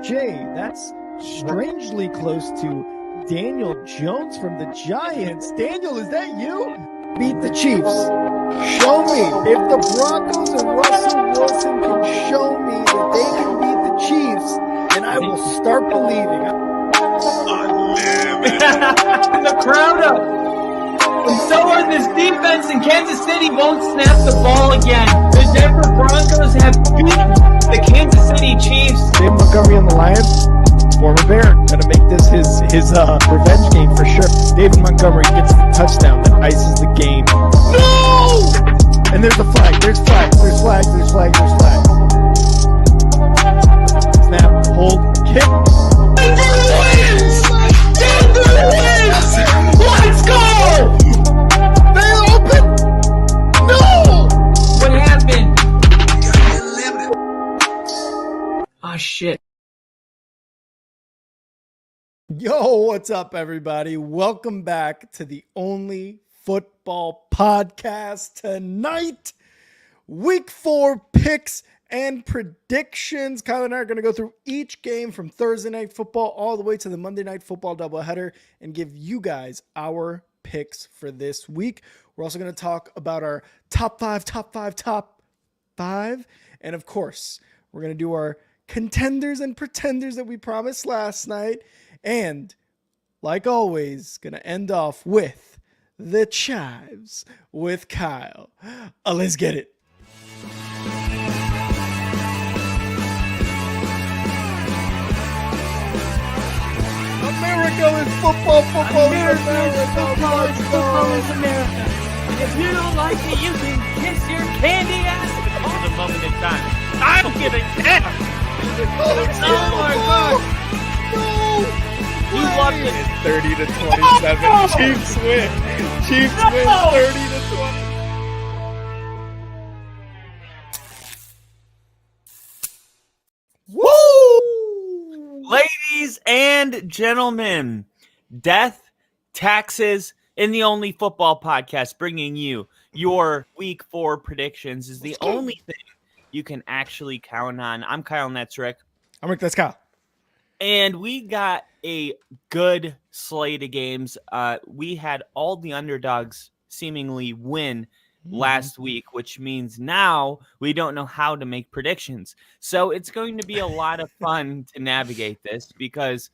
Jay, that's strangely close to Daniel Jones from the Giants. Daniel, is that you? Beat the Chiefs. Show me. If the Broncos and Russell Wilson can show me that they can beat the Chiefs, then I will start believing. The crowd up. And so are this defense, and Kansas City won't snap the ball again. The Denver Broncos have beaten the Kansas City Chiefs. David Montgomery on the Lions, former Bear, gonna make this his revenge game for sure. David Montgomery gets the touchdown that ices the game. No! And there's a flag. There's flags. There's flags. There's flags. There's flags. Snap. Hold. Kick. Denver wins! Denver wins! Let's go! They open. No! What happened? Oh shit. Yo, what's up, everybody? Welcome back to the only football podcast tonight. Week 4 picks and predictions. Kyle and I are going to go through each game from Thursday Night Football all the way to the Monday Night Football doubleheader and give you guys our picks for this week. We're also going to talk about our top five. And of course, we're going to do our contenders and pretenders that we promised last night. And like always, going to end off with the chives with Kyle. Let's get it. America is football. America is America. If you don't like it, you can kiss your candy ass. For the moment in time, I don't give a damn. Oh my god! No! You loved it. It's 30 to 27. No! Chiefs win. Chiefs No! win 30 to 20. Woo! Ladies and gentlemen, death, taxes, and the only football podcast bringing you your week 4 predictions is the only thing you can actually count on. I'm Kyle Netzrick. I'm Rick, that's Kyle. And we got a good slate of games. We had all the underdogs seemingly win last week, which means now we don't know how to make predictions. So it's going to be a lot of fun to navigate this because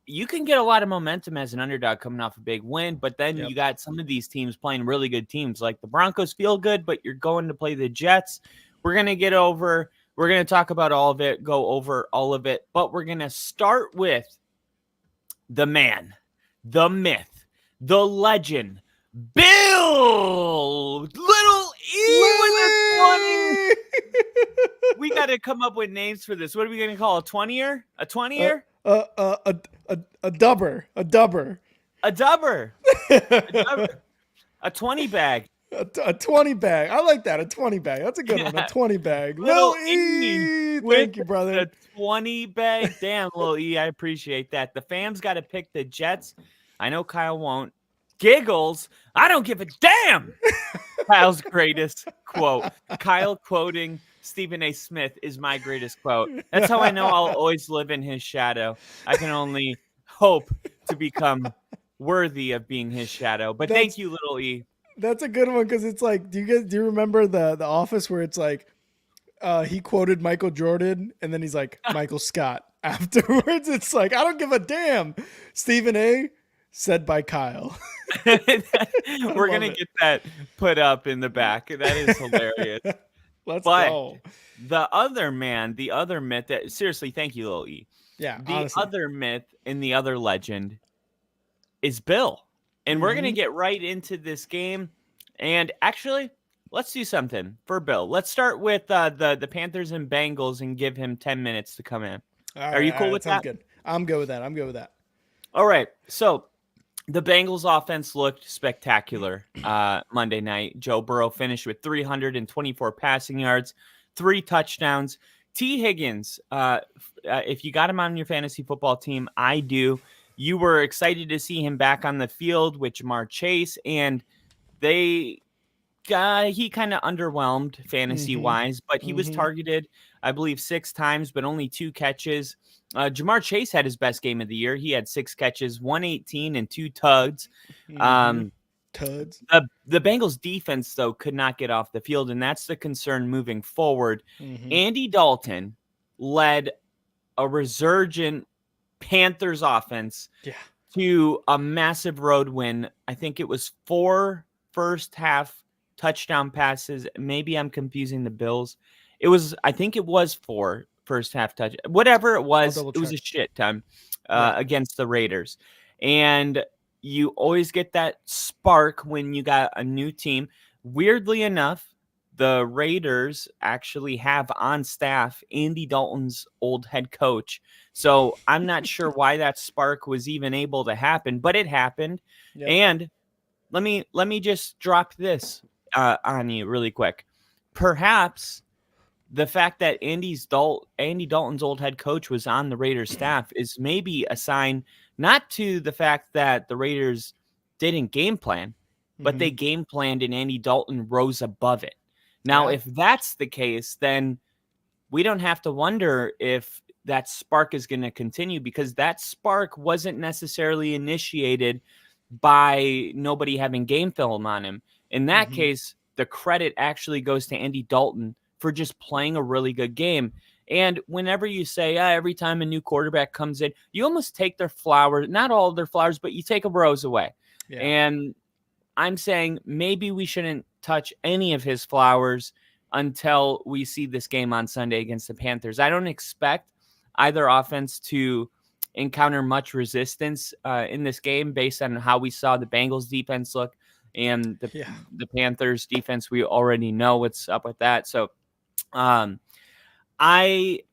you can get a lot of momentum as an underdog coming off a big win, but then you got some of these teams playing really good teams. Like the Broncos feel good, but you're going to play the Jets. We're going to talk about all of it, go over all of it, but we're going to start with the man, the myth, the legend, Bill Little E with a 20. We got to come up with names for this. What are we going to call a 20-er? A 20-er? A dubber. A dubber. A dubber. A 20 bag. A 20 bag. I like that. A 20 bag. That's a good one. A 20 bag. Little E. with Thank you, brother. The 20 bag. Damn, Lil E. I appreciate that. The fam's got to pick the Jets. I know Kyle won't. Giggles. I don't give a damn. Kyle's greatest quote. Kyle quoting Stephen A. Smith is my greatest quote. That's how I know I'll always live in his shadow. I can only hope to become worthy of being his shadow. But thank you, Little E. That's a good one because it's like, do you remember the Office where it's like he quoted Michael Jordan and then he's like Michael Scott afterwards? It's like, I don't give a damn. Stephen A. said by Kyle. We're gonna get that put up in the back. That is hilarious. Let's go. The other man, the other myth that seriously, thank you, Lil E. Yeah. The honestly. other myth and the other legend is Bill. And we're gonna get right into this game. And actually, let's do something for Bill. Let's start with the Panthers and Bengals and give him 10 minutes to come in. Are you cool with that? Good. I'm good with that. All right. So the Bengals offense looked spectacular Monday night. Joe Burrow finished with 324 passing yards, 3 touchdowns. T. Higgins, if you got him on your fantasy football team, I do. You were excited to see him back on the field with Jamar Chase, and they he kind of underwhelmed fantasy-wise, but he was targeted, I believe, 6 times, but only 2 catches. Jamar Chase had his best game of the year. He had 6 catches, 118 and 2 tugs. Tuds. The Bengals defense, though, could not get off the field, and that's the concern moving forward. Andy Dalton led a resurgent Panthers offense to a massive road win. I think it was 4 first half touchdown passes. Maybe I'm confusing the Bills. I think it was 4 first half touch. Whatever it was a shit ton against the Raiders. And you always get that spark when you got a new team. Weirdly enough, the Raiders actually have on staff Andy Dalton's old head coach. So I'm not sure why that spark was even able to happen, but it happened. Yep. And let me just drop this on you really quick. Perhaps the fact that Andy Dalton's old head coach was on the Raiders staff is maybe a sign, not to the fact that the Raiders didn't game plan, but they game planned and Andy Dalton rose above it. Now, if that's the case, then we don't have to wonder if that spark is going to continue, because that spark wasn't necessarily initiated by nobody having game film on him. In that case, the credit actually goes to Andy Dalton for just playing a really good game. And whenever you say, every time a new quarterback comes in, you almost take their flowers, not all of their flowers, but you take a rose away. Yeah. And I'm saying maybe we shouldn't touch any of his flowers until we see this game on Sunday against the Panthers. I don't expect either offense to encounter much resistance in this game based on how we saw the Bengals defense look, and the Panthers defense. We already know what's up with that. So I'm going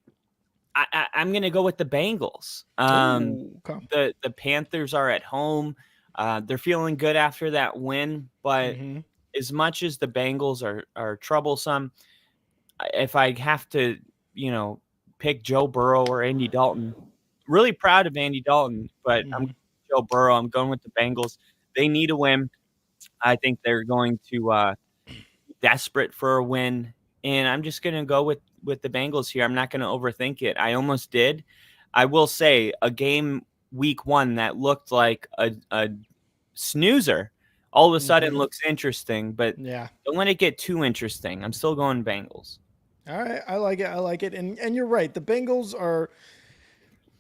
to go with the Bengals. The Panthers are at home. They're feeling good after that win, but as much as the Bengals are troublesome, if I have to, pick Joe Burrow or Andy Dalton, really proud of Andy Dalton, but I'm Joe Burrow. I'm going with the Bengals. They need a win. I think they're going to be desperate for a win, and I'm just going to go with the Bengals here. I'm not going to overthink it. I almost did. I will say a game week 1 that looked like a snoozer all of a sudden looks interesting, but don't let it get too interesting. I'm still going Bengals. All right. I like it. And you're right. The Bengals are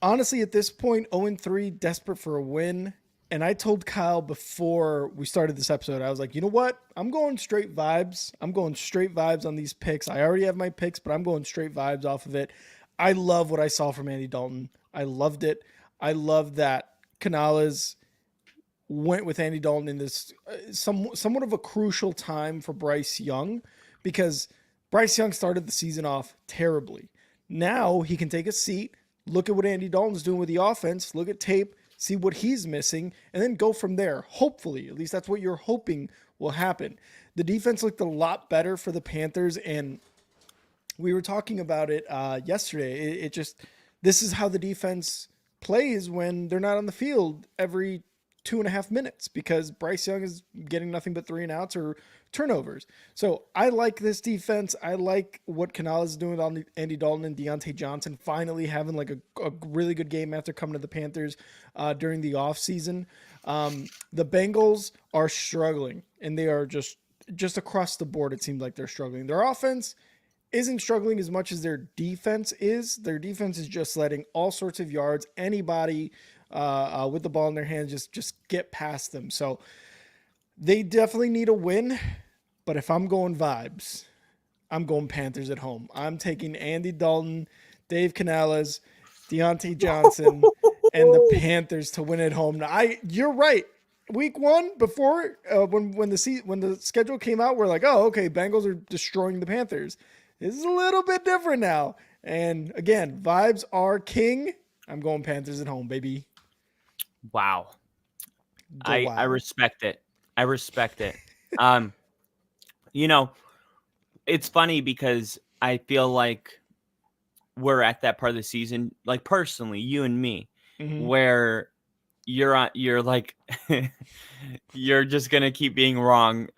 honestly at this point 0-3, desperate for a win. And I told Kyle before we started this episode, I was like, you know what? I'm going straight vibes. I'm going straight vibes on these picks. I already have my picks, but I'm going straight vibes off of it. I love what I saw from Andy Dalton. I loved it. I love that Canales went with Andy Dalton in this somewhat of a crucial time for Bryce Young, because Bryce Young started the season off terribly. Now he can take a seat, look at what Andy Dalton's doing with the offense, look at tape, see what he's missing, and then go from there. Hopefully, at least that's what you're hoping will happen. The defense looked a lot better for the Panthers, and we were talking about it yesterday. This is how the defense plays when they're not on the field every 2.5 minutes, because Bryce Young is getting nothing but 3 and outs or turnovers. So I like this defense. I like what Canales is doing on Andy Dalton and Deontay Johnson finally having like a really good game after coming to the Panthers during the offseason. The Bengals are struggling, and they are just across the board. It seems like they're struggling. Their offense isn't struggling as much as their defense is. Their defense is just letting all sorts of yards, anybody with the ball in their hands, just get past them. So they definitely need a win. But if I'm going vibes, I'm going Panthers at home. I'm taking Andy Dalton, Dave Canales, Deontay Johnson, and the Panthers to win at home. Now, you're right. Week 1, before when the schedule came out, we're like, oh, okay, Bengals are destroying the Panthers. This is a little bit different now. And again, vibes are king. I'm going Panthers at home, baby. Wow. I respect it. I respect it. It's funny because I feel like we're at that part of the season, like personally, you and me, where you're like you're just gonna keep being wrong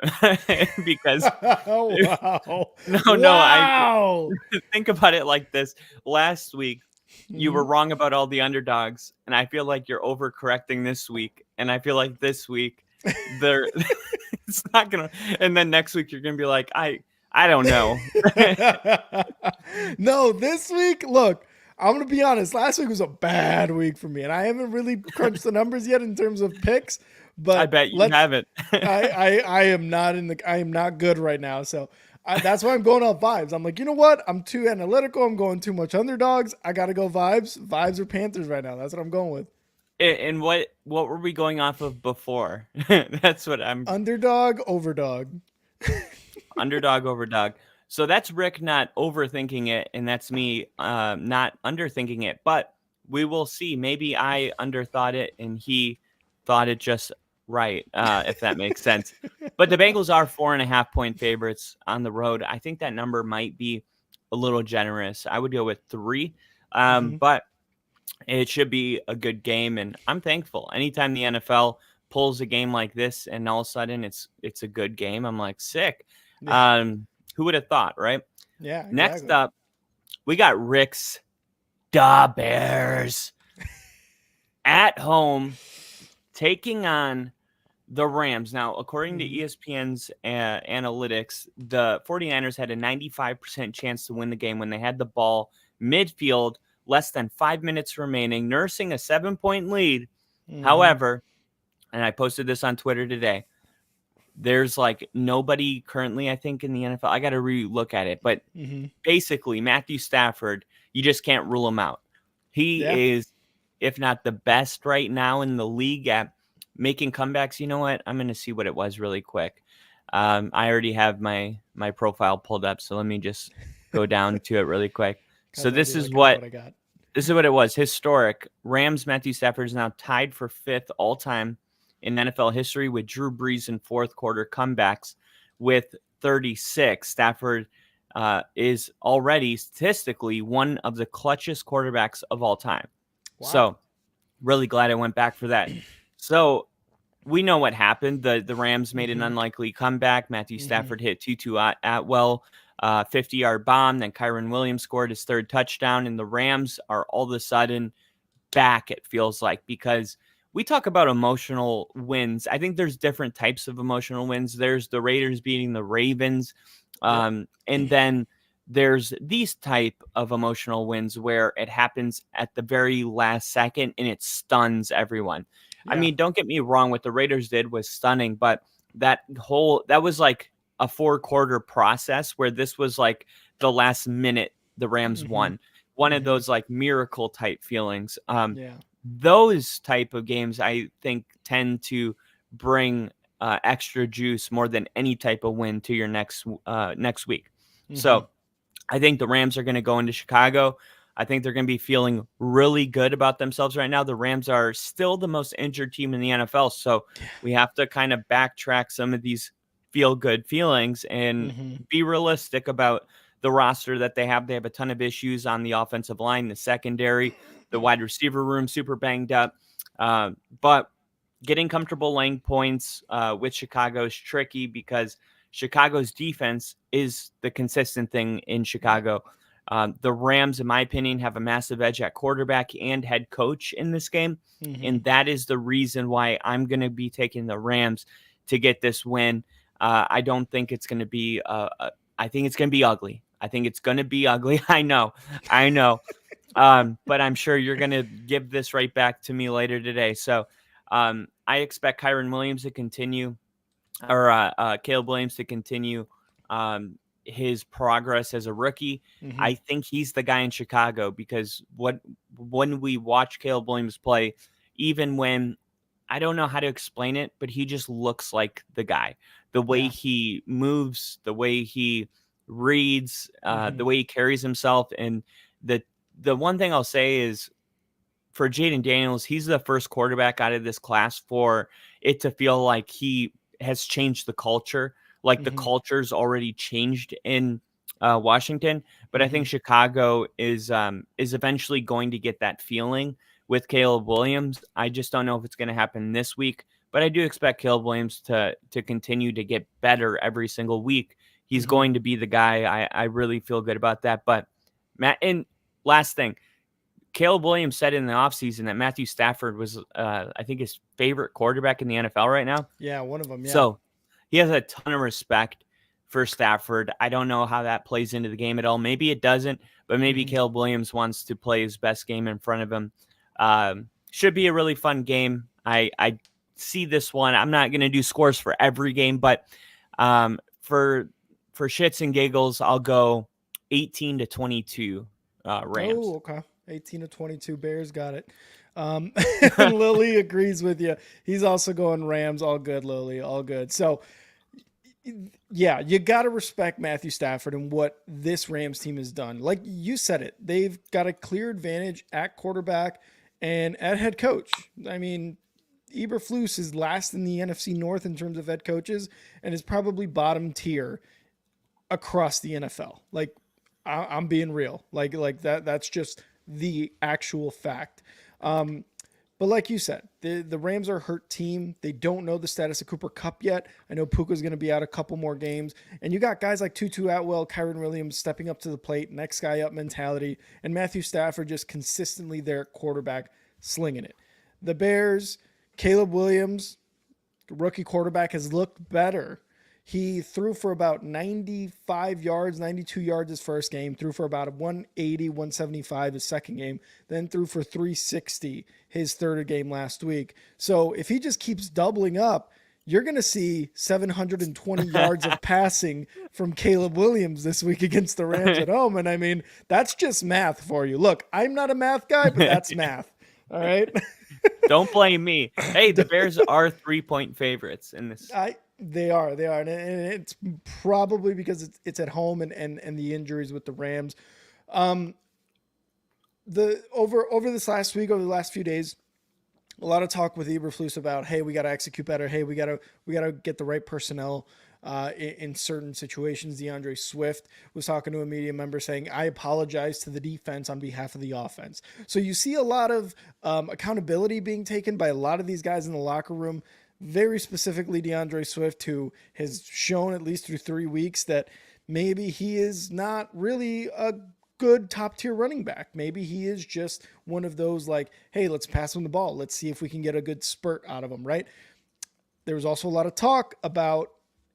because Wow. no, I Wow. think about it like this. Last week you were Mhm. wrong about all the underdogs, and I feel like you're overcorrecting this week, and I feel like this week there it's not gonna, and then next week you're gonna be like, I don't know. No, this week, look, I'm gonna be honest. Last week was a bad week for me, and I haven't really crunched the numbers yet in terms of picks. I But bet you haven't. I am not I am not good right now. So that's why I'm going off vibes. I'm like, you know what? I'm too analytical. I'm going too much underdogs. I got to go vibes. Vibes or Panthers right now. That's what I'm going with. And what were we going off of before? That's what I'm Underdog, overdog. underdog over dog. So that's Rick not overthinking it, and that's me not underthinking it. But we will see. Maybe I underthought it, and he thought it just right, if that makes sense. But the Bengals are 4.5 point favorites on the road. I think that number might be a little generous. I would go with 3, Mhm. but it should be a good game, and I'm thankful. Anytime the NFL pulls a game like this, and all of a sudden it's a good game, I'm like sick. Yeah. Who would have thought, right? Yeah. Next Exactly. up, we got Rick's Da Bears at home taking on the Rams. Now, according to Mhm. ESPN's analytics, the 49ers had a 95% chance to win the game when they had the ball midfield, less than 5 minutes remaining, nursing a 7-point lead. Mhm. However, and I posted this on Twitter today, there's like nobody currently, I think, in the NFL. I got to re-look at it, but Mhm. basically, Matthew Stafford, you just can't rule him out. Yeah. He is, if not the best right now in the league at making comebacks. You know what? I'm going to see what it was really quick. I already have my profile pulled up, so let me just go down to it really quick. So Cause I'll be this is looking at what what I got. this is what it was. Historic. Rams Matthew Stafford is now tied for 5th all time in NFL history with Drew Brees in fourth quarter comebacks with 36. Stafford is already statistically one of the clutchest quarterbacks of all time. Wow. So really glad I went back for that. So we know what happened. The Rams made an Mhm. unlikely comeback. Matthew Mhm. Stafford hit Tutu Atwell, 50-yard bomb. Then Kyron Williams scored his 3rd touchdown, and the Rams are all of a sudden back, it feels like, because we talk about emotional wins. I think there's different types of emotional wins. There's the Raiders beating the Ravens, Yep. and then there's these type of emotional wins where it happens at the very last second and it stuns everyone. I Yeah. mean, don't get me wrong, what the Raiders did was stunning, but that was like a 4-quarter process, where this was like the last minute the Rams Mhm. won. One of Mhm. those like miracle type feelings. Yeah. Those type of games, I think, tend to bring extra juice more than any type of win to your next week. Mhm. So I think the Rams are going to go into Chicago. I think they're going to be feeling really good about themselves right now. The Rams are still the most injured team in the NFL, so we have to kind of backtrack some of these feel good feelings and Mhm. be realistic about the roster that they have. They have a ton of issues on the offensive line, the secondary, the wide receiver room, super banged up. But getting comfortable laying points with Chicago is tricky because Chicago's defense is the consistent thing in Yeah. Chicago. The Rams, in my opinion, have a massive edge at quarterback and head coach in this game. Mhm. And that is the reason why I'm going to be taking the Rams to get this win. I don't think it's going to be, I think it's going to be ugly. I think it's going to be ugly. I know. I know. But I'm sure you're going to give this right back to me later today. So I expect Kyron Williams to continue, or Caleb Williams to continue his progress as a rookie. Mhm. I think he's the guy in Chicago because when we watch Caleb Williams play, even when I don't know how to explain it, but he just looks like the guy. The way Yeah. he moves, the way he reads, the Mhm. way he carries himself, and the the one thing I'll say is for Jaden Daniels, he's the first quarterback out of this class for it to feel like he has changed the culture. Like the Mhm. culture's already changed in Washington, but I think Mhm. Chicago is eventually going to get that feeling with Caleb Williams. I just don't know if it's going to happen this week, but I do expect Caleb Williams to continue to get better every single week. He's going to be the guy. I really feel good about that. But Matt, and last thing, Caleb Williams said in the offseason that Matthew Stafford was, I think, his favorite quarterback in the NFL right now. Yeah, one of them. Yeah. So he has a ton of respect for Stafford. I don't know how that plays into the game at all. Maybe it doesn't, but maybe Caleb Williams wants to play his best game in front of him. Should be a really fun game. I see this one. I'm not going to do scores for every game, but for shits and giggles, I'll go 18-22 Rams. Oh, okay. 18-22 Bears, got it. Lily agrees with you. He's also going Rams. All good, Lily. All good. So, yeah, you got to respect Matthew Stafford and what this Rams team has done. Like you said it, they've got a clear advantage at quarterback and at head coach. I mean, Eberflus is last in the NFC North in terms of head coaches and is probably bottom tier across the NFL. Like, I'm being real. Like that. That's just the actual fact. But like you said, the Rams are a hurt team. They don't know the status of Cooper Kupp yet. I know Puka's going to be out a couple more games. And you got guys like Tutu Atwell, Kyron Williams stepping up to the plate, next guy up mentality, and Matthew Stafford just consistently there at quarterback, slinging it. The Bears, Caleb Williams, rookie quarterback, has looked better. He threw for about 95 yards, 92 yards his first game, threw for about 180, 175 his second game, then threw for 360 his third game last week. So if he just keeps doubling up, you're going to see 720 yards of passing from Caleb Williams this week against the Rams at home. And I mean, that's just math for you. Look, I'm not a math guy, but that's math. All right. Don't blame me. Hey, the Bears are 3-point favorites in this. They are, and it's probably because it's at home and the injuries with the Rams. Over this last week, over the last few days, a lot of talk with Eberflus about, hey, we got to execute better. Hey, we got to get the right personnel in certain situations. DeAndre Swift was talking to a media member saying, I apologize to the defense on behalf of the offense. So you see a lot of accountability being taken by a lot of these guys in the locker room. Very specifically DeAndre Swift, who has shown at least through 3 weeks that maybe he is not really a good top tier running back. Maybe he is just one of those like, hey, let's pass him the ball. Let's see if we can get a good spurt out of him, right? There was also a lot of talk about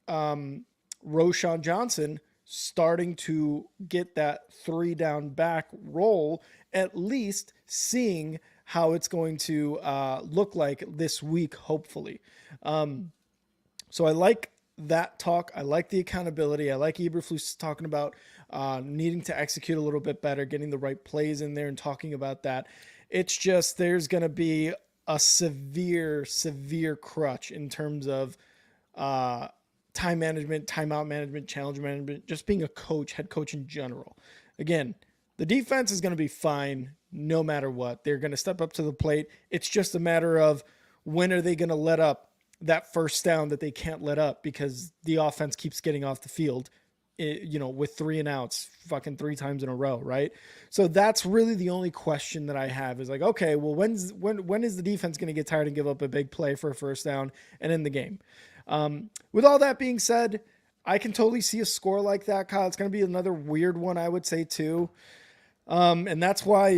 Roschon Johnson starting to get that 3-down back role, at least seeing how it's going to look like this week, hopefully. So I like that talk. I like the accountability. I like Eberflus talking about needing to execute a little bit better, getting the right plays in there and talking about that. It's just there's going to be a severe crutch in terms of time management, timeout management, challenge management, just being a coach, head coach in general. Again, the defense is going to be fine no matter what. They're going to step up to the plate. It's just a matter of when are they going to let up that first down that they can't let up because the offense keeps getting off the field, with 3 and outs fucking 3 times in a row, right? So that's really the only question that I have is like, okay, well, when is the defense going to get tired and give up a big play for a first down and end the game? With all that being said, I can totally see a score like that, Kyle. It's going to be another weird one, I would say, too. And that's why,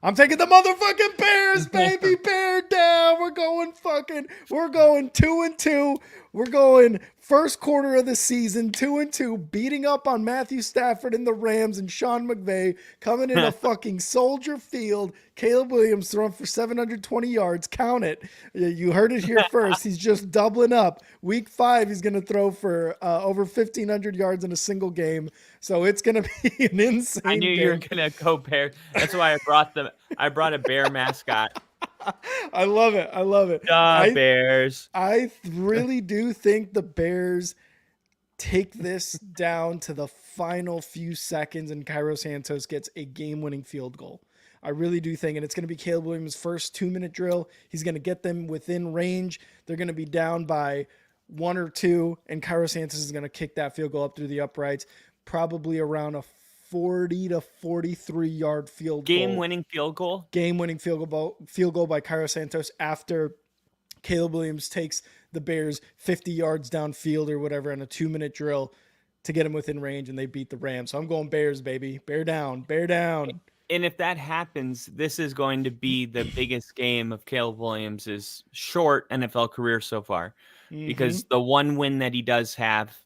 I'm taking the motherfucking Bears, baby. Bear down. We're going 2-2. We're going first quarter of the season, 2-2, beating up on Matthew Stafford and the Rams and Sean McVay coming in a fucking Soldier Field. Caleb Williams throwing for 720 yards. Count it. You heard it here first. He's just doubling up. Week 5, he's going to throw for over 1,500 yards in a single game. So it's going to be an insane I knew game. you were going to go Bears. That's why I brought a bear mascot. I love it. Bears. I really do think the Bears take this down to the final few seconds and Cairo Santos gets a game-winning field goal. I really do think, and it's going to be Caleb Williams' first 2-minute drill. He's going to get them within range. They're going to be down by 1 or 2, and Cairo Santos is going to kick that field goal up through the uprights, probably around a 40 to 43 yard field goal. Game-winning field goal. Game-winning field goal by Cairo Santos after Caleb Williams takes the Bears 50 yards downfield or whatever on a 2-minute drill to get him within range, and they beat the Rams. So I'm going Bears, baby. Bear down. Bear down. And if that happens, this is going to be the biggest game of Caleb Williams' short NFL career so far. Because the one win that he does have,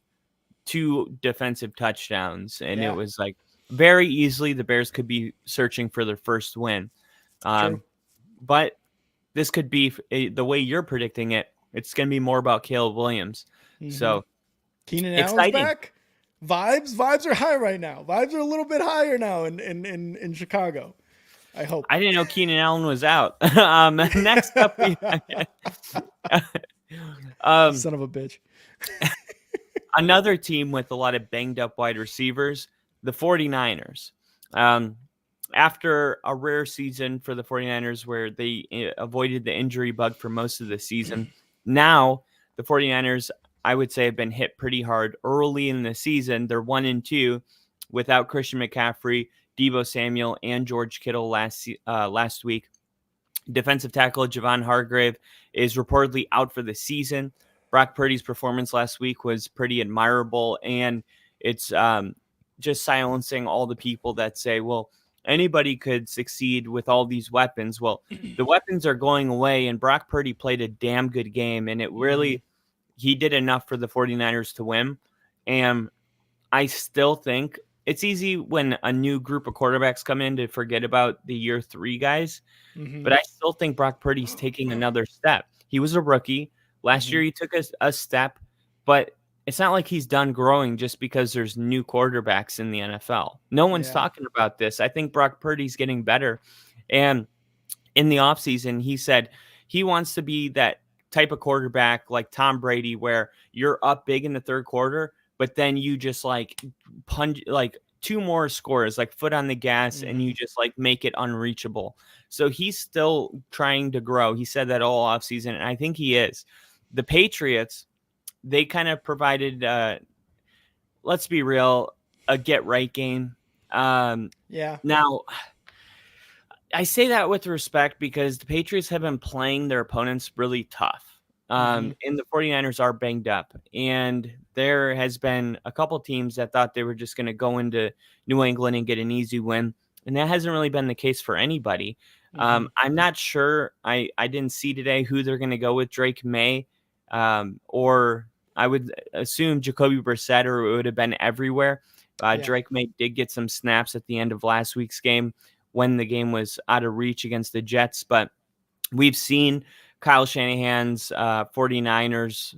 2 defensive touchdowns, and it was like very easily the Bears could be searching for their first win. But this could be, the way you're predicting it, it's going to be more about Caleb Williams. So Keenan Allen's back. Vibes are high right now. Vibes are a little bit higher now in Chicago. I hope. I didn't know Keenan Allen was out. Next up, we son of a bitch. Another team with a lot of banged up wide receivers, the 49ers. After a rare season for the 49ers where they avoided the injury bug for most of the season, now the 49ers, I would say, have been hit pretty hard early in the season. They're 1-2 without Christian McCaffrey, Deebo Samuel, and George Kittle last week. Defensive tackle Javon Hargrave is reportedly out for the season. Brock Purdy's performance last week was pretty admirable, and it's just silencing all the people that say, well, anybody could succeed with all these weapons. Well, the weapons are going away, and Brock Purdy played a damn good game, and it really he did enough for the 49ers to win. And I still think it's easy when a new group of quarterbacks come in to forget about the year 3 guys. But I still think Brock Purdy's taking another step. He was a rookie. Last year he took a step, but it's not like he's done growing just because there's new quarterbacks in the NFL. No one's talking about this. I think Brock Purdy's getting better. And in the offseason, he said he wants to be that type of quarterback like Tom Brady, where you're up big in the third quarter, but then you just like punch like 2 more scores, like foot on the gas, and you just like make it unreachable. So he's still trying to grow. He said that all offseason, and I think he is. The Patriots, they kind of provided, let's be real, a get-right game. Now, I say that with respect because the Patriots have been playing their opponents really tough. And the 49ers are banged up. And there has been a couple teams that thought they were just going to go into New England and get an easy win. And that hasn't really been the case for anybody. I'm not sure. I didn't see today who they're going to go with, Drake May. Or I would assume Jacoby Brissett, or it would have been everywhere. Drake May did get some snaps at the end of last week's game when the game was out of reach against the Jets. But we've seen Kyle Shanahan's 49ers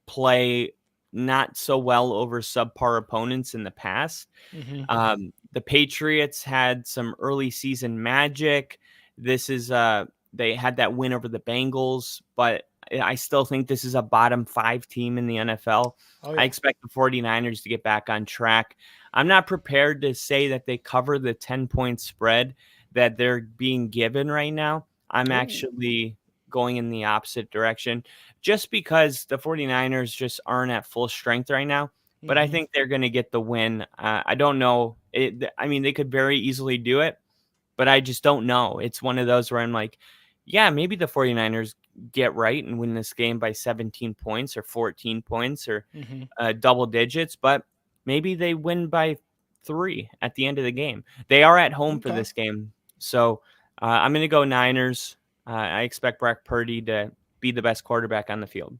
play not so well over subpar opponents in the past. The Patriots had some early season magic. This is they had that win over the Bengals, but I still think this is a bottom 5 team in the NFL. I expect the 49ers to get back on track. I'm not prepared to say that they cover the 10-point spread that they're being given right now. I'm actually going in the opposite direction just because the 49ers just aren't at full strength right now. But I think they're going to get the win. I don't know. I mean, they could very easily do it, but I just don't know. It's one of those where I'm like, yeah, maybe the 49ers get right and win this game by 17 points or 14 points or double digits, but maybe they win by 3 at the end of the game. They are at home for this game. So I'm going to go Niners. I expect Brock Purdy to be the best quarterback on the field.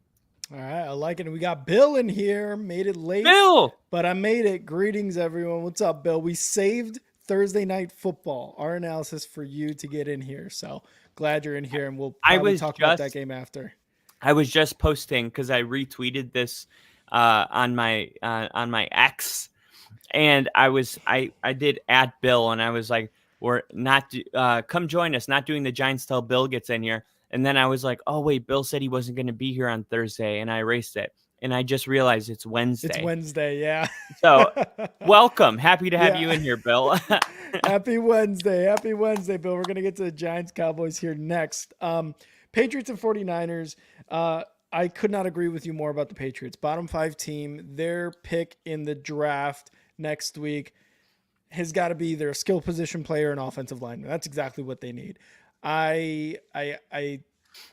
All right, I like it. And we got Bill in here. Made it late, Bill, but I made it. Greetings, everyone. What's up, Bill? We saved Thursday Night Football, our analysis for you to get in here. So glad you're in here, and we'll probably talk about that game after. I was just posting because I retweeted this on my X, and I did at Bill, and I was like, "We're not come join us." Not doing the Giants till Bill gets in here, and then I was like, "Oh wait, Bill said he wasn't going to be here on Thursday," and I erased it. And I just realized it's Wednesday. It's Wednesday, yeah. So, welcome. Happy to have you in here, Bill. Happy Wednesday, Bill. We're going to get to the Giants-Cowboys here next. Patriots and 49ers. I could not agree with you more about the Patriots. Bottom 5 team, their pick in the draft next week. has got to be either a skill position player or an offensive lineman. That's exactly what they need.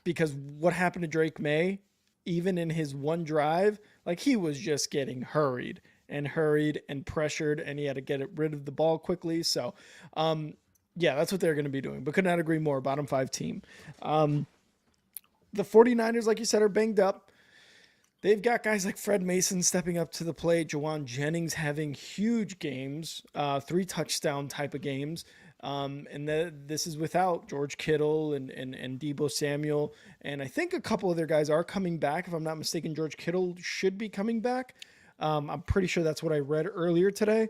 Because what happened to Drake May, even in his one drive, like he was just getting hurried and pressured, and he had to get rid of the ball quickly. So, yeah, that's what they're going to be doing. But could not agree more. Bottom 5 team. The 49ers, like you said, are banged up. They've got guys like Fred Mason stepping up to the plate, Jawan Jennings having huge games, 3 touchdown type of games. This is without George Kittle and Deebo Samuel. And I think a couple other guys are coming back. If I'm not mistaken, George Kittle should be coming back. I'm pretty sure that's what I read earlier today.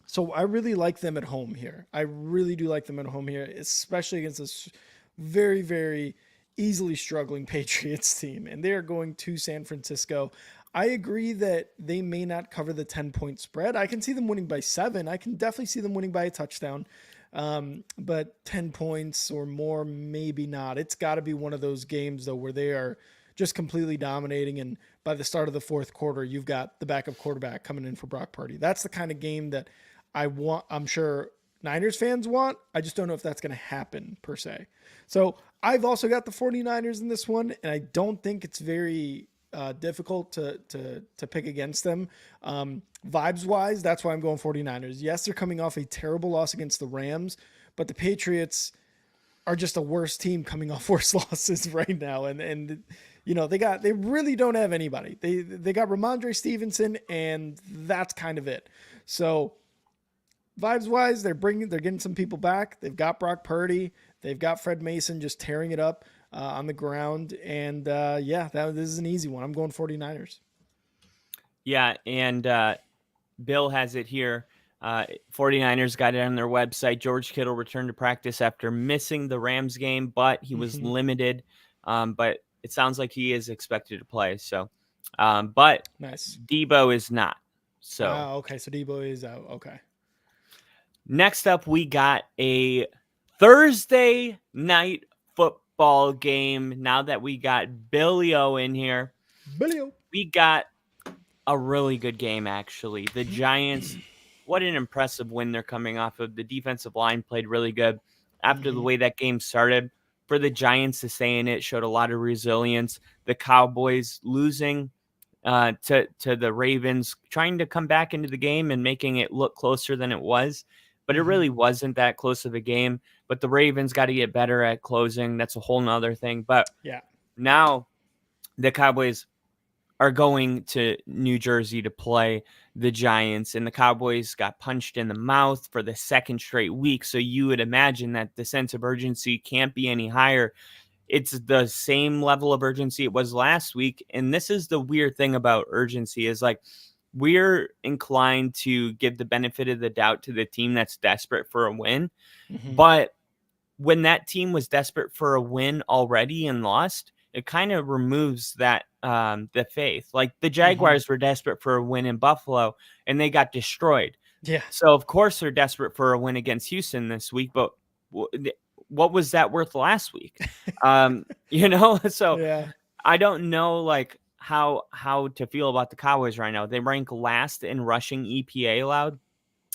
So I really like them at home here. I really do like them at home here, especially against this very, very easily struggling Patriots team. And they are going to San Francisco. I agree that they may not cover the 10-point spread. I can see them winning by 7. I can definitely see them winning by a touchdown. But 10 points or more, maybe not. It's got to be one of those games, though, where they are just completely dominating. And by the start of the fourth quarter, you've got the backup quarterback coming in for Brock Purdy. That's the kind of game that I'm sure Niners fans want. I just don't know if that's going to happen per se. So I've also got the 49ers in this one, and I don't think it's very difficult to pick against them. Vibes wise, that's why I'm going 49ers. Yes, they're coming off a terrible loss against the Rams, but the Patriots are just a worse team coming off worse losses right now. And they really don't have anybody. They got Ramondre Stevenson, and that's kind of it. So vibes wise, they're getting some people back. They've got Brock Purdy. They've got Fred Mason just tearing it up on the ground. And this is an easy one. I'm going 49ers. Yeah. And Bill has it here. 49ers got it on their website. George Kittle returned to practice after missing the Rams game, but he was limited. But it sounds like he is expected to play. So, but nice. Deebo is not. So, okay. So Deebo is out. Okay. Next up, we got a Thursday night football game. Now that we got Billy O in here, we got a really good game, actually. The Giants, what an impressive win they're coming off of. The defensive line played really good after the way that game started. For the Giants to stay in it showed a lot of resilience. The Cowboys losing to the Ravens, trying to come back into the game and making it look closer than it was. But it really wasn't that close of a game. But the Ravens got to get better at closing. That's a whole nother thing. But now the Cowboys are going to New Jersey to play the Giants. And the Cowboys got punched in the mouth for the second straight week. So you would imagine that the sense of urgency can't be any higher. It's the same level of urgency it was last week. And this is the weird thing about urgency is like, we're inclined to give the benefit of the doubt to the team that's desperate for a win. But when that team was desperate for a win already and lost, it kind of removes that the faith. Like the Jaguars were desperate for a win in Buffalo and they got destroyed. Yeah. So of course they're desperate for a win against Houston this week, but what was that worth last week? So yeah. I don't know like how to feel about the Cowboys right now. They rank last in rushing EPA allowed.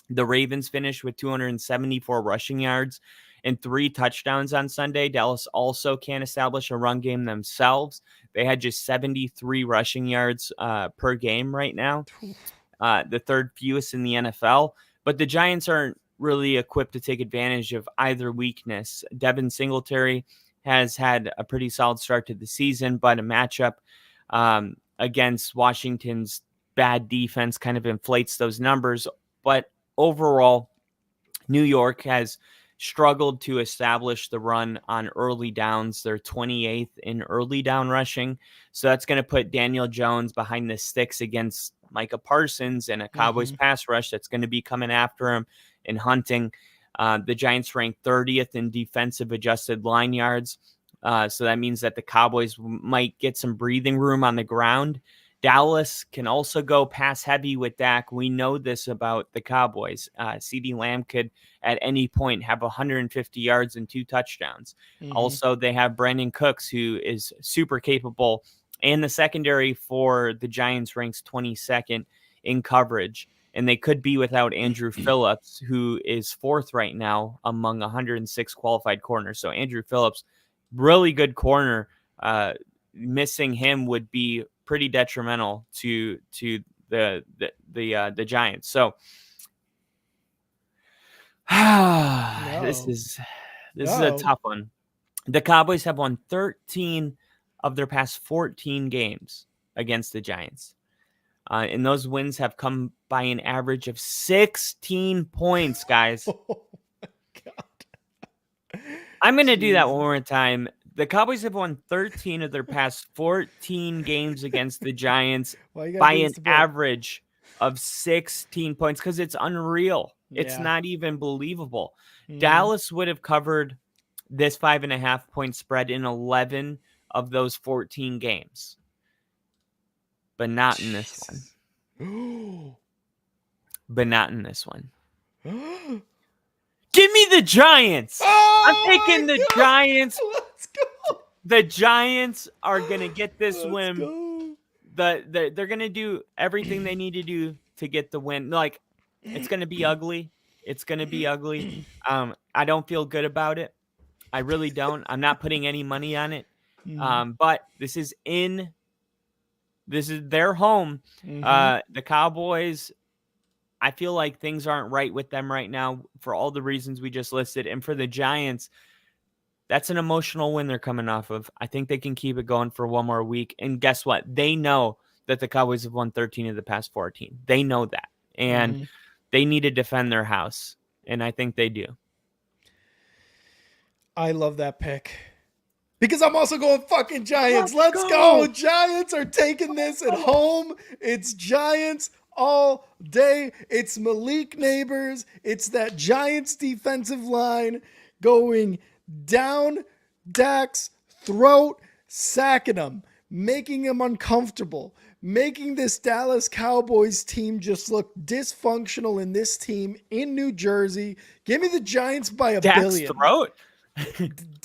The Ravens finished with 274 rushing yards and 3 touchdowns on Sunday. Dallas also can't establish a run game themselves. They had just 73 rushing yards per game right now, the third fewest in the NFL. But the Giants aren't really equipped to take advantage of either weakness. Devin Singletary has had a pretty solid start to the season, but a matchup against Washington's bad defense kind of inflates those numbers. But overall, New York has struggled to establish the run on early downs. They're 28th in early down rushing. So that's going to put Daniel Jones behind the sticks against Micah Parsons and a Cowboys pass rush that's going to be coming after him and hunting. The Giants rank 30th in defensive adjusted line yards. So that means that the Cowboys might get some breathing room on the ground. Dallas can also go pass heavy with Dak. We know this about the Cowboys. CeeDee Lamb could at any point have 150 yards and 2 touchdowns. Also, they have Brandon Cooks, who is super capable. And the secondary for the Giants ranks 22nd in coverage. and they could be without Andrew Phillips, who is 4th right now among 106 qualified corners. So Andrew Phillips, really good corner. Missing him would be pretty detrimental to the Giants. So this is a tough one. The Cowboys have won 13 of their past 14 games against the Giants. And those wins have come by an average of 16 points, guys. Oh my God. I'm going to do that one more time. The Cowboys have won 13 of their past 14 games against the Giants by an average of 16 points because it's unreal. It's not even believable. Dallas would have covered this 5.5 point spread in 11 of those 14 games, but not in this one. But not in this one. Give me the Giants. I'm taking the Giants. Let's go. The Giants are going to get this win. They're going to do everything they need to do to get the win. Like, it's going to be ugly. It's going to be ugly. I don't feel good about it. I really don't. I'm not putting any money on it. But this is their home. The Cowboys, I feel like things aren't right with them right now for all the reasons we just listed. And for the Giants, that's an emotional win they're coming off of. I think they can keep it going for one more week. And guess what? They know that the Cowboys have won 13 of the past 14. They know that. And they need to defend their house. And I think they do. I love that pick. Because I'm also going fucking Giants. Let's go. Giants are taking this at home. It's Giants all day. It's Malik Neighbors. It's that Giants defensive line going down Dak's throat, sacking him, making him uncomfortable, making this Dallas Cowboys team just look dysfunctional in this team in New Jersey. Give me the Giants by a billion. Throat?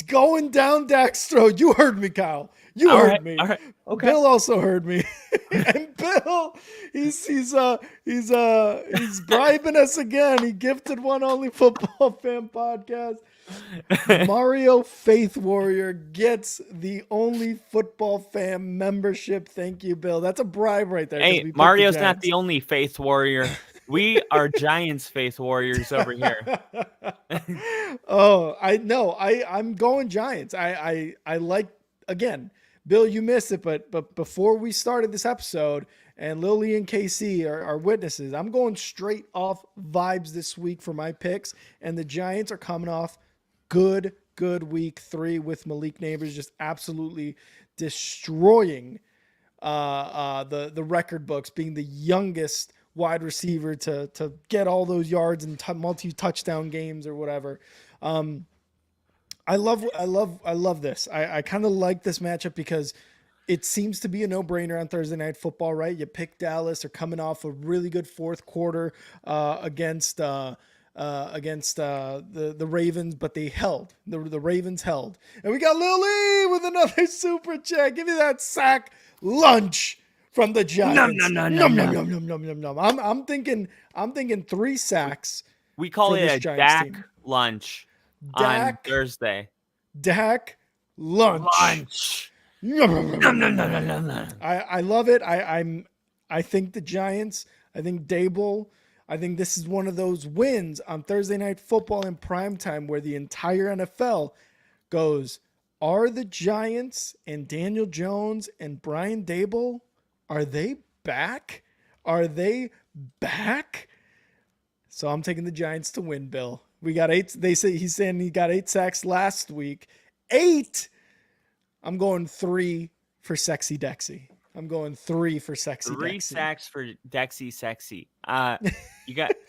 Going down Dak's throat. You heard me, Kyle. You heard me. All right. Okay. Bill also heard me. And Bill, he's bribing us again. He gifted one Only Football Fan podcast. Mario Faith Warrior gets the Only Football Fan membership. Thank you, Bill. That's a bribe right there. Hey, Mario's not the only Faith Warrior. We are Giants Faith Warriors over here. Oh, I know. I'm going Giants. I like, again, Bill, you missed it, but before we started this episode, and Lily and KC are witnesses, I'm going straight off vibes this week for my picks, and the Giants are coming off good week 3 with Malik Neighbors just absolutely destroying the record books, being the youngest wide receiver to get all those yards and multi-touchdown games or whatever. I love this. I kind of like this matchup because it seems to be a no-brainer on Thursday Night Football, right? You pick Dallas. They're coming off a really good fourth quarter against the Ravens, but they held. The Ravens held. And we got Lily with another super chat. Give me that sack lunch from the Giants. No. I'm thinking 3 sacks. We call it a Dak lunch on Thursday. Dak lunch. I love it. I think the Giants, I think Dable, I think this is one of those wins on Thursday Night Football in primetime where the entire NFL goes, are the Giants and Daniel Jones and Brian Dable, are they back? Are they back? So I'm taking the Giants to win, Bill. We got 8. He's saying he got 8 sacks last week. 8. I'm going 3 for Sexy Dexy. I'm going 3 for Sexy Dexy. 3 sacks for Dexy Sexy. I'm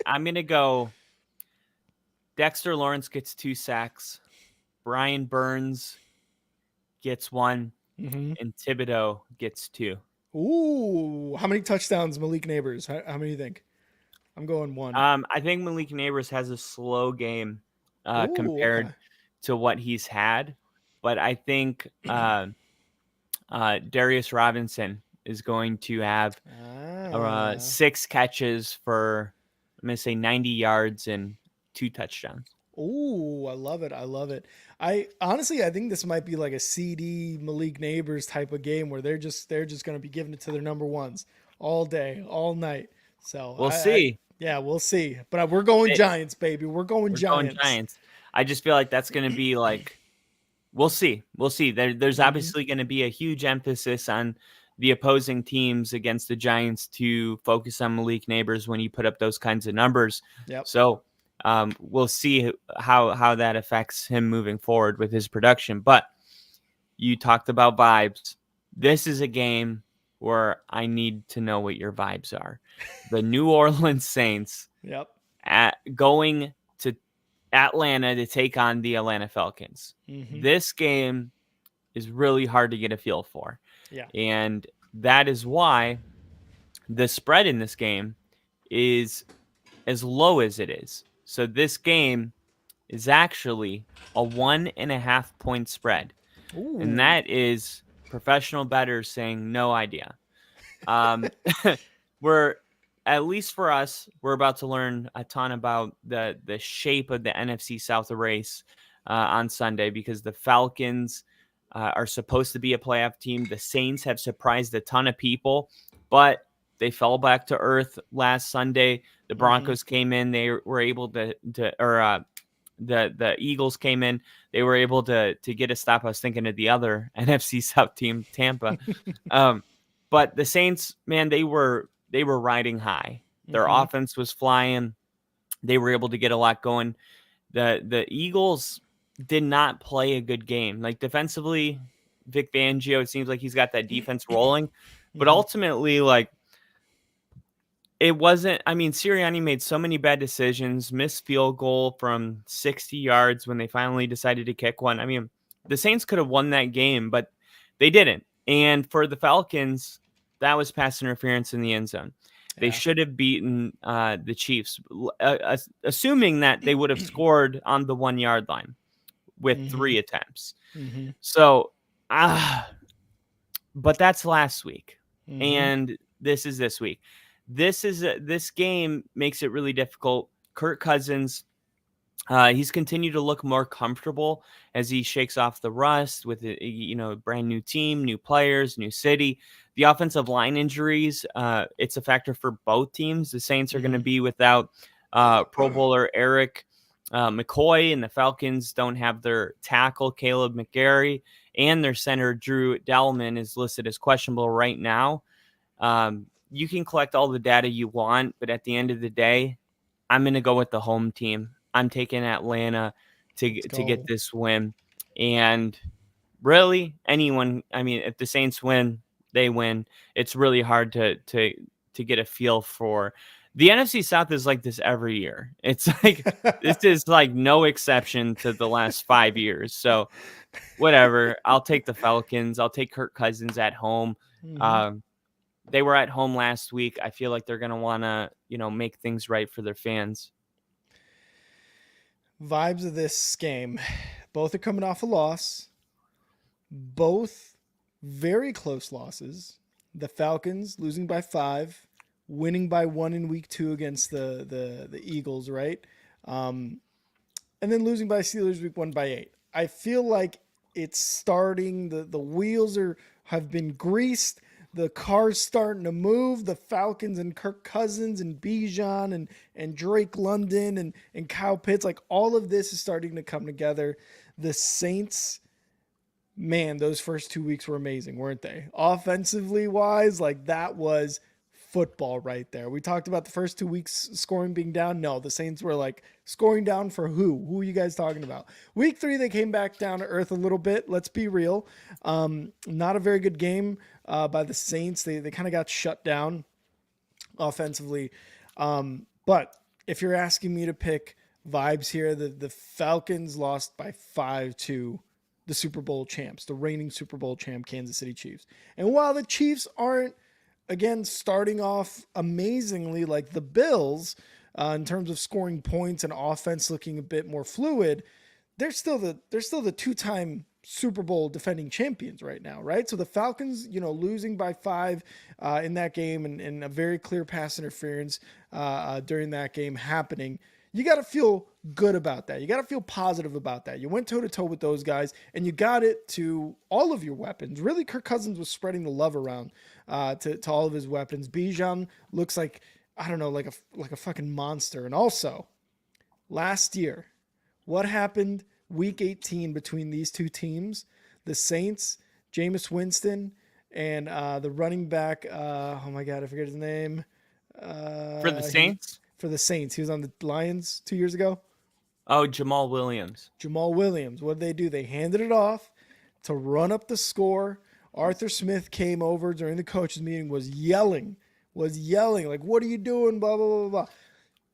gonna go. Dexter Lawrence gets 2 sacks. Brian Burns gets 1, and Thibodeau gets 2. Ooh, how many touchdowns Malik Neighbors? How many do you think? I'm going 1. I think Malik Neighbors has a slow game compared to what he's had, but I think Darius Robinson is going to have Ah. 6 catches for, I'm going to say 90 yards and 2 touchdowns. Oh, I love it. I love it. I think this might be like a CD Malik Neighbors type of game where they're just going to be giving it to their number ones all day, all night. So We'll see. yeah, we'll see. But we're going It- Giants, baby. We're going We're going Giants. Giants. I just feel like that's going to be like, we'll see. We'll see. There's obviously going to be a huge emphasis on the opposing teams against the Giants to focus on Malik Neighbors when you put up those kinds of numbers. Yep. So we'll see how that affects him moving forward with his production. But you talked about vibes. This is a game where I need to know what your vibes are. The New Orleans Saints Yep. going to Atlanta to take on the Atlanta Falcons. Mm-hmm. This game is really hard to get a feel for. Yeah. And that is why the spread in this game is as low as it is. So this game is actually a 1.5 point spread. Ooh. And that is professional bettors saying no idea. We're, at least for us, we're about to learn a ton about the shape of the NFC South race on Sunday, because the Falcons are supposed to be a playoff team. The Saints have surprised a ton of people, but they fell back to earth last Sunday. The Broncos came in. They were able to the Eagles came in. They were able to get a stop. I was thinking of the other NFC South team, Tampa. But the Saints, man, they were riding high. Their offense was flying. They were able to get a lot going. The Eagles did not play a good game. Like defensively, Vic Fangio, it seems like he's got that defense rolling. But ultimately, like, it wasn't, I mean, Sirianni made so many bad decisions, missed field goal from 60 yards when they finally decided to kick one. I mean, the Saints could have won that game, but they didn't. And for the Falcons, that was pass interference in the end zone. They should have beaten the Chiefs, assuming that they would have scored on the 1 yard line with 3 attempts. So, but that's last week. And this is this week. This game makes it really difficult. Kirk Cousins, he's continued to look more comfortable as he shakes off the rust with a brand new team, new players, new city. The offensive line injuries, it's a factor for both teams. The Saints are going to be without Pro Bowler Eric McCoy, and the Falcons don't have their tackle Caleb McGarry, and their center Drew Dalman is listed as questionable right now. You can collect all the data you want, but at the end of the day, I'm going to go with the home team. I'm taking Atlanta to get this win. And really, anyone, I mean, if the Saints win, they win. It's really hard to get a feel for. The NFC South is like this every year. It's like, this is like no exception to the last 5 years. So whatever, I'll take the Falcons. I'll take Kirk Cousins at home. They were at home last week. I feel like they're going to want to, make things right for their fans. Vibes of this game. Both are coming off a loss. Both very close losses. The Falcons losing by 5, winning by 1 in week 2 against the Eagles, right? And then losing by Steelers week 1 by 8. I feel like it's starting, the wheels have been greased. The car's starting to move. The Falcons and Kirk Cousins and Bijan and Drake London and Kyle Pitts, like all of this is starting to come together. The Saints, man, those first 2 weeks were amazing, weren't they? Offensively wise, like that was football right there. We talked about the first 2 weeks scoring being down. No, the Saints were like scoring down for who? Who are you guys talking about? Week 3, they came back down to earth a little bit. Let's be real. Not a very good game by the Saints. They kind of got shut down offensively. But if you're asking me to pick vibes here, the Falcons lost by 5 to the Super Bowl champs, the reigning Super Bowl champ Kansas City Chiefs. And while the Chiefs aren't, again, starting off amazingly like the Bills in terms of scoring points and offense looking a bit more fluid, they're still the 2-time Super Bowl defending champions right now, right? So the Falcons, losing by 5 in that game and a very clear pass interference during that game happening. You got to feel good about that. You got to feel positive about that. You went toe to toe with those guys, and you got it to all of your weapons. Really, Kirk Cousins was spreading the love around to all of his weapons. Bijan looks like, I don't know, like a fucking monster. And also, last year, what happened week 18 between these two teams? The Saints, Jameis Winston, and the running back, oh my God, I forget his name. For the Saints? For the Saints. He was on the Lions 2 years ago. Oh, Jamal Williams. What did they do? They handed it off to run up the score. Arthur Smith came over during the coaches meeting, was yelling, like, what are you doing? Blah, blah, blah, blah.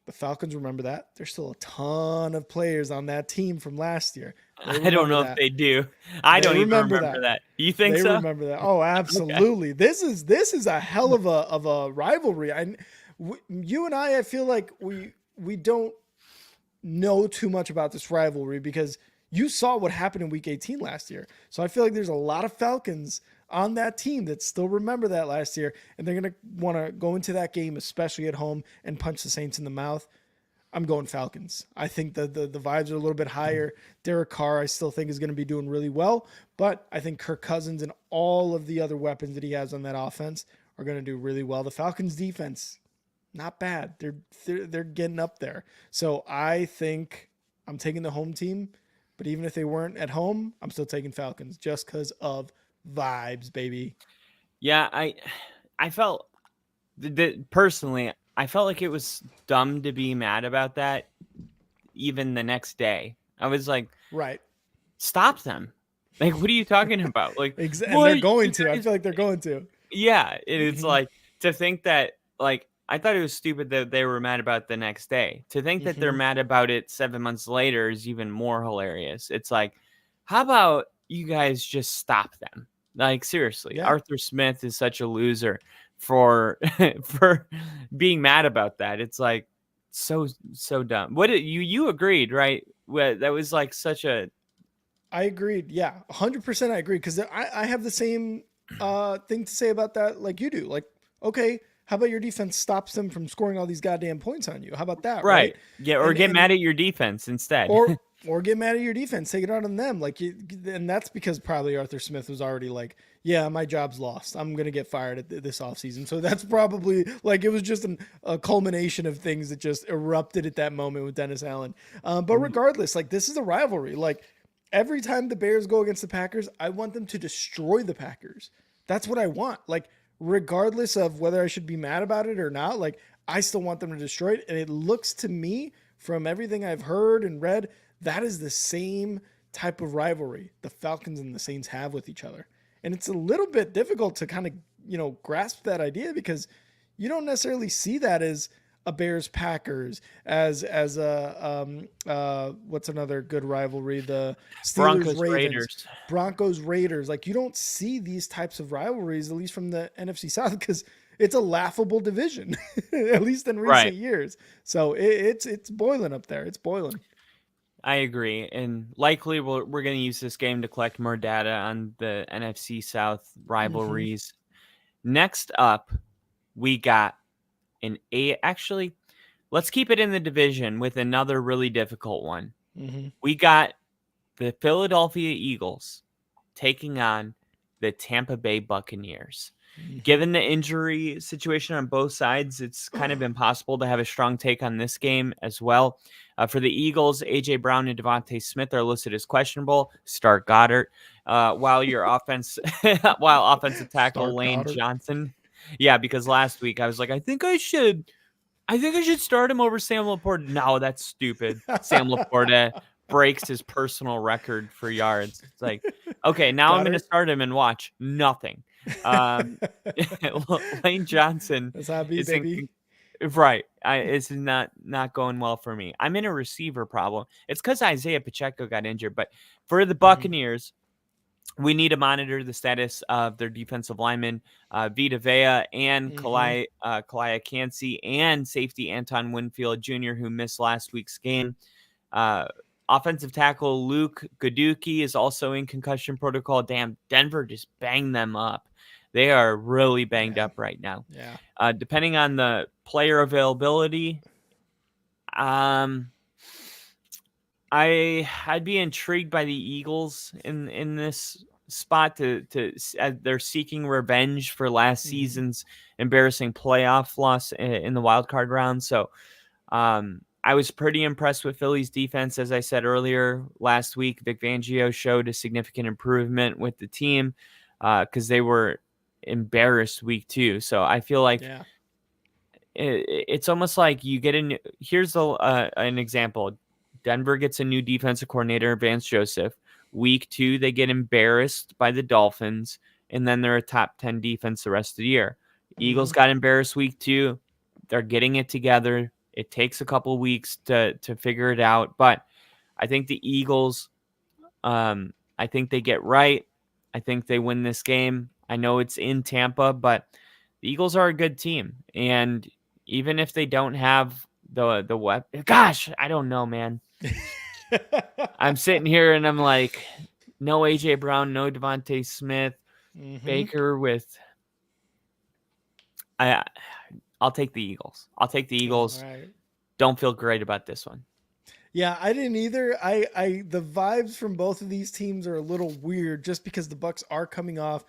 The Falcons remember that. There's still a ton of players on that team from last year. I don't know if they do. I don't even remember that. You think so? They remember that. Oh, absolutely. Okay. This is a hell of a rivalry. You and I feel like we don't know too much about this rivalry because you saw what happened in week 18 last year. So I feel like there's a lot of Falcons on that team that still remember that last year, and they're going to want to go into that game, especially at home, and punch the Saints in the mouth. I'm going Falcons. I think the vibes are a little bit higher. Derek Carr, I still think, is going to be doing really well, but I think Kirk Cousins and all of the other weapons that he has on that offense are going to do really well. The Falcons defense, not bad. They're getting up there. So I think I'm taking the home team, but even if they weren't at home, I'm still taking Falcons just because of vibes, baby. Yeah, I felt personally, I felt like it was dumb to be mad about that even the next day. I was like, right, stop them. Like, what are you talking about? Like, and they're going to. I feel like they're going to. Yeah, it's like to think that, like, I thought it was stupid that they were mad about the next day. To think that they're mad about it 7 months later is even more hilarious. It's like, how about you guys just stop them? Like, seriously, yeah. Arthur Smith is such a loser for being mad about that. It's like so dumb. What you agreed, right? That was like such a. I agreed. Yeah, 100%. I agree because I have the same thing to say about that, like you do. Like, okay, how about your defense stops them from scoring all these goddamn points on you? How about that? Right. Yeah. Or get mad at your defense instead. Or get mad at your defense, take it out on them. And that's because probably Arthur Smith was already like, yeah, my job's lost. I'm going to get fired at this offseason. So that's probably like, it was just a culmination of things that just erupted at that moment with Dennis Allen. But regardless, like, this is a rivalry. Like, every time the Bears go against the Packers, I want them to destroy the Packers. That's what I want. Like, regardless of whether I should be mad about it or not, like, I still want them to destroy it. And it looks to me, from everything I've heard and read, that is the same type of rivalry the Falcons and the Saints have with each other. And it's a little bit difficult to kind of, grasp that idea because you don't necessarily see that as a Bears Packers, as a what's another good rivalry? The Steelers Ravens, Broncos Raiders. Like, you don't see these types of rivalries, at least from the NFC South, because it's a laughable division, at least in recent years. So it's boiling up there. It's boiling. I agree. And likely we're going to use this game to collect more data on the NFC South rivalries. Next up, we got actually, let's keep it in the division with another really difficult one. We got the Philadelphia Eagles taking on the Tampa Bay Buccaneers. Given the injury situation on both sides, it's kind of impossible to have a strong take on this game as well. For the Eagles, A.J. Brown and Devontae Smith are listed as questionable. Start Goddard. While offensive tackle Lane Johnson. Yeah, because last week I was like, I think I should start him over Sam Laporta. No, that's stupid. Sam Laporta breaks his personal record for yards. It's like, okay, now I'm going to start him and watch nothing. Lane Johnson is baby. Right. It's not going well for me. I'm in a receiver problem. It's because Isaiah Pacheco got injured. But for the Buccaneers, we need to monitor the status of their defensive linemen, Vita Vea and Kalia Cansey, and safety Anton Winfield Jr., who missed last week's game. Offensive tackle Luke Goduki is also in concussion protocol. Damn, Denver just banged them up. They are really banged up right now. Yeah. Depending on the player availability, I'd be intrigued by the Eagles in this spot as they're seeking revenge for last season's embarrassing playoff loss in the wild card round. So I was pretty impressed with Philly's defense. As I said earlier last week, Vic Fangio showed a significant improvement with the team because they were embarrassed week 2. So I feel like it's almost like you get in. Here's an example. Denver gets a new defensive coordinator, Vance Joseph. Week 2, they get embarrassed by the Dolphins, and then they're a top 10 defense the rest of the year. Eagles got embarrassed week 2. They're getting it together. It takes a couple weeks to figure it out, but I think the Eagles, I think they get right. I think they win this game. I know it's in Tampa, but the Eagles are a good team, and even if they don't have the weapon, gosh, I don't know, man. I'm sitting here and I'm like, no AJ Brown, no Devontae Smith, Baker with. I'll take the Eagles. I'll take the Eagles. Right. Don't feel great about this one. Yeah, I didn't either. I the vibes from both of these teams are a little weird just because the Bucs are coming off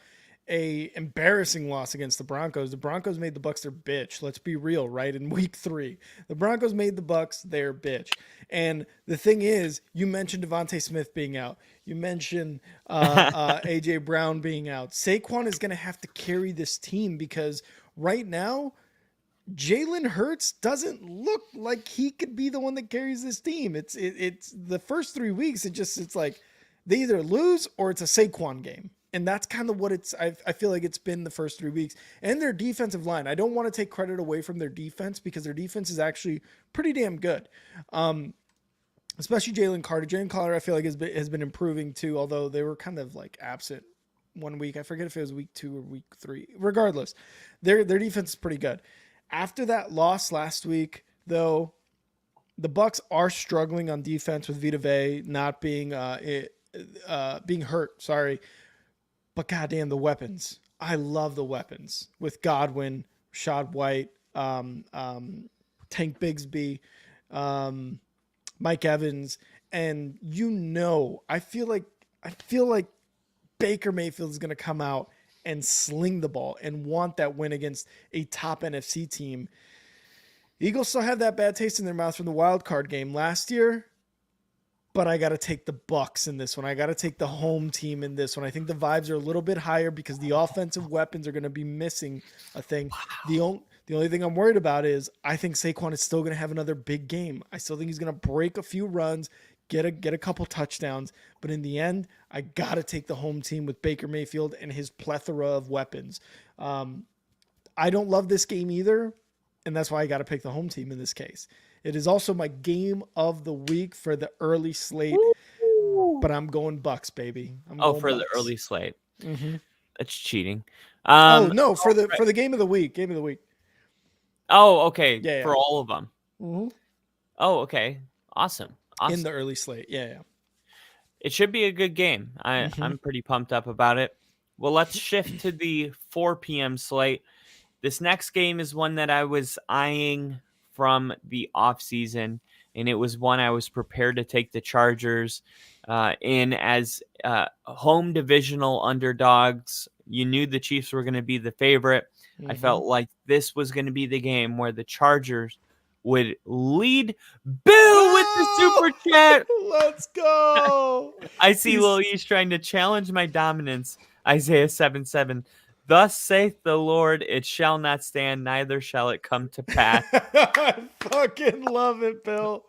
a embarrassing loss against the Broncos. The Broncos made the Bucs their bitch. Let's be real, right? In week 3, the Broncos made the Bucs their bitch. And the thing is, you mentioned Devontae Smith being out. You mentioned AJ Brown being out. Saquon is going to have to carry this team because right now, Jalen Hurts doesn't look like he could be the one that carries this team. It's the first 3 weeks. It's like they either lose or it's a Saquon game. And that's kind of what I feel like it's been the first 3 weeks. And their defensive line. I don't want to take credit away from their defense because their defense is actually pretty damn good. Especially Jalen Carter. Jalen Carter, I feel like has been improving too, although they were kind of like absent 1 week. I forget if it was week 2 or week 3. Regardless, their defense is pretty good. After that loss last week, though, the Bucs are struggling on defense with Vita Vea not being hurt. Sorry. But goddamn, the weapons. I love the weapons with Godwin, Rashad White, Tank Bigsby, Mike Evans, and I feel like Baker Mayfield is going to come out and sling the ball and want that win against a top NFC team. Eagles still have that bad taste in their mouth from the wild card game last year. But I got to take the Bucs in this one. I got to take the home team in this one. I think the vibes are a little bit higher because the offensive weapons are going to be missing a thing. Wow. The only thing I'm worried about is I think Saquon is still going to have another big game. I still think he's going to break a few runs, get a couple touchdowns. But in the end, I got to take the home team with Baker Mayfield and his plethora of weapons. I don't love this game either, and that's why I got to pick the home team in this case. It is also my game of the week for the early slate, but I'm going Bucs, baby. The early slate. Mm-hmm. That's cheating. For the game of the week. Game of the week. Oh, okay. Yeah. For all of them. Mm-hmm. Oh, okay. Awesome. In the early slate. Yeah. It should be a good game. I'm pretty pumped up about it. Well, let's shift to the 4 p.m. slate. This next game is one that I was eyeing from the offseason, and it was one I was prepared to take the Chargers in as home divisional underdogs. You knew the Chiefs were going to be the favorite. Mm-hmm. I felt like this was going to be the game where the Chargers would lead. Bill with the super chat. Let's go. I see Lil East trying to challenge my dominance. Isaiah 7:7. Thus saith the Lord, it shall not stand, neither shall it come to pass. I fucking love it, Bill.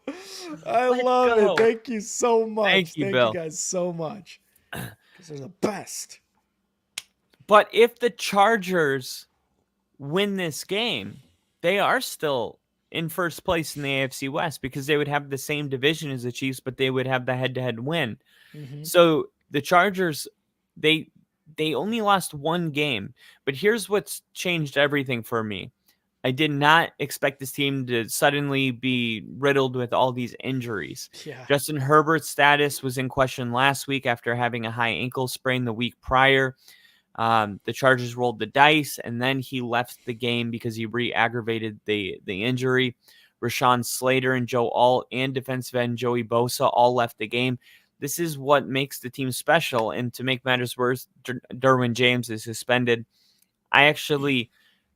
I love it. Thank you so much. Thank you, Bill. You guys so much. Because they're the best. But if the Chargers win this game, they are still in first place in the AFC West because they would have the same division as the Chiefs, but they would have the head-to-head win. Mm-hmm. So the Chargers, they only lost one game, but here's what's changed everything for me. I did not expect this team to suddenly be riddled with all these injuries. Yeah. Justin Herbert's status was in question last week after having a high ankle sprain the week prior. The Chargers rolled the dice, and then he left the game because he re-aggravated the injury. Rashawn Slater and Joe Alt and defensive end Joey Bosa all left the game. This is what makes the team special. And to make matters worse, Derwin James is suspended. I actually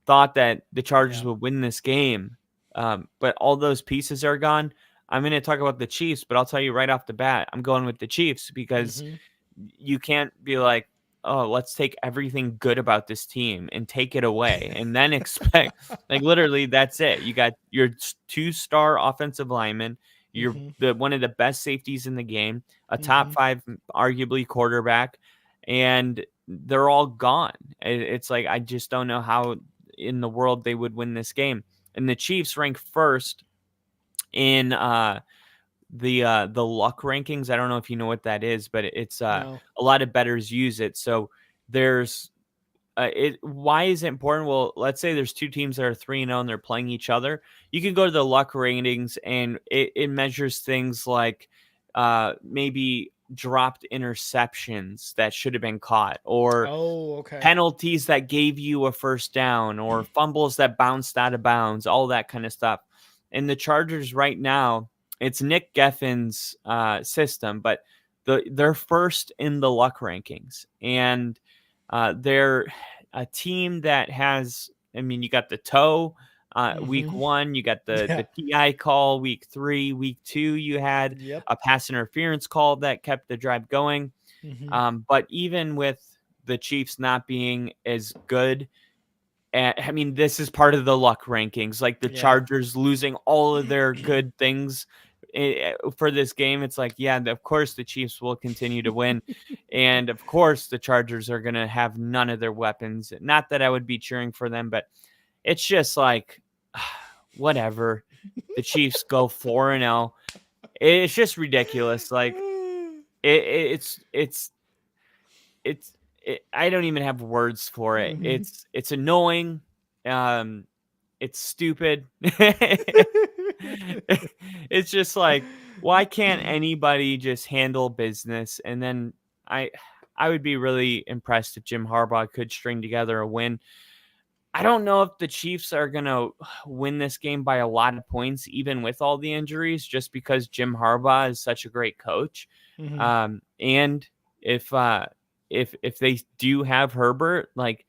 thought that the Chargers would win this game, but all those pieces are gone. I'm going to talk about the Chiefs, but I'll tell you right off the bat, I'm going with the Chiefs because you can't be like, oh, let's take everything good about this team and take it away and then expect like literally that's it. You got your 2-star offensive lineman, you're the one of the best safeties in the game, a top 5 arguably quarterback, and they're all gone. It's like I just don't know how in the world they would win this game. And the Chiefs rank first in the luck rankings. I don't know if you know what that is, but it's No. a lot of bettors use it. So there's why is it important? Well, let's say there's 2 teams that are 3-0 and they're playing each other. You can go to the luck ratings and it measures things like maybe dropped interceptions that should have been caught, or penalties that gave you a first down, or fumbles that bounced out of bounds, all that kind of stuff. And the Chargers right now, it's Nick Geffen's system, but they're first in the luck rankings. And they're a team that has, I mean, you got the toe week 1, you got the PI call week 3, week 2, you had a pass interference call that kept the drive going. But even with the Chiefs not being as good, I mean, this is part of the luck rankings, like the Chargers losing all of their good things for this game. It's like, yeah, of course the Chiefs will continue to win. And of course the Chargers are going to have none of their weapons. Not that I would be cheering for them, but it's just like, whatever. The Chiefs go 4-0. It's just ridiculous. Like it's I don't even have words for it. It's annoying. It's stupid. It's just like, why can't anybody just handle business? And then I would be really impressed if Jim Harbaugh could string together a win. I don't know if the Chiefs are going to win this game by a lot of points, even with all the injuries, just because Jim Harbaugh is such a great coach. And if they do have Herbert, like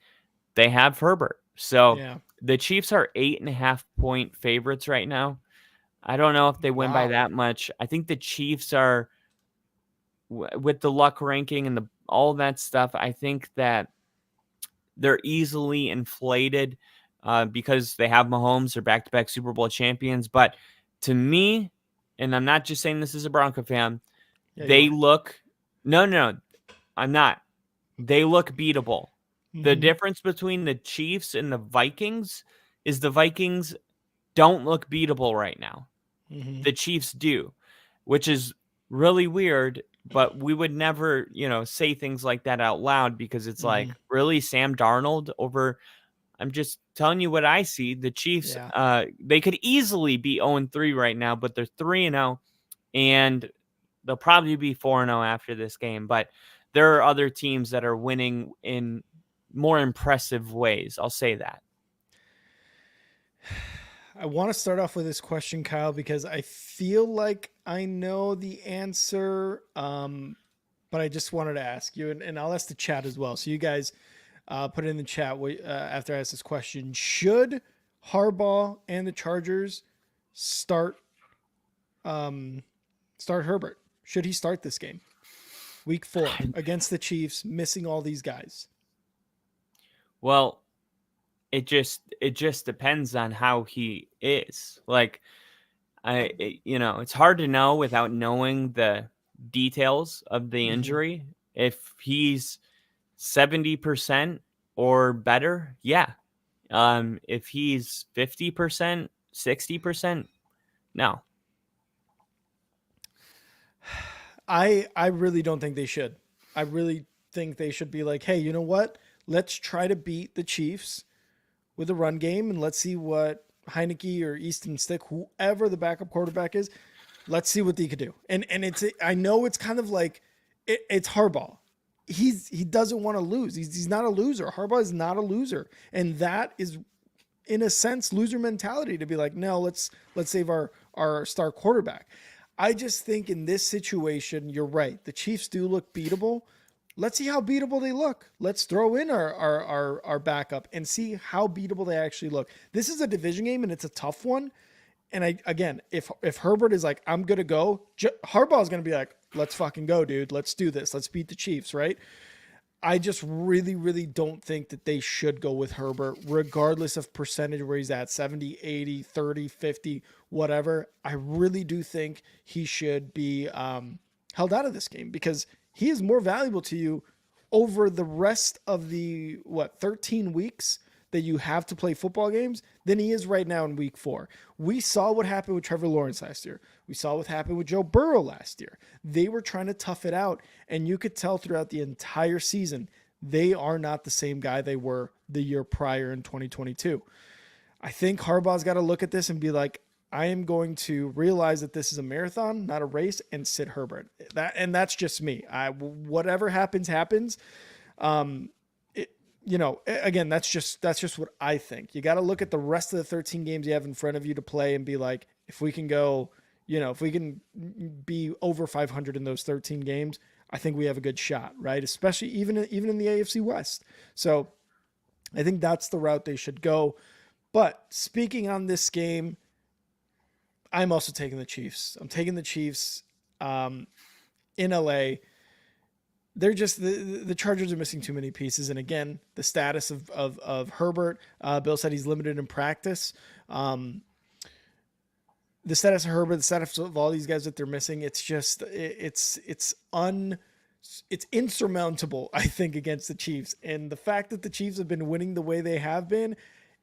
they have Herbert. So the Chiefs are 8.5-point favorites right now. I don't know if they win by that much. I think the Chiefs are, with the luck ranking and all that stuff, I think that they're easily inflated because they have Mahomes. They're back-to-back Super Bowl champions. But to me, and I'm not just saying this as a Bronco fan, they look – no, I'm not. They look beatable. The difference between the Chiefs and the Vikings is the Vikings don't look beatable right now. The Chiefs do, which is really weird, but we would never, say things like that out loud because it's like, really, Sam Darnold over – I'm just telling you what I see. The Chiefs, they could easily be 0-3 right now, but they're 3-0, and they'll probably be 4-0 after this game. But there are other teams that are winning in more impressive ways. I'll say that. I want to start off with this question, Kyle, because I feel like I know the answer, but I just wanted to ask you, and I'll ask the chat as well. So you guys put it in the chat after I ask this question. Should Harbaugh and the Chargers start Herbert? Should he start this game? Week 4 against the Chiefs, missing all these guys. Well, it just depends on how he is. Like, it's hard to know without knowing the details of the injury. If he's 70% or better, yeah. If he's 50%, 60%, no. I really don't think they should. I really think they should be like, hey, you know what? Let's try to beat the Chiefs with a run game, and let's see what Heineke or Easton Stick, whoever the backup quarterback is, let's see what they could do. And it's, I know it's kind of like it's Harbaugh. He doesn't want to lose. He's not a loser. Harbaugh is not a loser, and that is, in a sense, loser mentality to be like, no, let's save our star quarterback. I just think in this situation, you're right. The Chiefs do look beatable. Let's see how beatable they look. Let's throw in our backup and see how beatable they actually look. This is a division game and it's a tough one. And again, if Herbert is like, I'm gonna go, Harbaugh is gonna be like, let's fucking go, dude. Let's do this. Let's beat the Chiefs, right? I just really, really don't think that they should go with Herbert, regardless of percentage where he's at, 70, 80, 30, 50, whatever. I really do think he should be held out of this game because he is more valuable to you over the rest of the, 13 weeks that you have to play football games than he is right now in week 4. We saw what happened with Trevor Lawrence last year. We saw what happened with Joe Burrow last year. They were trying to tough it out, and you could tell throughout the entire season they are not the same guy they were the year prior in 2022. I think Harbaugh's got to look at this and be like, I am going to realize that this is a marathon, not a race, and sit Herbert. That's just me. Whatever happens, happens. Again, that's just what I think. You got to look at the rest of the 13 games you have in front of you to play and be like, if we can go, if we can be over 500 in those 13 games, I think we have a good shot, right? Especially even in the AFC West. So I think that's the route they should go. But speaking on this game, I'm also taking the Chiefs. I'm taking the Chiefs in LA. They're just the Chargers are missing too many pieces. And again, the status of Herbert, Bill said he's limited in practice. The status of Herbert, the status of all these guys that they're missing, it's just, it's insurmountable, I think, against the Chiefs. And the fact that the Chiefs have been winning the way they have been,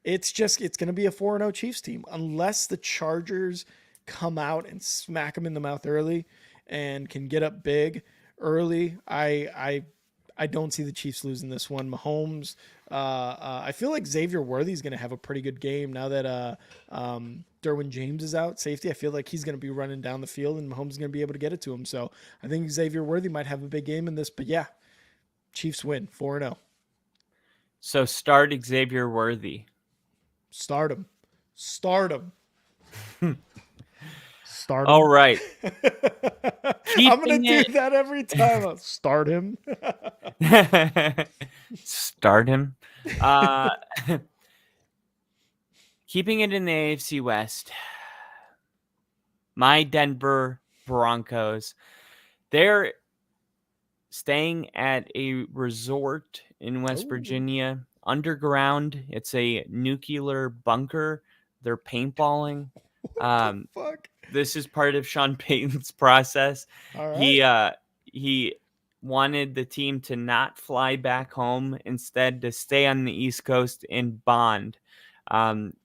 it's going to be a 4-0 Chiefs team unless the Chargers come out and smack them in the mouth early and can get up big early. I don't see the Chiefs losing this one. Mahomes, I feel like Xavier Worthy is going to have a pretty good game now that Derwin James is out, safety. I feel like he's going to be running down the field and Mahomes is going to be able to get it to him. So I think Xavier Worthy might have a big game in this. But yeah, Chiefs win 4-0. So start Xavier Worthy. Start him. Start him. All right. I'm going to do that every time. I'll start him. Start him. Keeping it in the AFC West, my Denver Broncos, they're staying at a resort in West Virginia, underground. It's a nuclear bunker. They're paintballing. Fuck. This is part of Sean Payton's process. All right. He wanted the team to not fly back home, instead to stay on the East Coast and bond.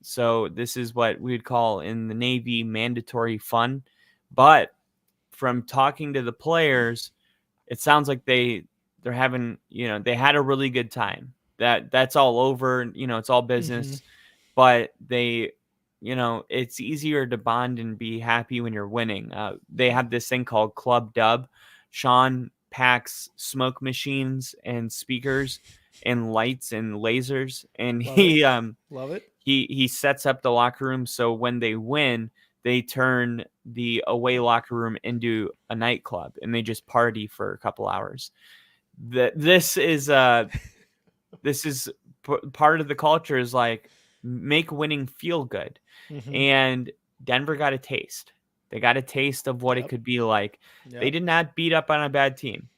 So this is what we would call in the Navy mandatory fun. But from talking to the players, it sounds like they're having, they had a really good time. That's all over, it's all business. Mm-hmm. But they, it's easier to bond and be happy when you're winning. They have this thing called Club Dub. Sean packs smoke machines and speakers and lights and lasers, and Love it. He sets up the locker room so when they win, they turn the away locker room into a nightclub and they just party for a couple hours. This is part of the culture, is like, make winning feel good. Mm-hmm. And Denver got a taste. They got a taste of what it could be like. Yep. They did not beat up on a bad team.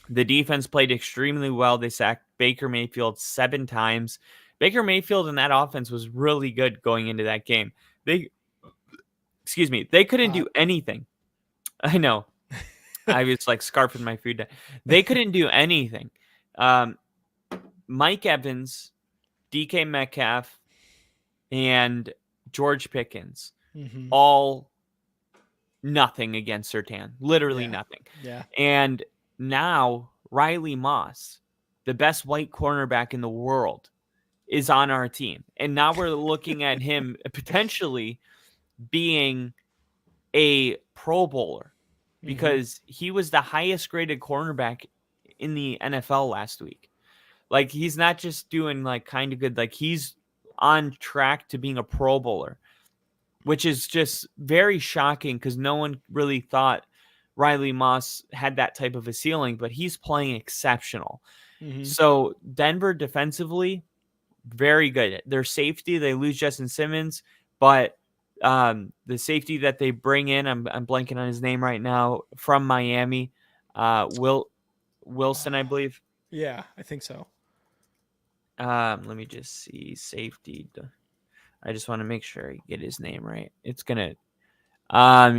The defense played extremely well. They sacked Baker Mayfield 7 times. Baker Mayfield and that offense was really good going into that game. They couldn't do anything. I know. I was like scarfing my food down. They couldn't do anything. Mike Evans, DK Metcalf, and George Pickens, all nothing against Surtain. Literally nothing. Yeah. And now Riley Moss, the best white cornerback in the world, is on our team. And now we're looking at him potentially being a Pro Bowler because he was the highest graded cornerback in the NFL last week. Like, he's not just doing like kind of good, like he's on track to being a Pro Bowler, which is just very shocking because no one really thought Riley Moss had that type of a ceiling, but he's playing exceptional. So Denver defensively, very good. Their safety, they lose Justin Simmons, but the safety that they bring in, I'm blanking on his name right now, from Miami, Wilson, I believe. Yeah, I think so. Let me just see safety. I just want to make sure I get his name right. It's gonna.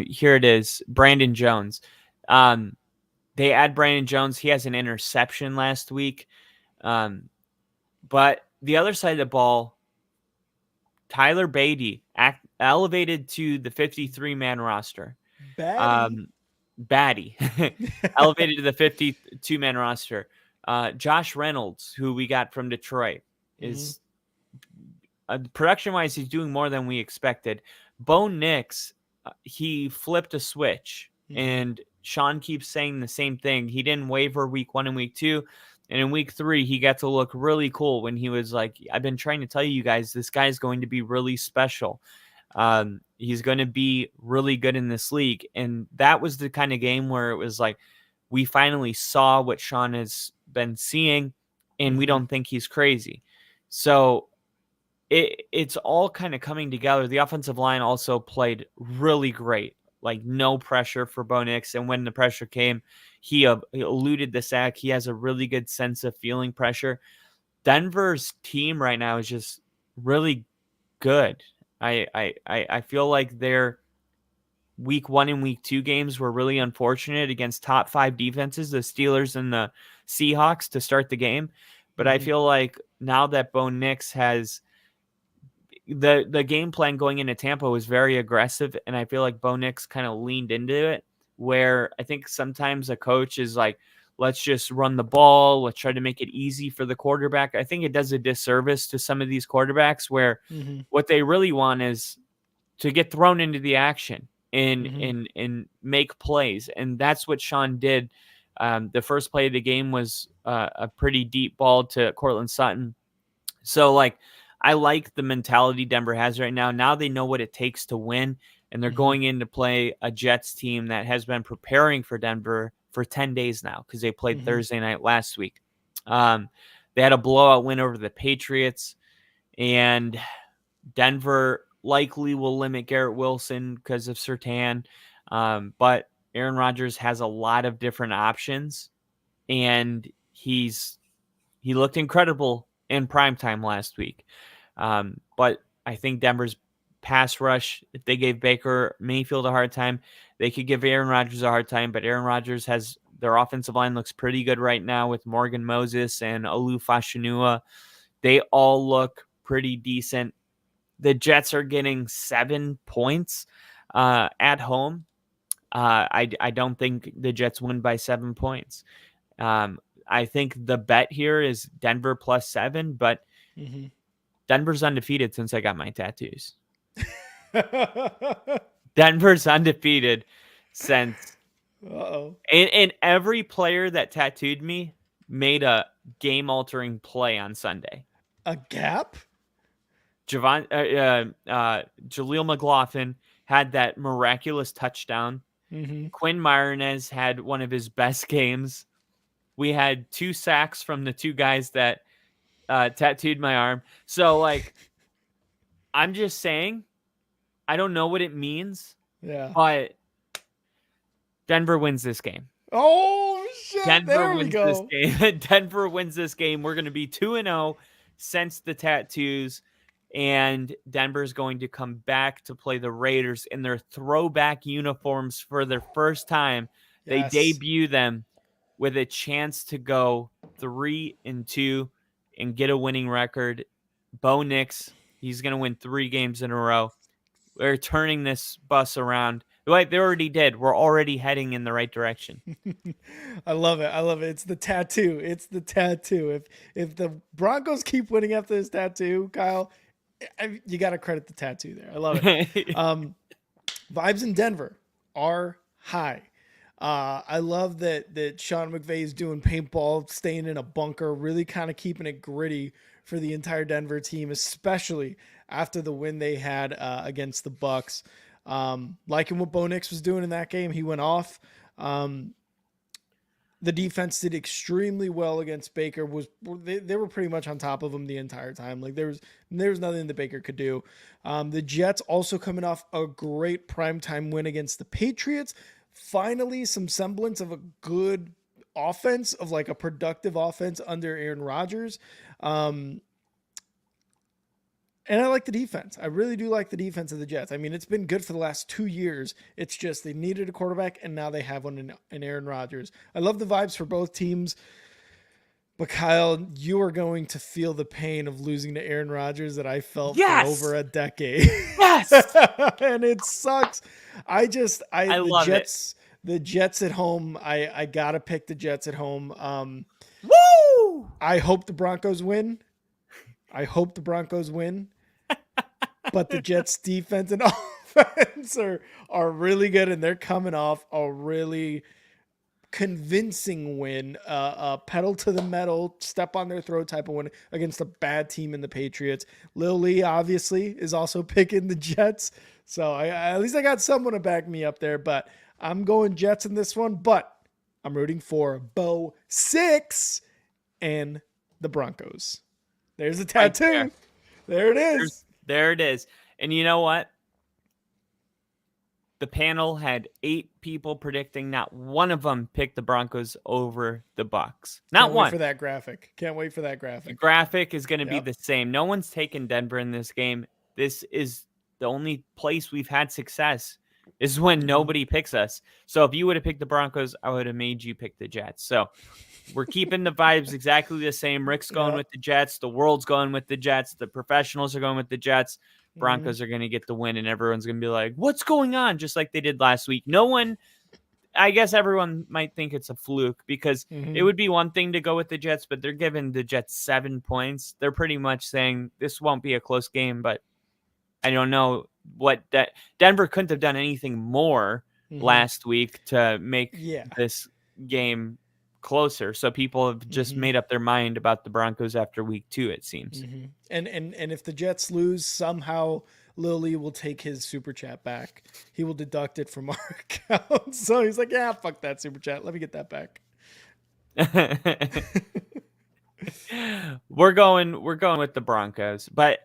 Here it is, Brandon Jones. They add Brandon Jones. He has an interception last week. But the other side of the ball, Tyler Beatty elevated to the 53-man roster. Batty elevated to the 52-man roster. Josh Reynolds, who we got from Detroit, is production-wise, he's doing more than we expected. Bo Nix, he flipped a switch, and Sean keeps saying the same thing. He didn't waver week 1 and week 2. And in week 3, he got to look really cool when he was like, I've been trying to tell you guys, this guy's going to be really special. He's going to be really good in this league. And that was the kind of game where it was like, we finally saw what Sean has been seeing, and we don't think he's crazy. So it's all kind of coming together. The offensive line also played really great. Like, no pressure for Bo Nix. And when the pressure came, he eluded the sack. He has a really good sense of feeling pressure. Denver's team right now is just really good. I feel like their week 1 and week 2 games were really unfortunate against top 5 defenses, the Steelers and the Seahawks, to start the game. But I feel like now that Bo Nix has the game plan going into Tampa was very aggressive, and I feel like Bo Nix kind of leaned into it, where I think sometimes a coach is like, let's just run the ball, let's try to make it easy for the quarterback. I think it does a disservice to some of these quarterbacks where what they really want is to get thrown into the action and make plays. And that's what Sean did. The first play of the game was a pretty deep ball to Cortland Sutton. So, like, I like the mentality Denver has right now. Now they know what it takes to win, and they're going in to play a Jets team that has been preparing for Denver for 10 days now because they played Thursday night last week. They had a blowout win over the Patriots, and Denver likely will limit Garrett Wilson because of Surtain. But Aaron Rodgers has a lot of different options, and he looked incredible in primetime last week. But I think Denver's pass rush, if they gave Baker Mayfield a hard time, they could give Aaron Rodgers a hard time. But Aaron Rodgers their offensive line looks pretty good right now with Morgan Moses and Olu Fashinua. They all look pretty decent. The Jets are getting 7 points at home. I don't think the Jets win by 7 points. I think the bet here is Denver plus 7, but Denver's undefeated since I got my tattoos. Denver's undefeated since. And every player that tattooed me made a game-altering play on Sunday. A gap? Jaleel McLaughlin had that miraculous touchdown. Quinn Myronez had one of his best games. We had 2 sacks from the 2 guys that tattooed my arm. So, like, I'm just saying, I don't know what it means. Yeah. But Denver wins this game. Oh, shit. Denver there we wins go. this game. Denver wins this game. We're going to be 2-0 since the tattoos. And Denver's going to come back to play the Raiders in their throwback uniforms for their first time. Yes. They debut them with a chance to go 3-2 and get a winning record. Bo Nix, he's going to win 3 games in a row. We're turning this bus around. Like they already did. We're already heading in the right direction. I love it. I love it. It's the tattoo. It's the tattoo. If the Broncos keep winning after this tattoo, Kyle, you got to credit the tattoo there. I love it. Vibes in Denver are high. I love that Sean McVay is doing paintball, staying in a bunker, really kind of keeping it gritty for the entire Denver team, especially after the win they had against the Bucks. Liking what Bo Nix was doing in that game, he went off. The defense did extremely well against Baker. They were pretty much on top of him the entire time. Like there was nothing that Baker could do. The Jets also coming off a great primetime win against the Patriots. Finally, some semblance of a good offense, of like a productive offense under Aaron Rodgers. And I like the defense. I really do like the defense of the Jets. I mean, it's been good for the last 2 years. It's just they needed a quarterback, and now they have one in Aaron Rodgers. I love the vibes for both teams. But, Kyle, you are going to feel the pain of losing to Aaron Rodgers that I felt for over a decade. Yes! And it sucks. I love Jets, it. The Jets at home, I got to pick the Jets at home. Woo! I hope the Broncos win. But the Jets defense and offense are really good, and they're coming off a really convincing win, pedal to the metal, step on their throat type of win against a bad team in the Patriots. Lil Lee obviously is also picking the Jets. So at least I got someone to back me up there, but I'm going Jets in this one, but I'm rooting for Bo 6 and the Broncos. There's a tattoo. Right there it is. There it is. And you know what? The panel had 8 people predicting. Not one of them picked the Broncos over the Bucks. Not Can't one. Wait for that graphic. Can't wait for that graphic. The graphic is going to be the same. No one's taken Denver in this game. This is the only place we've had success is when nobody picks us. So if you would have picked the Broncos, I would have made you pick the Jets. So we're keeping the vibes exactly the same. Rick's going with the Jets. The world's going with the Jets. The professionals are going with the Jets. Broncos are going to get the win, and everyone's going to be like, what's going on? Just like they did last week. No one, I guess everyone might think it's a fluke because it would be one thing to go with the Jets, but they're giving the Jets 7 points. They're pretty much saying this won't be a close game, but I don't know what that Denver couldn't have done anything more last week to make this game closer. So people have just made up their mind about the Broncos after week 2, it seems. And if the Jets lose, somehow Lily will take his super chat back. He will deduct it from our account. So he's like, yeah, fuck that super chat. Let me get that back. We're going with the Broncos, but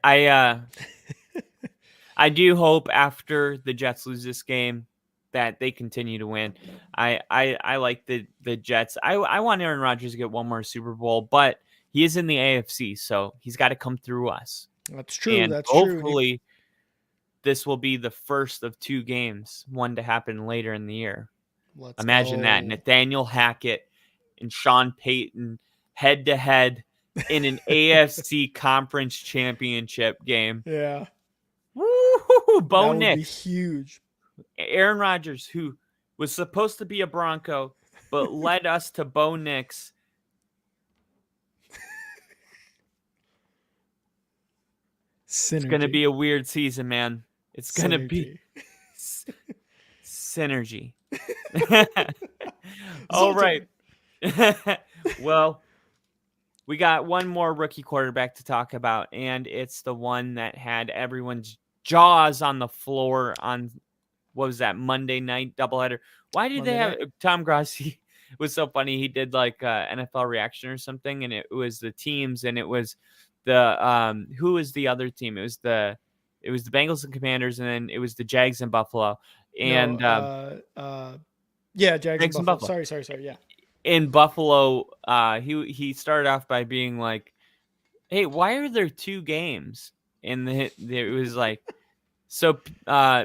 I do hope after the Jets lose this game that they continue to win. I like the Jets. I want Aaron Rodgers to get one more Super Bowl, but he is in the AFC, so he's got to come through us. That's true. And that's true. Hopefully this will be the first of 2 games, one to happen later in the year. Imagine that. Nathaniel Hackett and Sean Payton head to head in an AFC conference championship game. Yeah. Woo! Bo Nix. Would be huge. Aaron Rodgers, who was supposed to be a Bronco, but led us to Bo Nix. Synergy. It's going to be a weird season, man. It's going to be synergy. All right. Well, we got one more rookie quarterback to talk about, and it's the one that had everyone's jaws on the floor on, what was that, Monday night doubleheader? Why did they have Tom Grossi? Was so funny. He did like NFL reaction or something, and it was the teams, and it was the who was the other team? It was the Bengals and Commanders, and then it was the Jags and Buffalo. And Jags and Buffalo. Sorry. Yeah. In Buffalo, he started off by being like, "Hey, why are there 2 games?" And it was like, so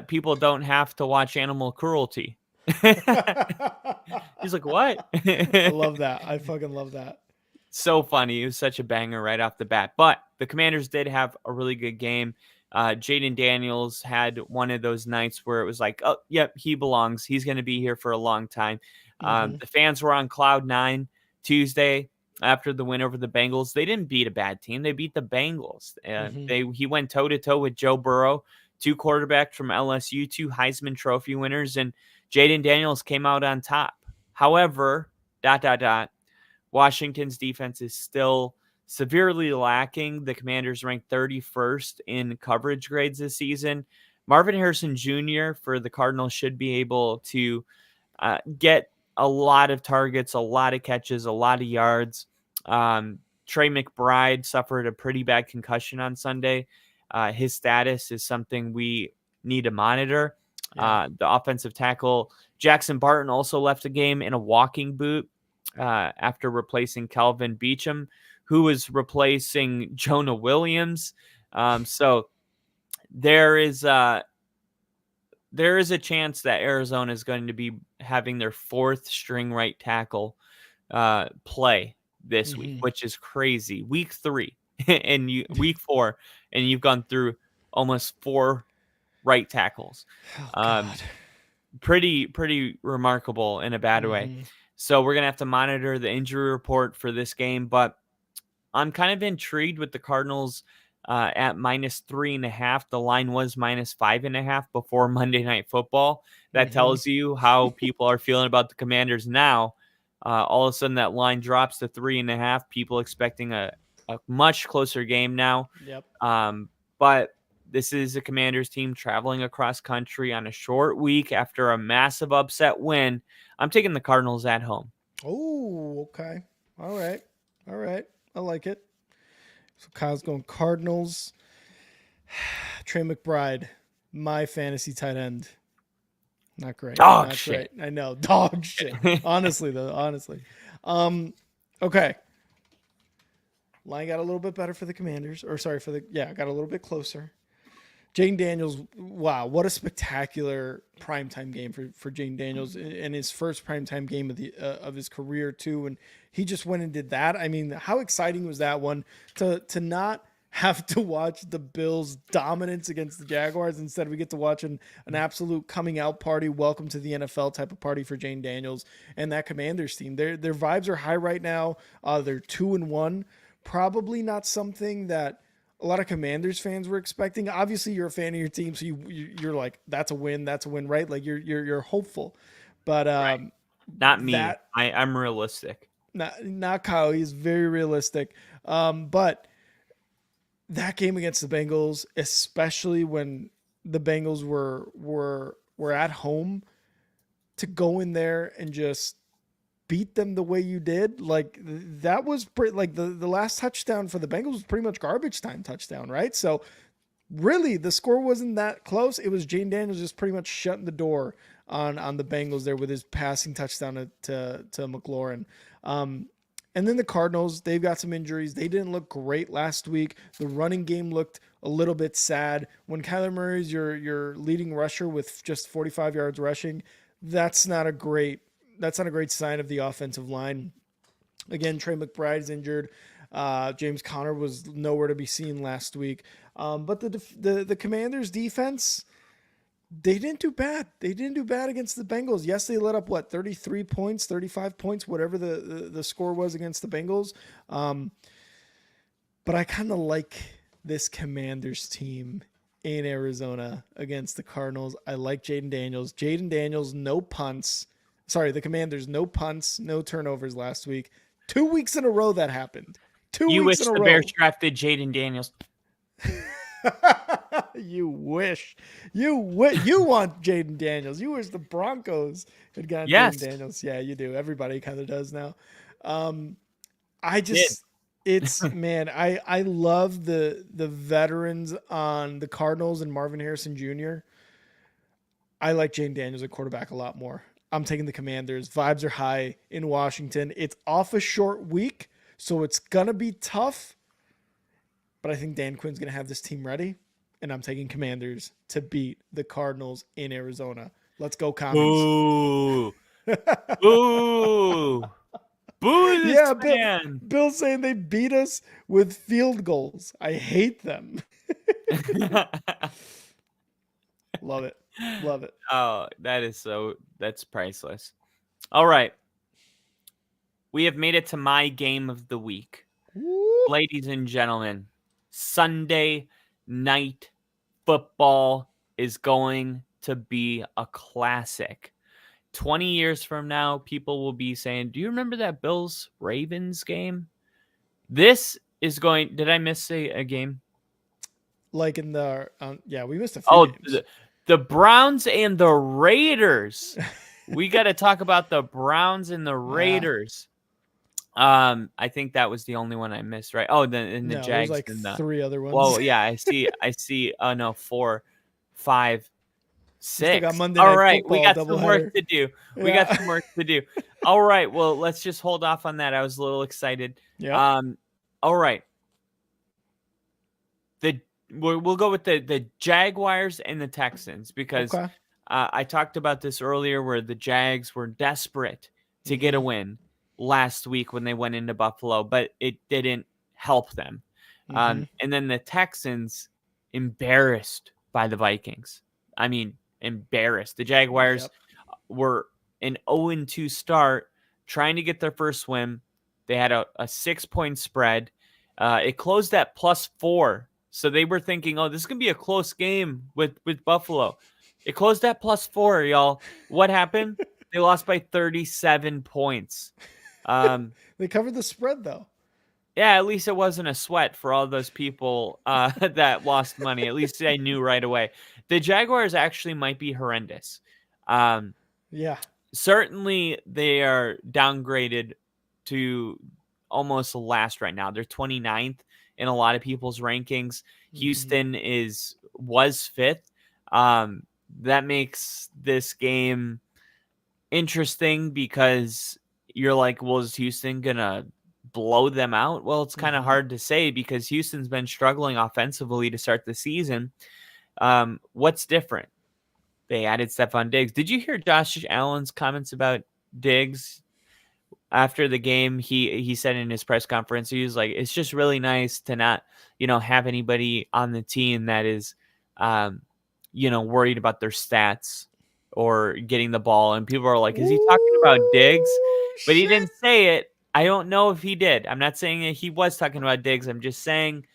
people don't have to watch animal cruelty. He's like, what? I love that. I fucking love that. So funny. It was such a banger right off the bat. But the Commanders did have a really good game. Jaden Daniels had one of those nights where it was like, oh, yep, he belongs. He's going to be here for a long time. The fans were on cloud nine Tuesday after the win over the Bengals. They didn't beat a bad team. They beat the Bengals. He went toe-to-toe with Joe Burrow, two quarterbacks from LSU, two Heisman Trophy winners, and Jaden Daniels came out on top. However, ... Washington's defense is still severely lacking. The Commanders ranked 31st in coverage grades this season. Marvin Harrison Jr. for the Cardinals should be able to get a lot of targets, a lot of catches, a lot of yards. Trey McBride suffered a pretty bad concussion on Sunday. His status is something we need to monitor. The offensive tackle Jackson Barton also left the game in a walking boot after replacing Calvin Beachum, who was replacing Jonah Williams. So there is a chance that Arizona is going to be having their fourth string right tackle play this week, which is crazy. Week 3 and week 4, and you've gone through almost 4 right tackles. Pretty remarkable in a bad way. So we're going to have to monitor the injury report for this game, but I'm kind of intrigued with the Cardinals at -3.5. The line was -5.5 before Monday Night Football. That tells you how people are feeling about the Commanders now. All of a sudden that line drops to 3.5. People expecting a much closer game now. But this is a Commanders team traveling across country on a short week after a massive upset win. I'm taking the Cardinals at home. Oh, okay. All right. I like it. So Kyle's going Cardinals. Trey McBride, my fantasy tight end. Not great. Dog shit. Great. I know. Dog shit. Honestly. Okay. Line got a little bit better for the Commanders. Got a little bit closer. Jaden Daniels, wow, what a spectacular primetime game for Jaden Daniels, and his first primetime game of his career too. And he just went and did that. I mean, how exciting was that one to not have to watch the Bills' dominance against the Jaguars. Instead, we get to watch an absolute coming out party, welcome to the NFL type of party for Jaden Daniels and that Commanders team. Their vibes are high right now. They're 2-1. Probably not something that a lot of Commanders fans were expecting. Obviously, you're a fan of your team, so you're like, that's a win, right? Like you're hopeful, but right. Not me. I'm realistic. Not Kyle. He's very realistic. But that game against the Bengals, especially when the Bengals were at home, to go in there and just beat them the way you did, like that was like the last touchdown for the Bengals was pretty much garbage time touchdown, right? So really the score wasn't that close. It was Jaden Daniels just pretty much shutting the door on the Bengals there with his passing touchdown to McLaurin. And then the Cardinals, they've got some injuries. They didn't look great last week. The running game looked a little bit sad. When Kyler Murray's your leading rusher with just 45 yards rushing, that's not a great sign of the offensive line. Again, Trey McBride is injured. James Conner was nowhere to be seen last week. But the Commanders' defense, they didn't do bad. They didn't do bad against the Bengals. Yes, they let up 33 points, 35 points, whatever the score was against the Bengals. But I kind of like this Commanders team in Arizona against the Cardinals. I like Jaden Daniels. Jaden Daniels, no punts. Sorry, the Commanders, no punts, no turnovers last week. 2 weeks in a row that happened. You wish the Bears drafted Jaden Daniels. You wish. You want Jaden Daniels. You wish the Broncos had gotten Jaden Daniels. Yeah, you do. Everybody kind of does now. Man, I love the veterans on the Cardinals and Marvin Harrison Jr. I like Jaden Daniels at quarterback a lot more. I'm taking the Commanders. Vibes are high in Washington. It's off a short week, so it's going to be tough. But I think Dan Quinn's going to have this team ready, and I'm taking Commanders to beat the Cardinals in Arizona. Let's go, Commies. Boo. Boo. Boo this man. Bill's saying they beat us with field goals. I hate them. Love it. Love it. Oh, that's priceless. All right. We have made it to my game of the week. Woo. Ladies and gentlemen, Sunday night football is going to be a classic. 20 years from now, people will be saying, do you remember that Bills Ravens game? This is going. Did I miss a game? Like in the yeah, we missed a few Oh, games. the Browns and the Raiders. We got to talk about the Browns and the Raiders. I think that was the only one I missed, right? Oh, the No, Jags there's like and the. 3 other ones. Whoa, yeah, I see. Oh no, 4, 5, We still got 6. Monday All Night right, we Football got some work doubleheader. to do. Yeah. We got some work to do. All right, well, let's just hold off on that. I was a little excited. Yeah. All right. We'll go with the Jaguars and the Texans because Okay. I talked about this earlier where the Jags were desperate to get a win last week when they went into Buffalo, but it didn't help them. And then the Texans embarrassed by the Vikings. I mean, embarrassed. The Jaguars were an 0-2 start trying to get their first win. They had a 6-point spread. It closed at +4. So they were thinking, oh, this is going to be a close game with Buffalo. It closed at +4, y'all. What happened? They lost by 37 points. They covered the spread though. Yeah, at least it wasn't a sweat for all those people that lost money. At least I knew right away. The Jaguars actually might be horrendous. Yeah. Certainly they are downgraded to almost last right now. They're 29th in a lot of people's rankings. Houston was 5th. That makes this game interesting because you're like, well, is Houston gonna blow them out? Well, it's kind of hard to say because Houston's been struggling offensively to start the season. What's different? They added Stephon Diggs. Did you hear Josh Allen's comments about Diggs after the game? He said in his press conference, he was like, it's just really nice to not, have anybody on the team that is, worried about their stats or getting the ball. And people are like, is he talking about Diggs? But he didn't say it. I don't know if he did. I'm not saying that he was talking about Diggs. I'm just saying,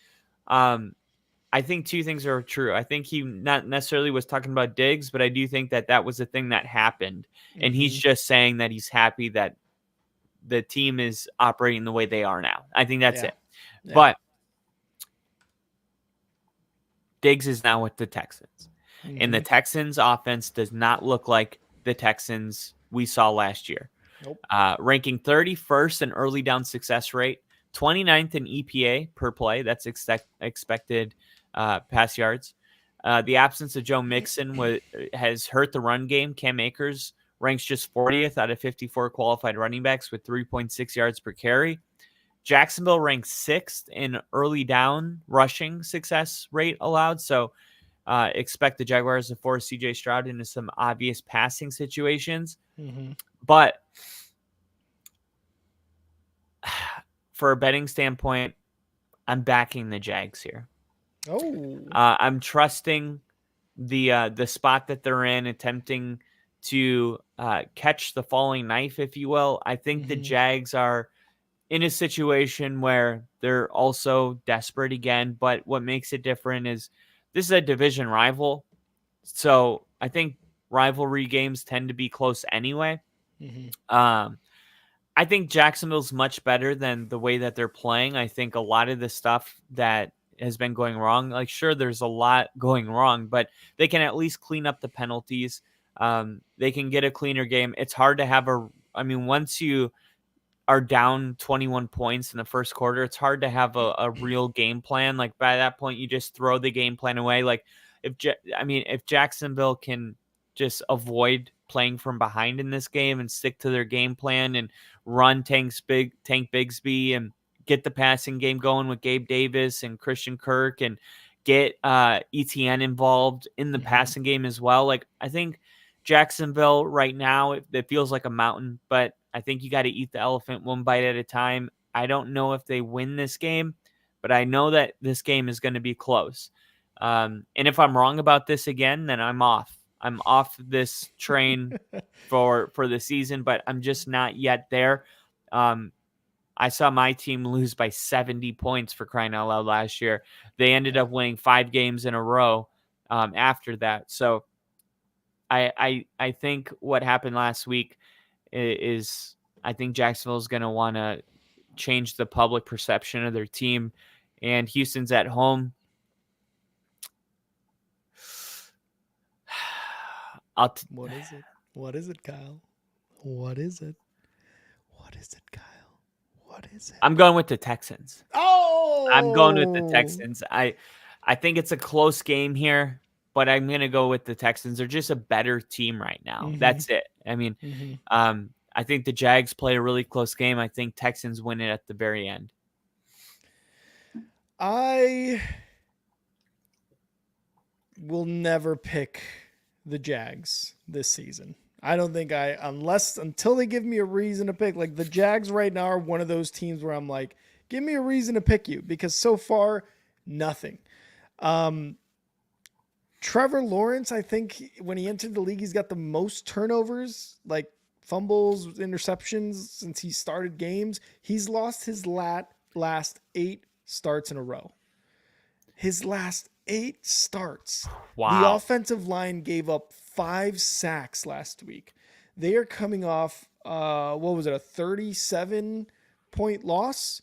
I think 2 things are true. I think he not necessarily was talking about Diggs, but I do think that was the thing that happened. And he's just saying that he's happy that the team is operating the way they are now. I think that's it. Yeah. But Diggs is now with the Texans. And the Texans offense does not look like the Texans we saw last year. Nope. Ranking 31st in early down success rate, 29th in EPA per play. That's expected pass yards. The absence of Joe Mixon has hurt the run game. Cam Akers ranks just 40th out of 54 qualified running backs with 3.6 yards per carry. Jacksonville ranks 6th in early down rushing success rate allowed. So expect the Jaguars to force CJ Stroud into some obvious passing situations. But for a betting standpoint, I'm backing the Jags here. I'm trusting the spot that they're in, attempting to catch the falling knife, if you will. I think the Jags are in a situation where they're also desperate again, but what makes it different is this is a division rival. So I think rivalry games tend to be close anyway. I think Jacksonville's much better than the way that they're playing. I think a lot of the stuff that has been going wrong, like sure, there's a lot going wrong, but they can at least clean up the penalties. They can get a cleaner game. It's hard to have once you are down 21 points in the first quarter, it's hard to have a real game plan. Like by that point, you just throw the game plan away. Like if Jacksonville can just avoid playing from behind in this game and stick to their game plan and run Tank Bigsby and get the passing game going with Gabe Davis and Christian Kirk and get ETN involved in the passing game as well. Like I think Jacksonville right now, it feels like a mountain, but I think you got to eat the elephant one bite at a time. I don't know if they win this game, but I know that this game is going to be close. And if I'm wrong about this again, then I'm off. I'm off this train for the season, but I'm just not yet there. I saw my team lose by 70 points, for crying out loud, last year. They ended up winning 5 games in a row after that. So I think what happened last week is I think Jacksonville is going to want to change the public perception of their team, and Houston's at home. What is it? What is it, Kyle? What is it? What is it, Kyle? What is it? I'm going with the Texans. Oh, I'm going with the Texans. I think it's a close game here, but I'm going to go with the Texans. They're just a better team right now. Mhm. That's it. I mean, I think the Jags play a really close game. I think Texans win it at the very end. I will never pick the Jags this season. I don't think until they give me a reason to pick. Like, the Jags right now are one of those teams where I'm like, give me a reason to pick you, because so far, nothing. Trevor Lawrence, I think when he entered the league, he's got the most turnovers, like fumbles, interceptions, since he started games. He's lost his last 8 starts in a row. His last 8 starts. Wow. The offensive line gave up 5 sacks last week. They are coming off, what was it, a 37-point loss?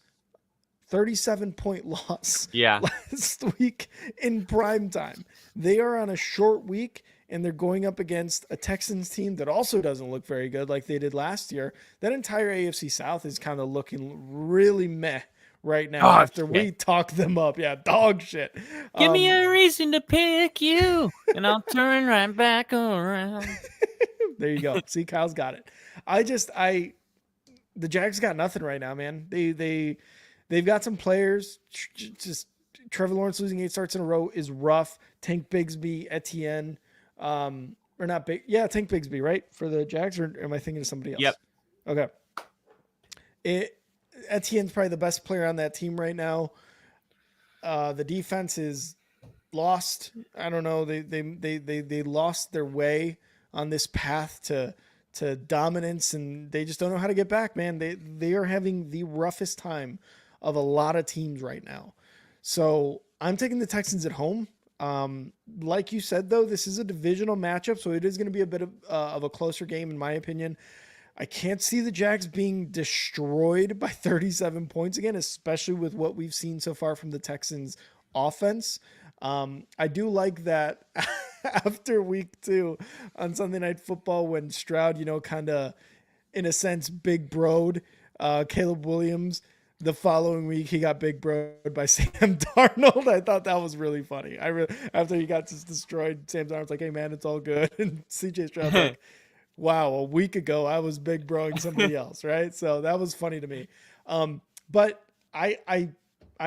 37-point loss last week in prime time. They are on a short week, and they're going up against a Texans team that also doesn't look very good like they did last year. That entire AFC South is kind of looking really meh right now after we talk them up. Yeah, dog shit. Give me a reason to pick you, and I'll turn right back around. There you go. See, Kyle's got it. The Jags got nothing right now, man. They've got some players. Just Trevor Lawrence losing 8 starts in a row is rough. Tank Bigsby, Etienne, or not big. Yeah, Tank Bigsby, right? For the Jags, or am I thinking of somebody else? Yep. Okay. Etienne's probably the best player on that team right now. The defense is lost. I don't know. They lost their way on this path to dominance, and they just don't know how to get back, man. They are having the roughest time of a lot of teams right now. So I'm taking the Texans at home. Like you said, though, this is a divisional matchup, so it is going to be a bit of a closer game, in my opinion. I can't see the Jags being destroyed by 37 points again, especially with what we've seen so far from the Texans offense. I do like that after week 2 on Sunday Night Football, when Stroud, kind of, in a sense, big broed Caleb Williams. The following week, he got big broed by Sam Darnold. I thought that was really funny. After he got just destroyed, Sam Darnold's like, "Hey man, it's all good," and CJ Stroud's like, "Wow, a week ago I was big broing somebody else," right? So that was funny to me. But I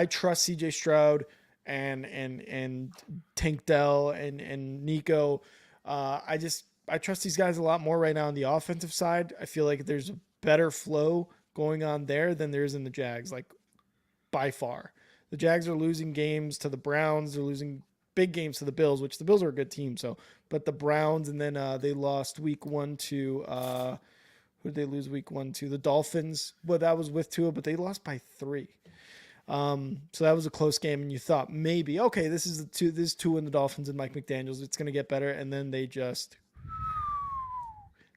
trust CJ Stroud and Tank Dell and Nico. I trust these guys a lot more right now on the offensive side. I feel like there's a better flow going on there than there is in the Jags, like by far. The Jags are losing games to the Browns. They're losing big games to the Bills, which the Bills are a good team. So, but the Browns, and then they lost week 1 to who did they lose week 1 to? The Dolphins. Well, that was with Tua, but they lost by 3. So that was a close game, and you thought maybe, okay, this is Tua and the Dolphins and Mike McDaniels. It's going to get better, and then they just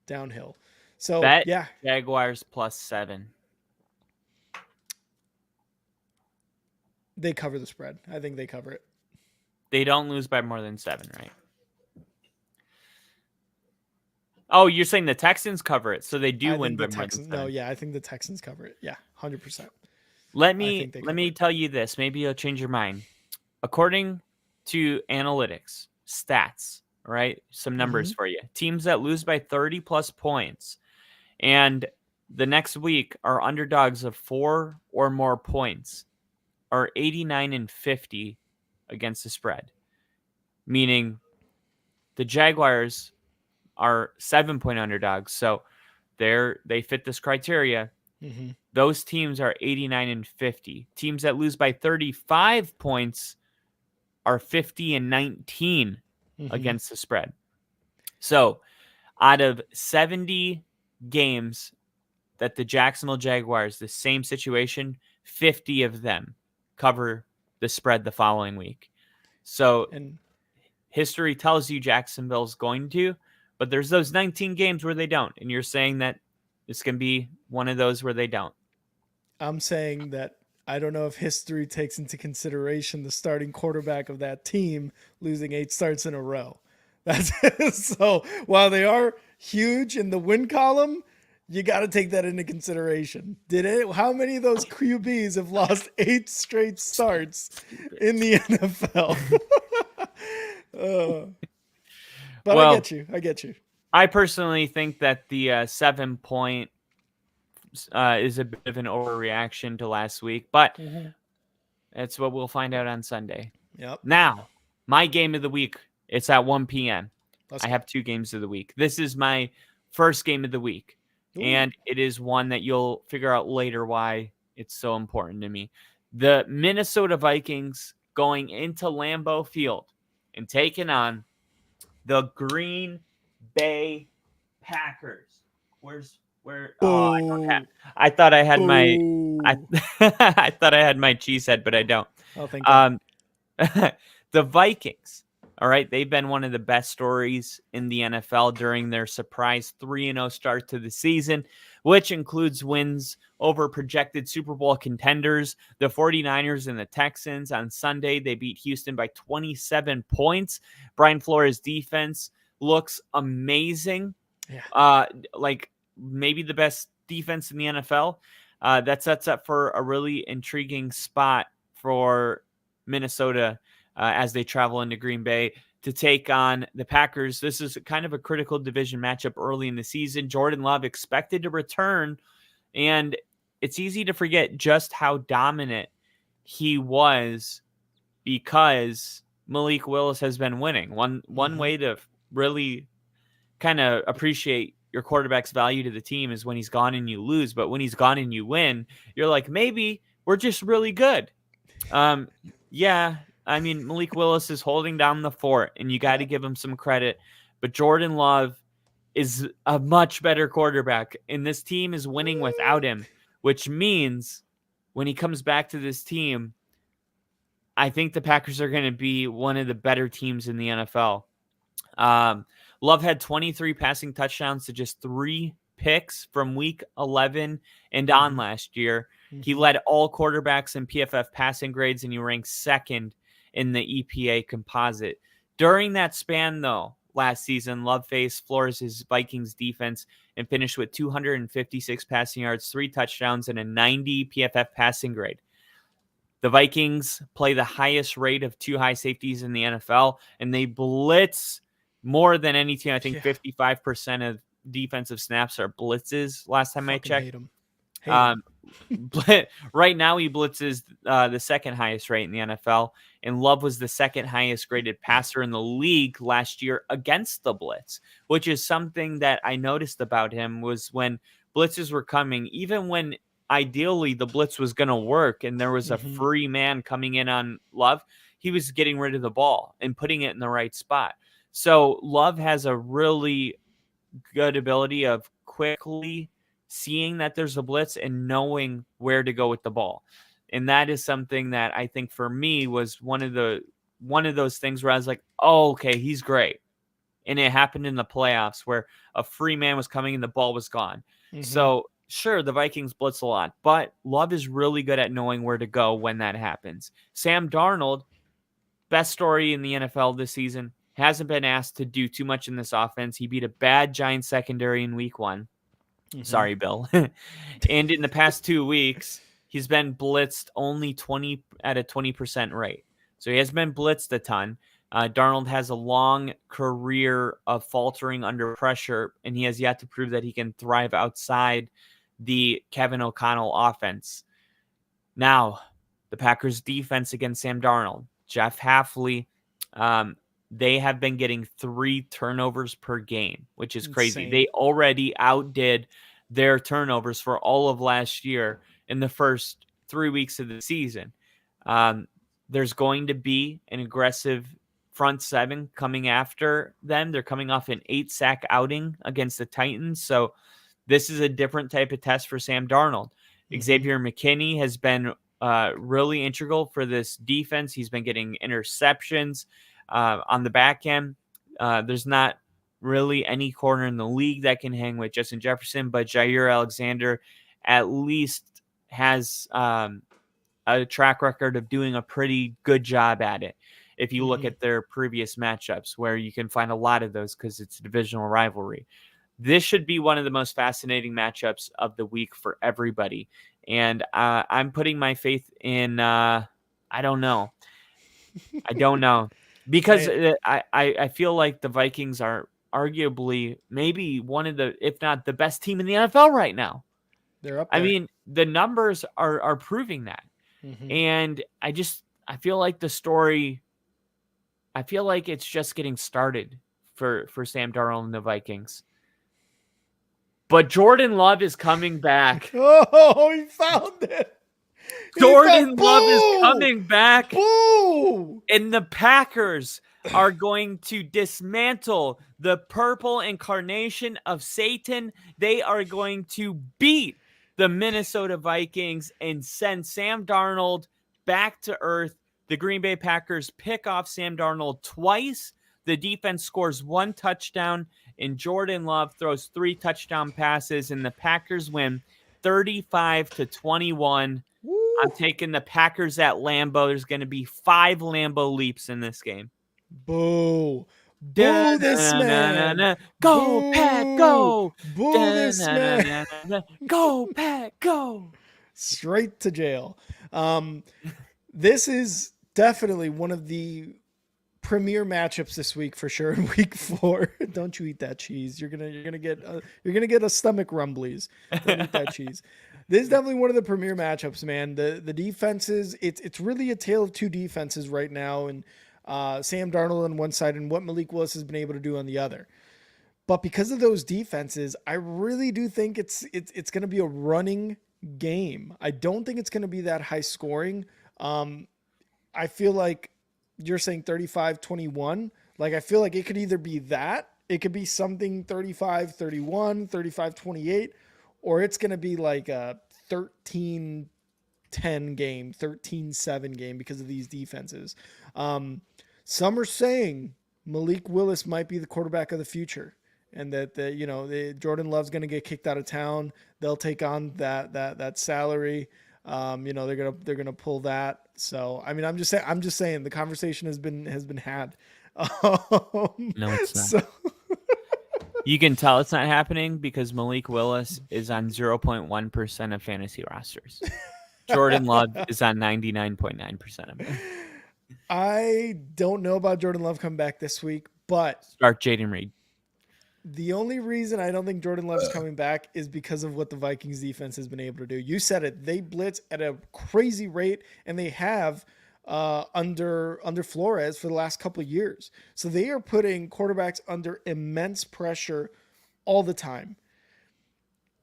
downhill. So yeah, Jaguars +7. They cover the spread. I think they cover it. They don't lose by more than 7, right? Oh, you're saying the Texans cover it, so they do win by more than 7. No, yeah, I think the Texans cover it. Yeah, 100%. Let me tell you this. Maybe you'll change your mind. According to analytics, stats, right? Some numbers for you. Teams that lose by 30 plus points and the next week are underdogs of 4 or more points are 89 and 50 against the spread. Meaning the Jaguars are 7-point underdogs. So they fit this criteria. Mm-hmm. Those teams are 89 and 50. Teams that lose by 35 points are 50-19 Mhm. against the spread. So out of 70 games that the Jacksonville Jaguars, the same situation, 50 of them cover the spread the following week. So And history tells you Jacksonville's going to, but there's those 19 games where they don't. And you're saying that it's going to be one of those where they don't. I'm saying that I don't know if history takes into consideration the starting quarterback of that team losing 8 starts in a row. That's so while they are huge in the win column, you got to take that into consideration. How many of those QBs have lost 8 straight starts in the NFL? But Well, I get you. I personally think that the 7-point is a bit of an overreaction to last week, but Mm-hmm. that's what we'll find out on Sunday. Yep. Now, my game of the week, it's at 1 p.m. Let's I go. have 2 games of the week. This is my first game of the week, Ooh. and it is one that you'll figure out later why it's so important to me. The Minnesota Vikings going into Lambeau Field and taking on the Green Bay Packers. I thought I had my I, Boo. I thought I had my cheese head, but I don't. Oh, thank God. The Vikings, all right, they've been one of the best stories in the NFL during their surprise 3-0 start to the season, which includes wins over projected Super Bowl contenders, the 49ers and the Texans. On Sunday, they beat Houston by 27 points. Brian Flores' defense looks amazing. Yeah. Like maybe the best defense in the NFL. That sets up for a really intriguing spot for Minnesota as they travel into Green Bay to take on the Packers. This is kind of a critical division matchup early in the season. Jordan Love expected to return, and it's easy to forget just how dominant he was because Malik Willis has been winning. One way to really kind of appreciate your quarterback's value to the team is when he's gone and you lose, but when he's gone and you win, you're like, maybe we're just really good. Yeah, I mean, Malik Willis is holding down the fort, and you got to give him some credit. But Jordan Love is a much better quarterback, and this team is winning without him, which means when he comes back to this team, I think the Packers are going to be one of the better teams in the NFL. Love had 23 passing touchdowns to just 3 picks from week 11 and on last year. He led all quarterbacks in PFF passing grades, and he ranked second in the EPA composite. During that span, though, last season, Love faced Flores' Vikings defense and finished with 256 passing yards, 3 touchdowns, and a 90 PFF passing grade. The Vikings play the highest rate of 2 high safeties in the NFL, and they blitz more than any team. I think 55% of defensive snaps are blitzes last time I checked. Hate him. Right now, he blitzes the second highest rate in the NFL, and Love was the second highest graded passer in the league last year against the blitz, which is something that I noticed about him was when blitzes were coming, even when ideally the blitz was going to work and there was a free man coming in on Love, he was getting rid of the ball and putting it in the right spot. So Love has a really good ability of quickly seeing that there's a blitz and knowing where to go with the ball. And that is something that I think for me was one of those things where I was like, oh, okay, he's great. And it happened in the playoffs where a free man was coming and the ball was gone. So sure, the Vikings blitz a lot, but Love is really good at knowing where to go when that happens. Sam Darnold, best story in the NFL this season, hasn't been asked to do too much in this offense. He beat a bad Giants secondary in week 1. Sorry, Bill. And in the past 2 weeks, he's been blitzed only 20% rate. So he has been blitzed a ton. Darnold has a long career of faltering under pressure, and he has yet to prove that he can thrive outside the Kevin O'Connell offense. Now, the Packers defense against Sam Darnold, Jeff Hafley, they have been getting 3 turnovers per game, which is crazy. Insane. They already outdid their turnovers for all of last year in the first 3 weeks of the season. There's going to be an aggressive front seven coming after them. They're coming off an 8-sack outing against the Titans. So this is a different type of test for Sam Darnold. Xavier McKinney has been really integral for this defense. He's been getting interceptions on the back end. There's not really any corner in the league that can hang with Justin Jefferson, but Jair Alexander at least has a track record of doing a pretty good job at it. If you look at their previous matchups, where you can find a lot of those because it's a divisional rivalry. This should be one of the most fascinating matchups of the week for everybody. And I'm putting my faith in, I don't know. Because I feel like the Vikings are arguably maybe one of the, if not the best team in the NFL right now. They're up there. I mean, the numbers are proving that. And I feel like the story, I feel like it's just getting started for Sam Darnold and the Vikings. But Jordan Love is coming back. Oh, he found it. Jordan Love is coming back. Boo! And the Packers are going to dismantle the purple incarnation of Satan. They are going to beat the Minnesota Vikings and send Sam Darnold back to earth. The Green Bay Packers pick off Sam Darnold twice. The defense scores 1 touchdown, and Jordan Love throws 3 touchdown passes, and the Packers win 35-21. Woo. I'm taking the Packers at Lambeau. There's going to be 5 Lambeau leaps in this game. Boo. Boo this man. Go, Boo. Pat, go. Boo this man. Go, Pat, go. Straight to jail. This is definitely one of the premier matchups this week for sure in week 4. Don't you eat that cheese. You're gonna get a stomach rumblies. Don't eat that cheese. This is definitely one of the premier matchups, man. The defenses, it's really a tale of two defenses right now, and Sam Darnold on one side and what Malik Willis has been able to do on the other. But because of those defenses, I really do think it's going to be a running game. I don't think it's going to be that high scoring. I feel like you're saying 35-21. Like, I feel like it could either be that, it could be something 35-31, 35-28, or it's going to be like a 13-10 game, 13-7 game because of these defenses. Some are saying Malik Willis might be the quarterback of the future, and that Jordan Love's going to get kicked out of town. They'll take on that salary. They're gonna pull that. So I mean, I'm just saying the conversation has been had. No, it's not. So you can tell it's not happening because Malik Willis is on 0.1% of fantasy rosters. Jordan Love is on 99.9% of it. I don't know about Jordan Love coming back this week, but start Jaden Reed. The only reason I don't think Jordan Love is coming back is because of what the Vikings defense has been able to do. You said it. They blitz at a crazy rate, and they have under Flores for the last couple of years. So they are putting quarterbacks under immense pressure all the time.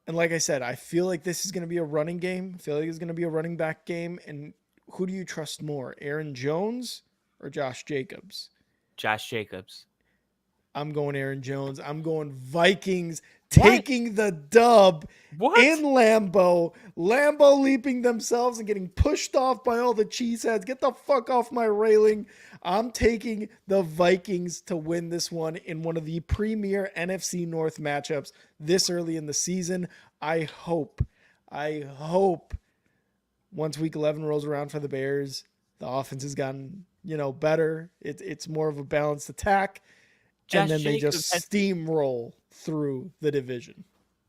And like I said, I feel like this is going to be a running game. I feel like it's going to be a running back game. And who do you trust more, Aaron Jones or Josh Jacobs? Josh Jacobs. I'm going Aaron Jones. I'm going Vikings taking the dub in Lambeau. Lambeau leaping themselves and getting pushed off by all the cheeseheads. Get the fuck off my railing. I'm taking the Vikings to win this one in one of the premier NFC North matchups this early in the season. I hope once week 11 rolls around for the Bears, the offense has gotten, better. It's more of a balanced attack. And then they just steamroll through the division.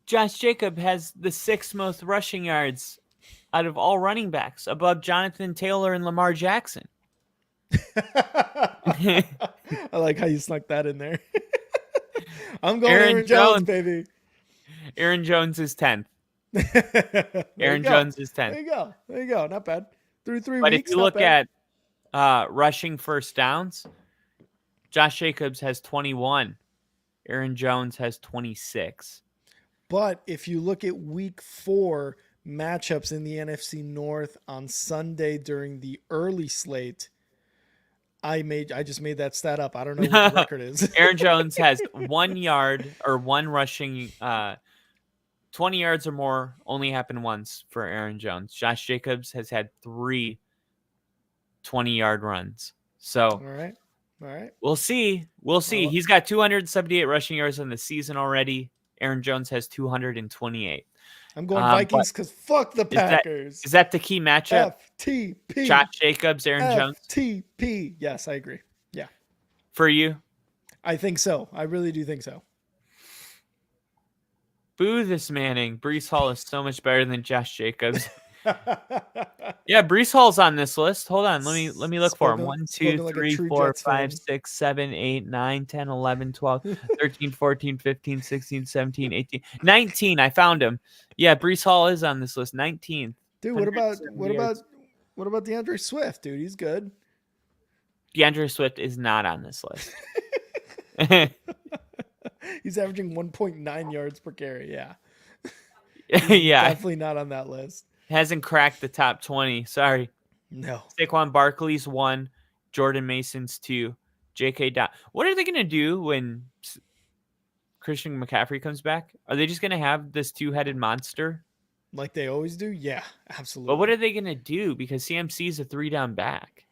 Josh Jacob has the 6th most rushing yards out of all running backs, above Jonathan Taylor and Lamar Jackson. I like how you snuck that in there. I'm going Aaron Jones, baby. Aaron Jones is 10th. Aaron Jones is 10th. There you go. Not bad. Through 3 weeks. But if you look at rushing first downs, Josh Jacobs has 21. Aaron Jones has 26. But if you look at week 4, matchups in the NFC North on Sunday during the early slate. I just made that stat up. I don't know what the record is. Aaron Jones has 1 yard or one rushing 20 yards or more only happened once for Aaron Jones. Josh Jacobs has had 3 20-yard runs. So All right. we'll see. We'll see. Well, He's got 278 rushing yards in the season already. Aaron Jones has 228. I'm going Vikings because fuck the Packers. Is that the key matchup? FTP. Josh Jacobs, Aaron Jones? FTP. Yes, I agree. Yeah. For you? I think so. I really do think so. Boo this Manning. Brees Hall is so much better than Josh Jacobs. Yeah, Brees Hall's on this list. Hold on. Let me look for him. 1, 2, 3, 4, 5, 6, 7, 8, 9, 10, 11, 12, 13, 14, 15, 16, 17, 18, 19. I found him. Yeah, Brees Hall is on this list. 19th. Dude, what about DeAndre Swift, dude? He's good. DeAndre Swift is not on this list. He's averaging 1.9 yards per carry. Yeah. Yeah. Definitely not on that list. Hasn't cracked the top 20. Sorry. No. Saquon Barkley's 1, Jordan Mason's 2, J.K. Dot. What are they going to do when Christian McCaffrey comes back? Are they just going to have this 2-headed monster? Like they always do? Yeah, absolutely. But what are they going to do? Because CMC is a 3-down back.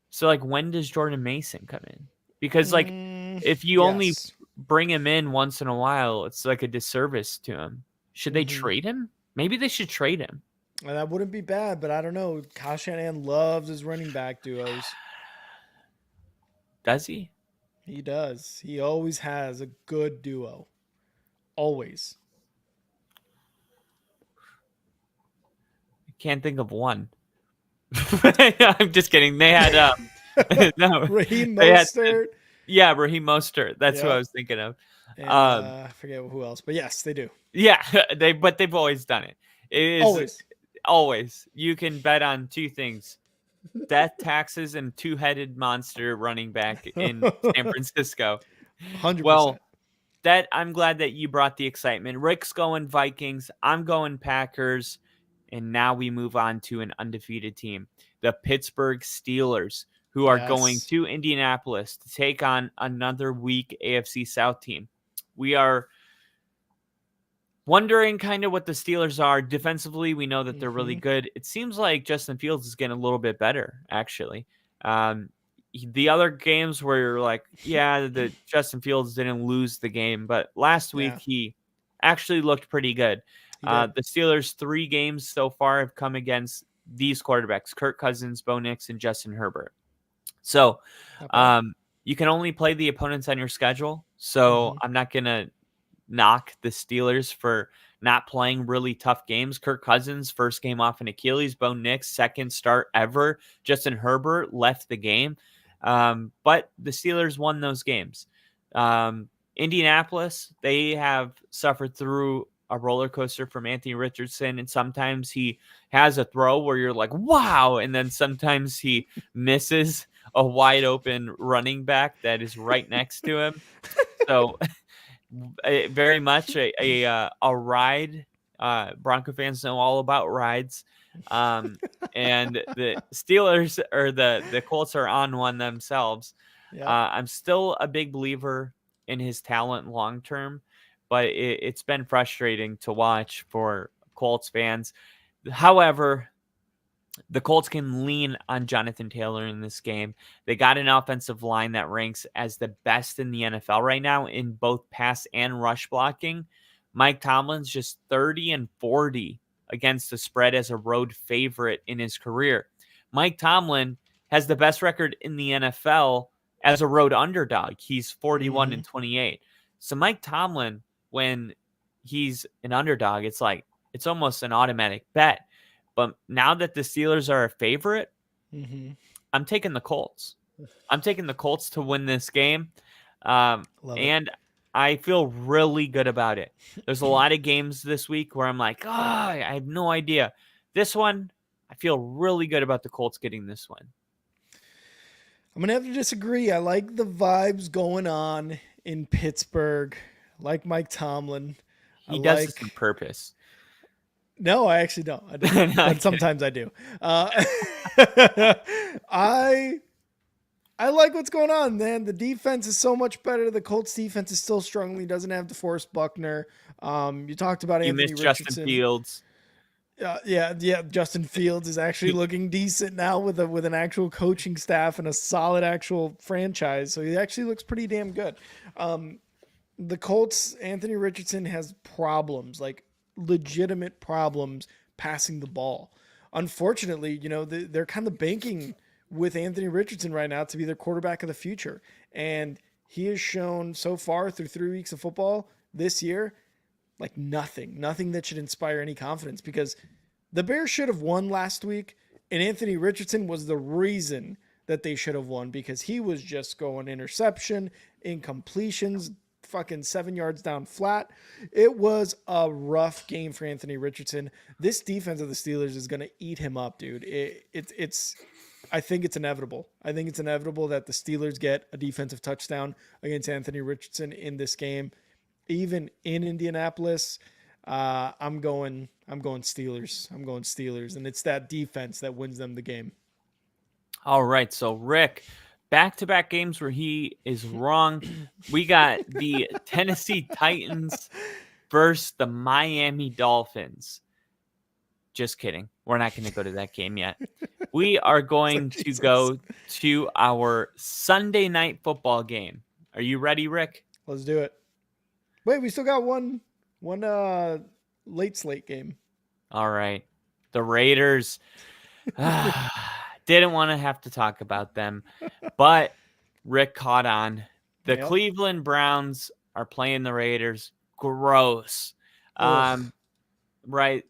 So, like, when does Jordan Mason come in? Because, like, if you only bring him in once in a while, it's like a disservice to him. Should they trade him? Maybe they should trade him. That wouldn't be bad, but I don't know. Kyle Shanahan loves his running back duos. Does he? He does. He always has a good duo. Always. I can't think of one. I'm just kidding. They had no Raheem Mostert. Yeah, Raheem Mostert. That's who I was thinking of. And, I forget who else, but yes, they do. Yeah, they've always done it. It is always. You can bet on 2 things: death, taxes, and 2-headed monster running back in San Francisco. 100%. Well, I'm glad that you brought the excitement. Rick's going Vikings. I'm going Packers. And now we move on to an undefeated team, the Pittsburgh Steelers, who are going to Indianapolis to take on another weak AFC South team. We are wondering kind of what the Steelers are. Defensively, we know that they're really good. It seems like Justin Fields is getting a little bit better, actually. The other games where you're like, yeah, the Justin Fields didn't lose the game, but last week he actually looked pretty good. The Steelers' 3 games so far have come against these quarterbacks: Kirk Cousins, Bo Nix, and Justin Herbert. So you can only play the opponents on your schedule. So I'm not going to knock the Steelers for not playing really tough games. Kirk Cousins, first game off an Achilles. Bo Nix, second start ever. Justin Herbert left the game. But the Steelers won those games. Indianapolis, they have suffered through a roller coaster from Anthony Richardson, and sometimes he has a throw where you're like, wow, and then sometimes he misses a wide open running back that is right next to him. So very much a ride. Bronco fans know all about rides. And the Steelers or the Colts are on one themselves. I'm still a big believer in his talent long term, but it's been frustrating to watch for Colts fans. However, the Colts can lean on Jonathan Taylor in this game. They got an offensive line that ranks as the best in the NFL right now in both pass and rush blocking. Mike Tomlin's just 30-40 against the spread as a road favorite in his career. Mike Tomlin has the best record in the NFL as a road underdog. He's 41-28. So Mike Tomlin, when he's an underdog, it's almost an automatic bet. But now that the Steelers are a favorite, I'm taking the Colts. I'm taking the Colts to win this game. And I feel really good about it. There's a lot of games this week where I'm like, I have no idea. This one, I feel really good about the Colts getting this one. I'm going to have to disagree. I like the vibes going on in Pittsburgh. I like Mike Tomlin. He does this on purpose. No, I actually don't. I don't. No, I'm But kidding. sometimes I do. I I like what's going on, man. The defense is so much better. The Colts defense is still struggling. Doesn't have DeForest Buckner. You talked about You Anthony missed Justin Richardson. Fields. Yeah. Justin Fields is actually looking decent now with an actual coaching staff and a solid actual franchise. So he actually looks pretty damn good. The Colts, Anthony Richardson has problems, like legitimate problems passing the ball. Unfortunately, they're kind of banking with Anthony Richardson right now to be their quarterback of the future. And he has shown so far through 3 weeks of football this year, like nothing that should inspire any confidence, because the Bears should have won last week. And Anthony Richardson was the reason that they should have won, because he was just going interception, incompletions, fucking 7 yards down flat. It was a rough game for Anthony Richardson. This defense of the Steelers is going to eat him up, dude. It's I think it's inevitable. I think it's inevitable that the Steelers get a defensive touchdown against Anthony Richardson in this game, even in Indianapolis. I'm going Steelers. I'm going Steelers, and it's that defense that wins them the game. All right, so Rick, back-to-back games where he is wrong. We got the Tennessee Titans versus the Miami Dolphins. Just kidding. We're not going to go to that game yet. We are going to go to our Sunday night football game. Are you ready, Rick? Let's do it. Wait, we still got one late slate game. All right. The Raiders. Didn't want to have to talk about them, but Rick caught on. The Yep. Cleveland Browns are playing the Raiders. Gross. Ugh. Right.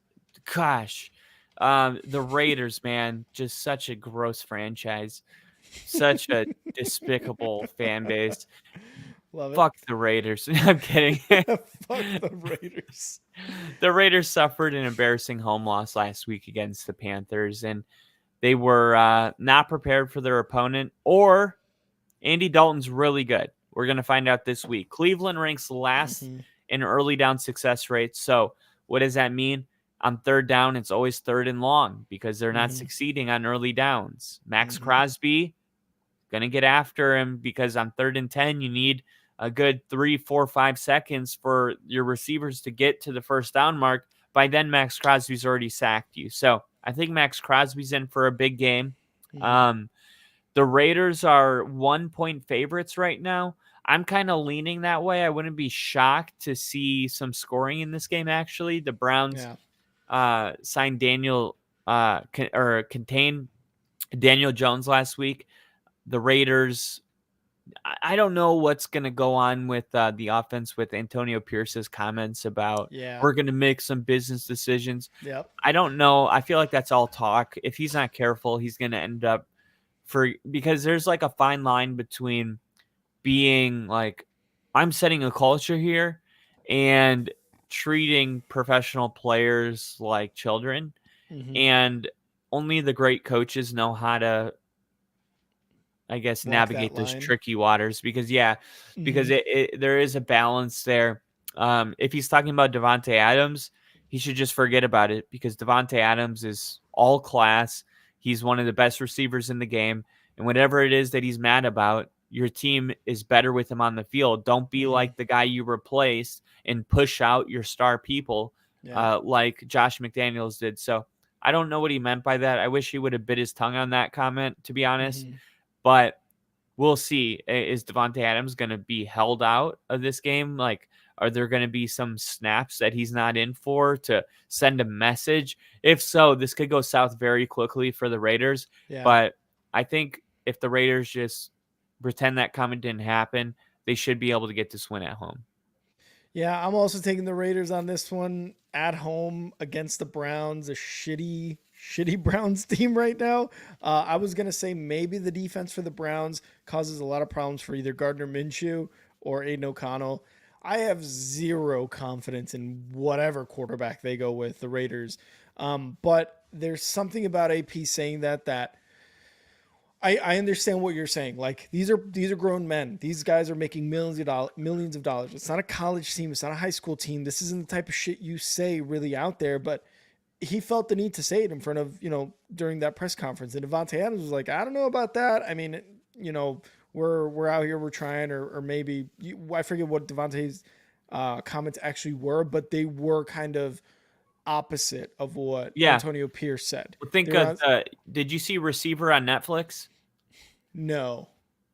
Gosh. The Raiders, man, just such a gross franchise. Such a despicable fan base. Love it. Fuck the Raiders. I'm kidding. Fuck the Raiders. The Raiders suffered an embarrassing home loss last week against the Panthers, and they were not prepared for their opponent, or Andy Dalton's really good. We're going to find out this week. Cleveland ranks last in early down success rates. So what does that mean? On third down, it's always third and long because they're not succeeding on early downs. Max Crosby, going to get after him because on 3rd and 10, you need a good 3, 4, 5 seconds for your receivers to get to the first down mark. By then, Max Crosby's already sacked you. So I think Max Crosby's in for a big game. The Raiders are 1-point favorites right now. I'm kind of leaning that way. I wouldn't be shocked to see some scoring in this game, actually. The Browns signed contained Daniel Jones last week. The Raiders, I don't know what's going to go on with the offense with Antonio Pierce's comments about we're going to make some business decisions. Yep. I don't know. I feel like that's all talk. If he's not careful, he's going to end up because there's like a fine line between being like, I'm setting a culture here and treating professional players like children. And only the great coaches know how to, I guess, navigate those tricky waters because there is a balance there. If he's talking about Devontae Adams, he should just forget about it because Devontae Adams is all class. He's one of the best receivers in the game. And whatever it is that he's mad about, your team is better with him on the field. Don't be like the guy you replaced and push out your star people like Josh McDaniels did. So I don't know what he meant by that. I wish he would have bit his tongue on that comment, to be honest. But we'll see. Is Devontae Adams going to be held out of this game? Like, are there going to be some snaps that he's not in for to send a message? If so, this could go south very quickly for the Raiders. Yeah. But I think if the Raiders just pretend that comment didn't happen, they should be able to get this win at home. Yeah, I'm also taking the Raiders on this one at home against the Browns, a shitty Browns team right now. I was going to say maybe the defense for the Browns causes a lot of problems for either Gardner Minshew or Aiden O'Connell. I have zero confidence in whatever quarterback they go with, the Raiders. But there's something about AP saying that I understand what you're saying. Like these are grown men. These guys are making millions of dollars. It's not a college team. It's not a high school team. This isn't the type of shit you say really out there. But he felt the need to say it in front of, during that press conference. And Devontae Adams was like, I don't know about that. I mean, we're out here, we're trying, or maybe I forget what Devontae's comments actually were, but they were kind of opposite of what Yeah. Antonio Pierce said. Think of did you see Receiver on Netflix? No.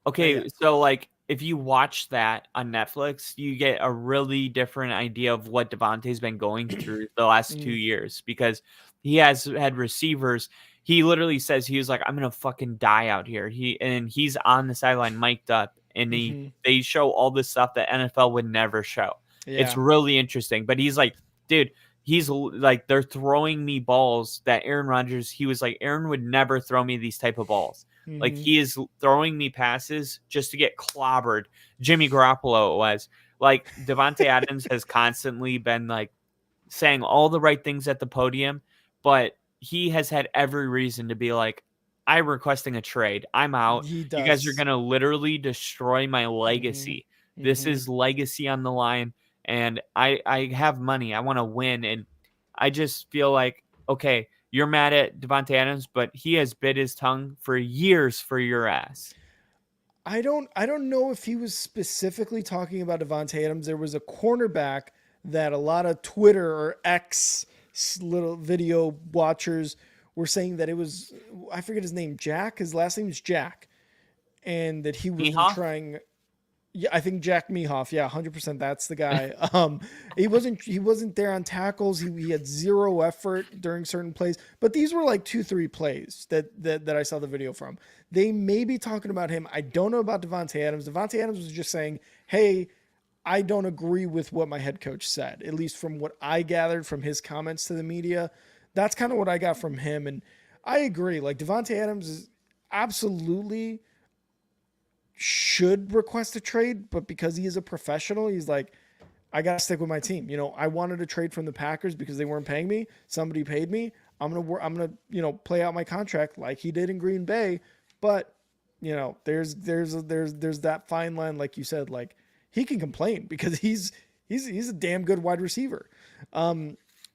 Okay, so like if you watch that on Netflix, you get a really different idea of what Devontae's been going through the last 2 years because he has had receivers. He literally says he was like, I'm gonna fucking die out here. He's on the sideline mic'd up and they show all this stuff that NFL would never show. It's really interesting. But he's like, dude, he's like, they're throwing me balls that Aaron Rodgers, he was like, Aaron would never throw me these type of balls. Like he is throwing me passes just to get clobbered. Jimmy Garoppolo was like Devontae Adams has constantly been like saying all the right things at the podium, but he has had every reason to be like, I'm requesting a trade. I'm out. He does. You guys are going to literally destroy my legacy. This is legacy on the line. And I have money. I want to win. And I just feel like, okay, you're mad at Devontae Adams, but he has bit his tongue for years for your ass. I don't know if he was specifically talking about Devontae Adams. There was a cornerback that a lot of Twitter or X little video watchers were saying that it was, I forget his name, Jack. His last name is Jack, and that he was trying. Yeah, I think Jack Mehoff. Yeah, 100%. That's the guy. He wasn't there on tackles. He had zero effort during certain plays. But these were like 2-3 plays that I saw the video from. They may be talking about him. I don't know about Devontae Adams. Devontae Adams was just saying, "Hey, I don't agree with what my head coach said." At least from what I gathered from his comments to the media, that's kind of what I got from him. And I agree. Like Devontae Adams is absolutely should request a trade, but because he is a professional, he's like, I got to stick with my team. I wanted to trade from the Packers because they weren't paying me. Somebody paid me. I'm going to play out my contract like he did in Green Bay. But, there's that fine line. Like you said, like he can complain because he's a damn good wide receiver.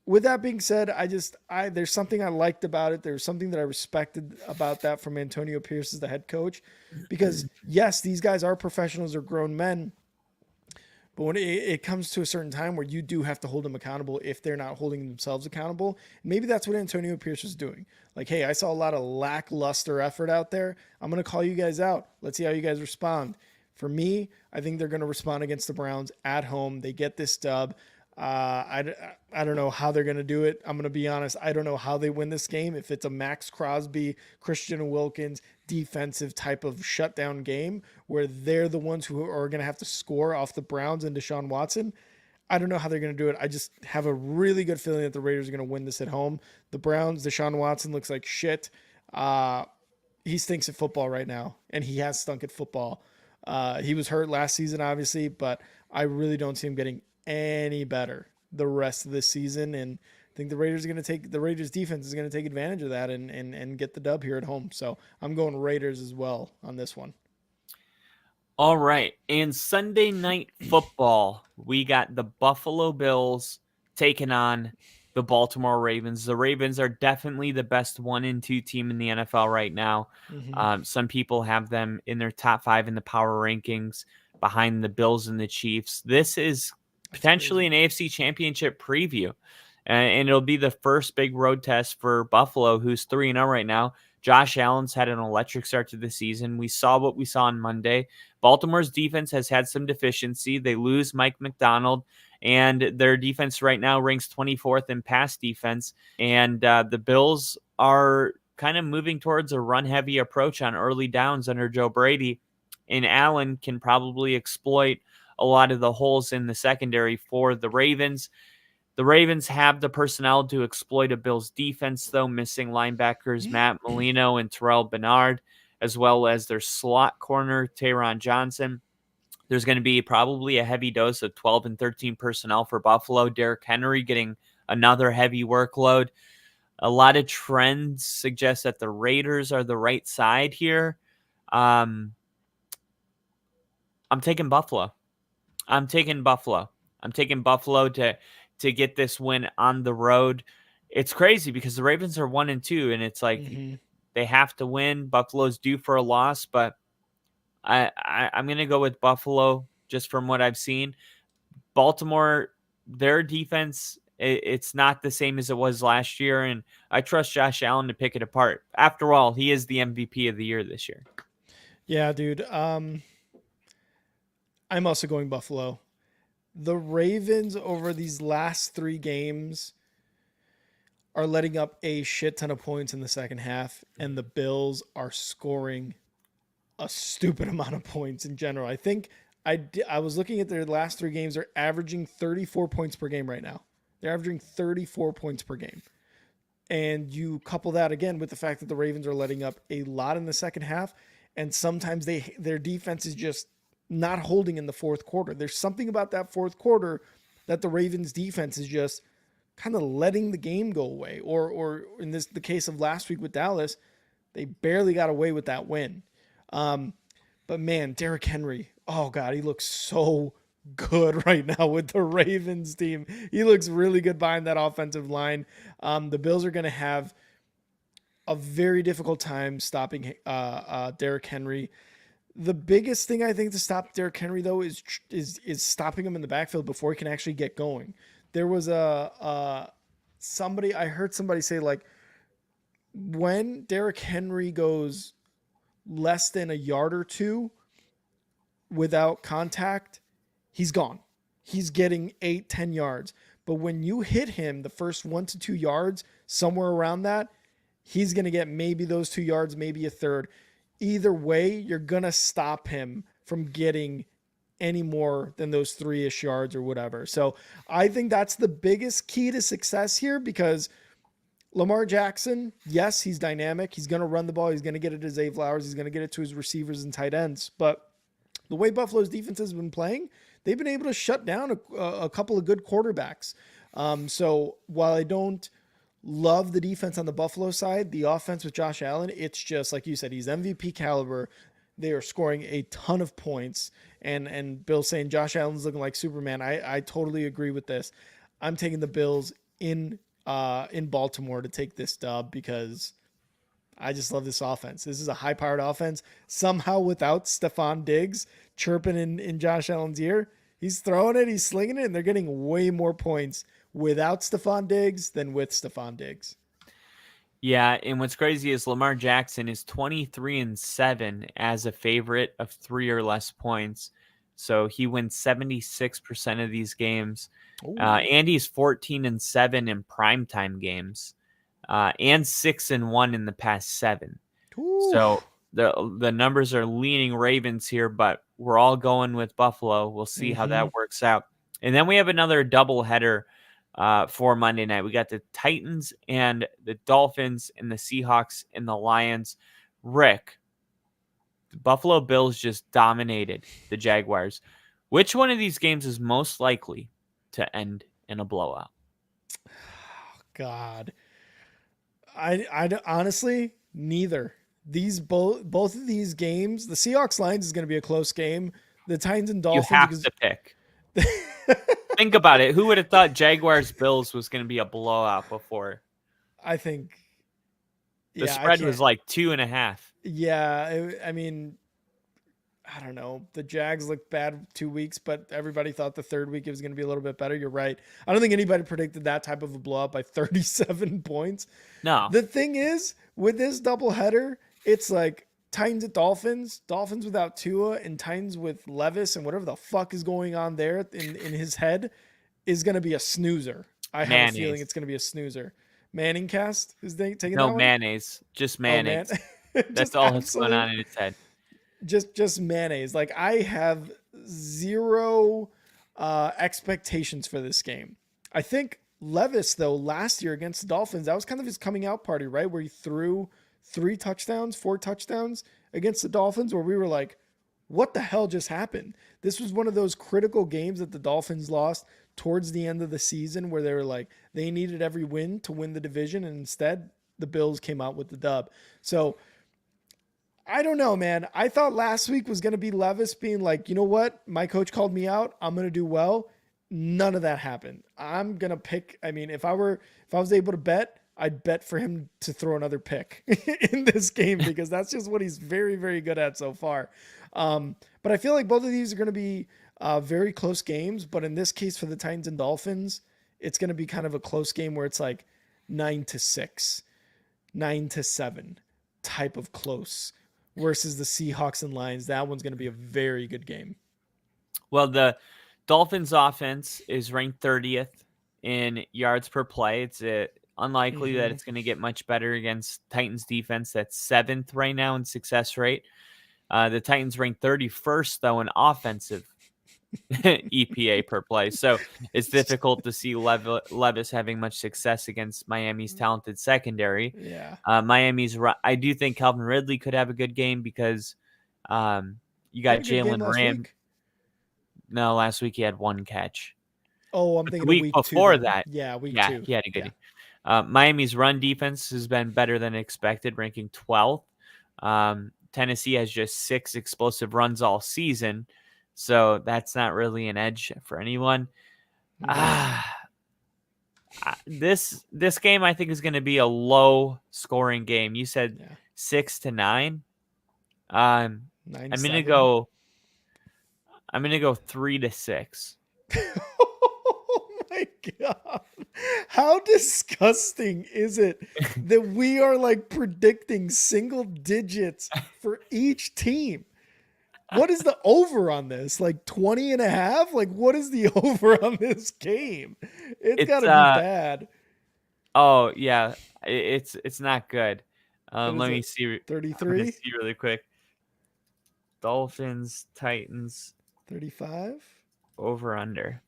With that being said, there's something I liked about it. There's something that I respected about that from Antonio Pierce as the head coach, because yes, these guys are professionals or grown men, but when it comes to a certain time where you do have to hold them accountable if they're not holding themselves accountable, maybe that's what Antonio Pierce was doing. Like, hey, I saw a lot of lackluster effort out there. I'm going to call you guys out. Let's see how you guys respond. For me, I think they're going to respond against the Browns at home. They get this dub. I don't know how they're going to do it. I'm going to be honest. I don't know how they win this game. If it's a Max Crosby, Christian Wilkins defensive type of shutdown game where they're the ones who are going to have to score off the Browns and Deshaun Watson, I don't know how they're going to do it. I just have a really good feeling that the Raiders are going to win this at home. The Browns, Deshaun Watson looks like shit. He stinks at football right now, and he has stunk at football. He was hurt last season, obviously, but I really don't see him getting any better the rest of this season, and I think the Raiders defense is going to take advantage of that and get the dub here at home. So I'm going Raiders as well on this one. All right, and Sunday Night Football, we got the Buffalo Bills taking on the Baltimore Ravens. The Ravens are definitely the best 1 and 2 team in the NFL right now. Some people have them in their top 5 in the power rankings behind the Bills and the Chiefs. This is potentially an AFC Championship preview, and it'll be the first big road test for Buffalo, who's 3-0 right now. Josh Allen's had an electric start to the season. We saw what we saw on Monday. Baltimore's defense has had some deficiency. They lose Mike McDonald, and their defense right now ranks 24th in pass defense. And the Bills are kind of moving towards a run-heavy approach on early downs under Joe Brady, and Allen can probably exploit a lot of the holes in the secondary for the Ravens. The Ravens have the personnel to exploit a Bills defense, though, missing linebackers Matt Molino and Terrell Bernard, as well as their slot corner, Taron Johnson. There's going to be probably a heavy dose of 12 and 13 personnel for Buffalo. Derrick Henry getting another heavy workload. A lot of trends suggest that the Raiders are the right side here. I'm taking Buffalo. I'm taking Buffalo to get this win on the road. it's crazy because the Ravens are 1-2, and it's like they have to win. Buffalo's due for a loss, but I'm going to go with Buffalo just from what I've seen. Baltimore, their defense, it's not the same as it was last year, and I trust Josh Allen to pick it apart. After all, he is the MVP of the year this year. Yeah, dude. I'm also going Buffalo. The Ravens over these last 3 games are letting up a shit ton of points in the second half, and the Bills are scoring a stupid amount of points in general. I think I was looking at their last 3 games. They're averaging 34 points per game right now. They're averaging 34 points per game. And you couple that again with the fact that the Ravens are letting up a lot in the second half, and sometimes their defense is just not holding in the fourth quarter. There's something about that fourth quarter that the Ravens defense is just kind of letting the game go away. Or in the case of last week with Dallas, they barely got away with that win. But man, Derrick Henry, oh God, he looks so good right now with the Ravens team. He looks really good behind that offensive line. The Bills are going to have a very difficult time stopping Derrick Henry. The biggest thing I think to stop Derrick Henry though is stopping him in the backfield before he can actually get going. There was I heard somebody say like when Derrick Henry goes less than a yard or two without contact, he's gone. He's getting 8-10 yards. But when you hit him the first 1 to 2 yards, somewhere around that, he's going to get maybe those 2 yards, maybe a third. Either way, you're going to stop him from getting any more than those 3-ish yards or whatever. So I think that's the biggest key to success here, because Lamar Jackson, yes, he's dynamic. He's going to run the ball. He's going to get it to Zay Flowers. He's going to get it to his receivers and tight ends. But the way Buffalo's defense has been playing, they've been able to shut down a couple of good quarterbacks. So while I don't love the defense on the Buffalo side, the offense with Josh Allen, it's just like you said, he's MVP caliber. They are scoring a ton of points. And Bill saying Josh Allen's looking like Superman. I totally agree with this. I'm taking the Bills in Baltimore to take this dub because I just love this offense. This is a high-powered offense. Somehow without Stephon Diggs chirping in Josh Allen's ear, he's throwing it, he's slinging it, and they're getting way more points without Stephon Diggs than with Stephon Diggs. Yeah, and what's crazy is Lamar Jackson is 23-7 as a favorite of 3 or less points. So he wins 76% of these games. And he's 14-7 in primetime games. And 6-1 in the past 7. Ooh. So the numbers are leaning Ravens here, but we're all going with Buffalo. We'll see how that works out. And then we have another doubleheader for Monday night. We got the Titans and the Dolphins and the Seahawks and the Lions. Rick, the Buffalo Bills just dominated the Jaguars. Which one of these games is most likely to end in a blowout? Oh, God. I honestly, neither. Both of these games, the Seahawks Lions is going to be a close game. The Titans and Dolphins. You have to pick. Think about it. Who would have thought Jaguars Bills was going to be a blowout before? I think the spread was like 2.5. Yeah, I mean, I don't know. The Jags looked bad 2 weeks, but everybody thought the third week it was going to be a little bit better. You're right. I don't think anybody predicted that type of a blowout by 37 points. No. The thing is, with this doubleheader, it's like Titans at Dolphins, Dolphins without Tua, and Titans with Levis, and whatever the fuck is going on there in his head is going to be a snoozer. I have a feeling it's going to be a snoozer. Manning cast is taking that one? No, mayonnaise. Just mayonnaise. That's all that's going on in his head. Just mayonnaise. Like, I have zero expectations for this game. I think Levis, though, last year against the Dolphins, that was kind of his coming out party, right? Where he threw 4 touchdowns against the Dolphins, where we were like, what the hell just happened? This was one of those critical games that the Dolphins lost towards the end of the season, where they were like, they needed every win to win the division, and instead the Bills came out with the dub. So I don't know, man. I thought last week was going to be Levis being like, you know what? My coach called me out. I'm going to do well. None of that happened. I'm gonna pick. I mean, if I was able to bet, I'd bet for him to throw another pick in this game because that's just what he's very, very good at so far. But I feel like both of these are going to be very close games. But in this case, for the Titans and Dolphins, it's going to be kind of a close game where it's like 9-6, 9-7 type of close versus the Seahawks and Lions. That one's going to be a very good game. Well, the Dolphins offense is ranked 30th in yards per play. It's unlikely that it's going to get much better against Titans defense. That's 7th right now in success rate. The Titans ranked 31st, though, in offensive EPA per play. So it's difficult to see Levis having much success against Miami's talented secondary. Yeah. I do think Calvin Ridley could have a good game because you got Jalen Ram. No, last week he had 1 catch. Oh, I'm But thinking the week before that. Yeah, week 2. He had a good game. Miami's run defense has been better than expected, ranking 12th. Tennessee has just 6 explosive runs all season, so that's not really an edge for anyone. This game I think is going to be a low scoring game. You said 6-9. I'm gonna go 3-6. Oh my God. How disgusting is it that we are like predicting single digits for each team? What is the over on this? Like 20.5? Like what is the over on this game? It's gotta be bad. Oh yeah, it's not good. Let me see. 33? See really quick. Dolphins, Titans. 35? Over under.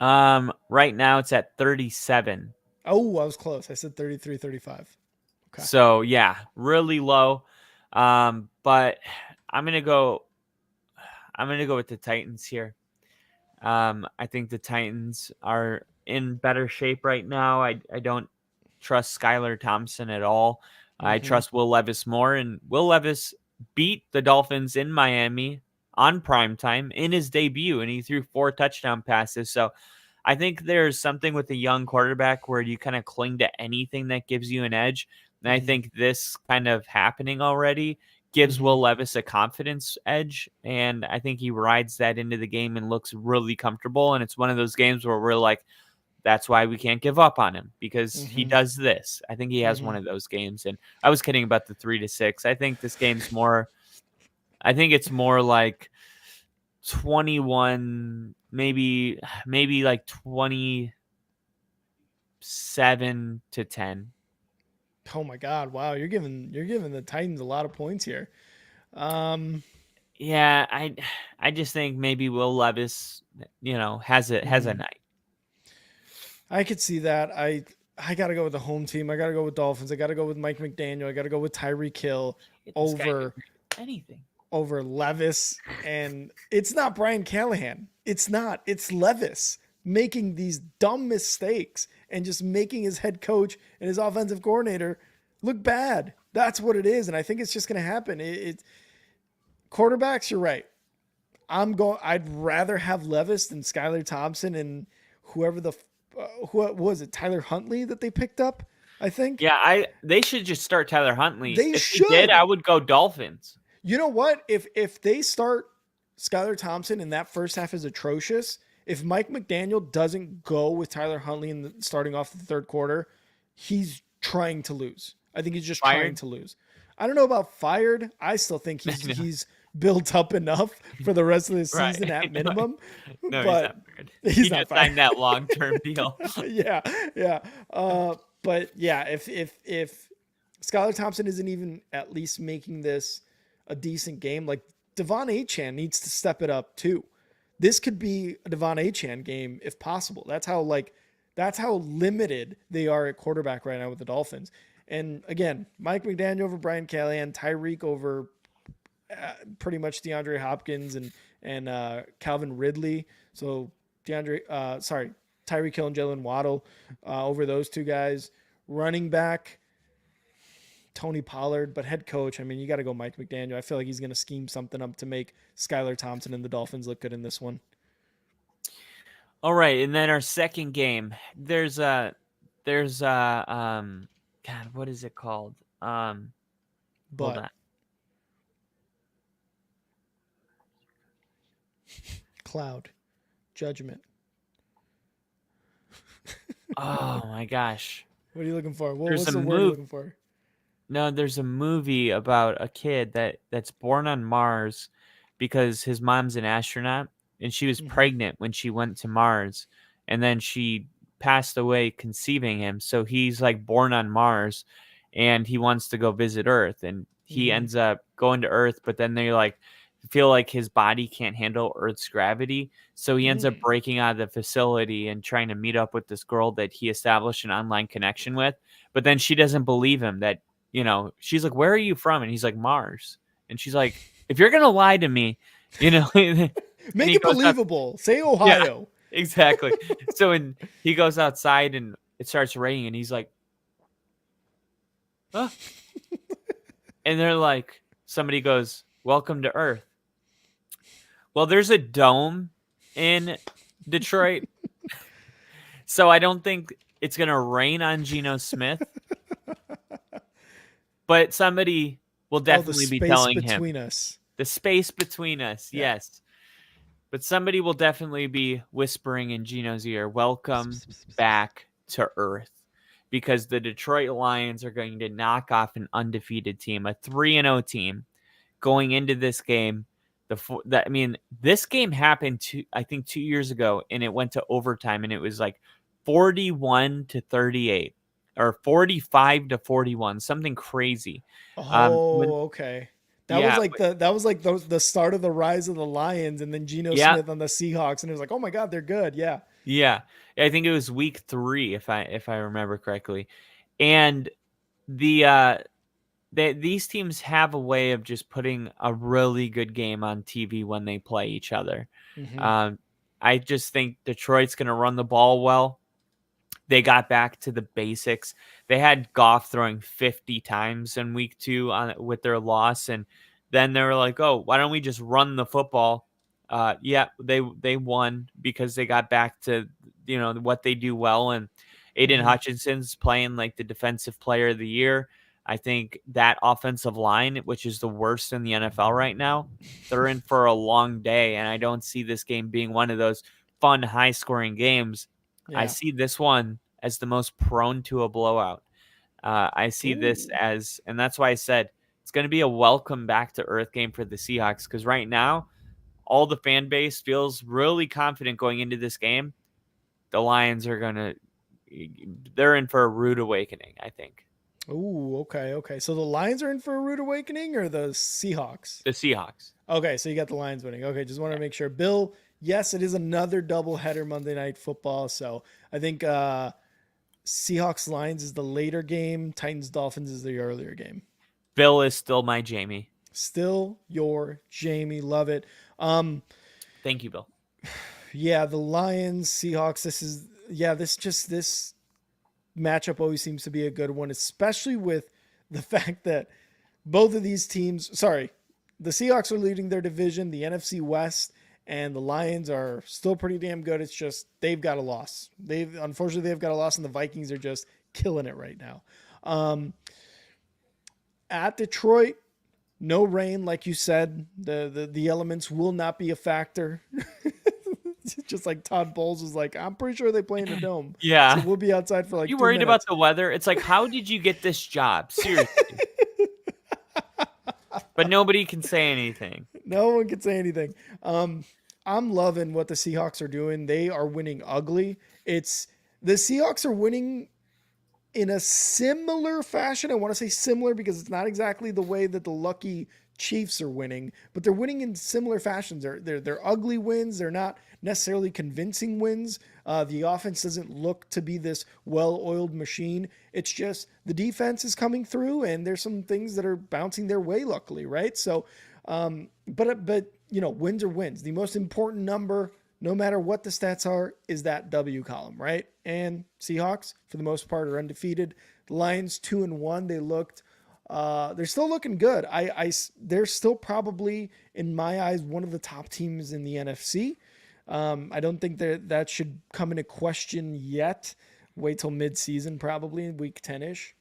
Right now it's at 37. Oh, I was close. I said 33, 35. Okay. So yeah, really low. But I'm gonna go with the Titans here. I think the Titans are in better shape right now. I don't trust Skylar Thompson at all. I trust Will Levis more, and Will Levis beat the Dolphins in Miami on primetime in his debut, and he threw 4 touchdown passes. So I think there's something with a young quarterback where you kind of cling to anything that gives you an edge. And I think this kind of happening already gives Will Levis a confidence edge, and I think he rides that into the game and looks really comfortable. And it's one of those games where we're like, that's why we can't give up on him because he does this. I think he has one of those games. And I was kidding about the 3-6. I think this game's more, I think it's more like 21, maybe like 27-10. Oh my God! Wow, you're giving the Titans a lot of points here. Yeah, I just think maybe Will Levis, has a night. I could see that. I gotta go with the home team. I gotta go with Dolphins. I gotta go with Mike McDaniel. I gotta go with Tyreek Hill over anything. Over Levis, and it's not Brian Callahan. It's not. It's Levis making these dumb mistakes and just making his head coach and his offensive coordinator look bad. That's what it is, and I think it's just going to happen. Quarterbacks, you're right. I'd rather have Levis than Skylar Thompson and whoever who was it, Tyler Huntley that they picked up, I think. Yeah, they should just start Tyler Huntley. They should. They did, I would go Dolphins. You know what? If they start Skylar Thompson and that first half is atrocious, if Mike McDaniel doesn't go with Tyler Huntley starting off the third quarter, he's trying to lose. I think he's just trying to lose. I don't know about fired. I still think he's built up enough for the rest of the season at minimum. No, but he's not fired. He just signed that long-term deal. Yeah. But yeah, if Skylar Thompson isn't even at least making this a decent game, like Devon Achane needs to step it up too. This could be a Devon Achane game if possible. That's how limited they are at quarterback right now with the Dolphins. And again, Mike McDaniel over Brian Callahan, Tyreek over pretty much DeAndre Hopkins and Calvin Ridley. So Tyreek Hill and Jalen Waddle over those two guys. Running back, Tony Pollard, but head coach, I mean, you got to go Mike McDaniel. I feel like he's going to scheme something up to make Skylar Thompson and the Dolphins look good in this one. All right, and then our second game, there's God, what is it called? Hold But on. cloud, judgment. Oh my gosh. What are you looking for? There's What's a the word you're move. looking for? No, there's a movie about a kid that's born on Mars because his mom's an astronaut and she was pregnant when she went to Mars, and then she passed away conceiving him. So he's like born on Mars and he wants to go visit Earth, and he ends up going to Earth, but then they like feel like his body can't handle Earth's gravity. So he ends up breaking out of the facility and trying to meet up with this girl that he established an online connection with. But then she doesn't believe him that, she's like, "Where are you from?" And he's like, "Mars." And she's like, "If you're going to lie to me, and Make he it goes up- believable. Say Ohio. exactly. So when he goes outside and it starts raining and he's like, "Huh?" And they're like, somebody goes, "Welcome to Earth." Well, there's a dome in Detroit, so I don't think it's going to rain on Geno Smith. But somebody will definitely be telling him. Between us. The space between us, Yeah. yes. But somebody will definitely be whispering in Geno's ear, "Welcome back to Earth." Because the Detroit Lions are going to knock off an undefeated team, a 3-0 team, going into this game. This game happened I think 2 years ago, and it went to overtime, and it was like 41-38 or 45-41, something crazy. Okay. That was like the start of the rise of the Lions, and then Geno Yeah. Smith on the Seahawks, and it was like, oh my God, they're good. Yeah. Yeah, I think it was week 3, if I remember correctly, and these teams have a way of just putting a really good game on TV when they play each other. I just think Detroit's going to run the ball well. They got back to the basics. They had Goff throwing 50 times in week 2 with their loss, and then they were like, "Oh, why don't we just run the football?" They won because they got back to what they do well, and Aiden Hutchinson's playing like the defensive player of the year. I think that offensive line, which is the worst in the NFL right now, they're in for a long day, and I don't see this game being one of those fun, high-scoring games. Yeah. I see this one as the most prone to a blowout. I see this as, and that's why I said it's going to be a welcome back to earth game for the Seahawks, because right now, all the fan base feels really confident going into this game. The Lions they're in for a rude awakening, I think. Ooh, okay. So the Lions are in for a rude awakening, or the Seahawks? The Seahawks. Okay, so you got the Lions winning. Okay, just wanted to make sure. Bill, yes, it is another doubleheader Monday Night Football. So I think Seahawks Lions is the later game. Titans Dolphins is the earlier game. Bill is still my Jamie. Still your Jamie. Love it. Thank you, Bill. Yeah, the Lions, Seahawks. This matchup always seems to be a good one, especially with the fact that both of these teams, the Seahawks are leading their division, the NFC West, and the Lions are still pretty damn good. It's just they've got a loss. Unfortunately they've got a loss, and the Vikings are just killing it right now. At Detroit, no rain, like you said. The elements will not be a factor. Just like Todd Bowles was like, I'm pretty sure they play in the dome. Yeah. So we'll be outside for like you 2 worried minutes. about the weather? It's like, how did you get this job? Seriously. But nobody can say anything. No one can say anything. I'm loving what the Seahawks are doing. They are winning ugly. The Seahawks are winning in a similar fashion. I want to say similar because it's not exactly the way that the lucky Chiefs are winning, but they're winning in similar fashions. They're ugly wins. They're not necessarily convincing wins. The offense doesn't look to be this well-oiled machine. It's just the defense is coming through, and there's some things that are bouncing their way, luckily, right? So, but wins are wins. The most important number, no matter what the stats are, is that W column, right? And Seahawks, for the most part, are undefeated. The Lions 2-1. They looked they're still looking good. They're still probably, in my eyes, one of the top teams in the NFC. I don't think that should come into question yet. Wait till mid-season, probably week 10-ish.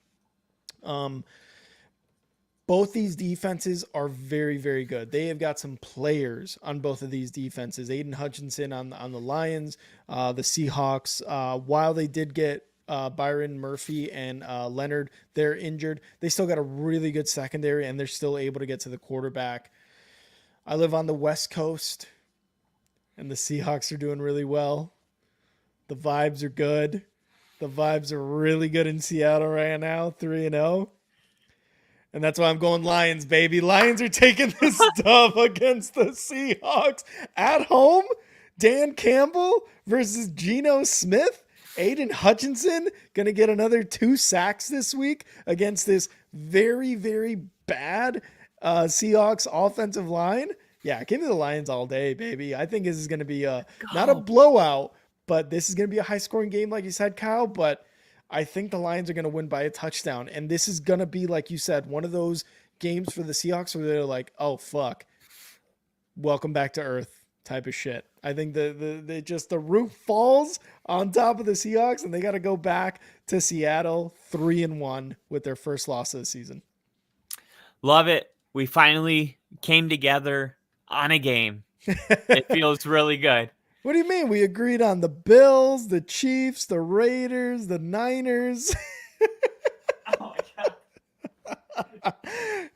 Both these defenses are very, very good. They have got some players on both of these defenses. Aiden Hutchinson on the Lions, the Seahawks. While they did get Byron Murphy and Leonard, they're injured. They still got a really good secondary, and they're still able to get to the quarterback. I live on the West Coast, and the Seahawks are doing really well. The vibes are good. The vibes are really good in Seattle right now, 3-0. And that's why I'm going Lions, baby. Lions are taking this dub against the Seahawks at home. Dan Campbell versus Geno Smith. Aiden Hutchinson going to get another 2 sacks this week against this very, very bad Seahawks offensive line. Yeah, give me the Lions all day, baby. I think this is going to be not a blowout, but this is going to be a high-scoring game, like you said, Kyle. But I think the Lions are going to win by a touchdown. And this is going to be, like you said, one of those games for the Seahawks where they're like, oh, fuck, welcome back to earth type of shit. I think the roof falls on top of the Seahawks, and they got to go back to Seattle 3-1 with their first loss of the season. Love it. We finally came together on a game. It feels really good. What do you mean? We agreed on the Bills, the Chiefs, the Raiders, the Niners. Oh my God.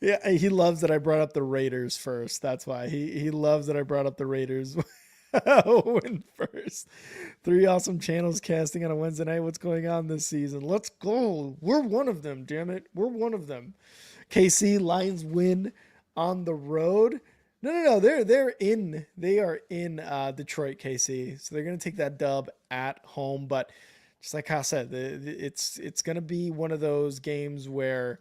Yeah, he loves that I brought up the Raiders first. That's why he loves that I brought up the Raiders win first. 3 awesome channels casting on a Wednesday night. What's going on this season? Let's go. We're one of them, damn it. We're one of them. KC Lions win on the road. No. They are in Detroit, KC. So they're going to take that dub at home. But just like Kyle said, it's going to be one of those games where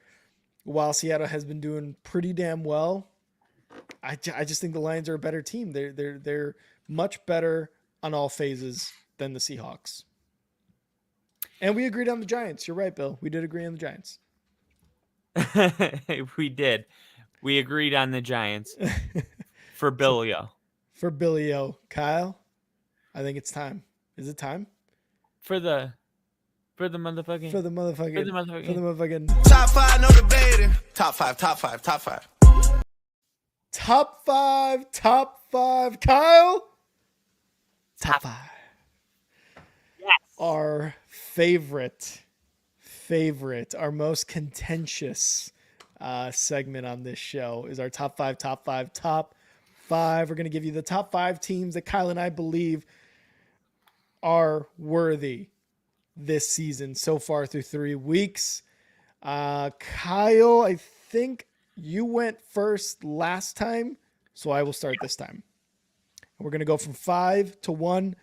while Seattle has been doing pretty damn well, I just think the Lions are a better team. They're much better on all phases than the Seahawks. And we agreed on the Giants. You're right, Bill. We did agree on the Giants. We did. We agreed on the Giants for Billio. For Billio. Kyle, I think it's time. Is it time? For the motherfucking. For the motherfucking. Top 5, no debating. Top 5. Top 5. Kyle? Top 5. Yes. Our favorite, our most contentious segment on this show is our top 5. We're going to give you the top 5 teams that Kyle and I believe are worthy this season so far through 3 weeks. Kyle, I think you went first last time, so I will start this time. We're going to go from 5 to 1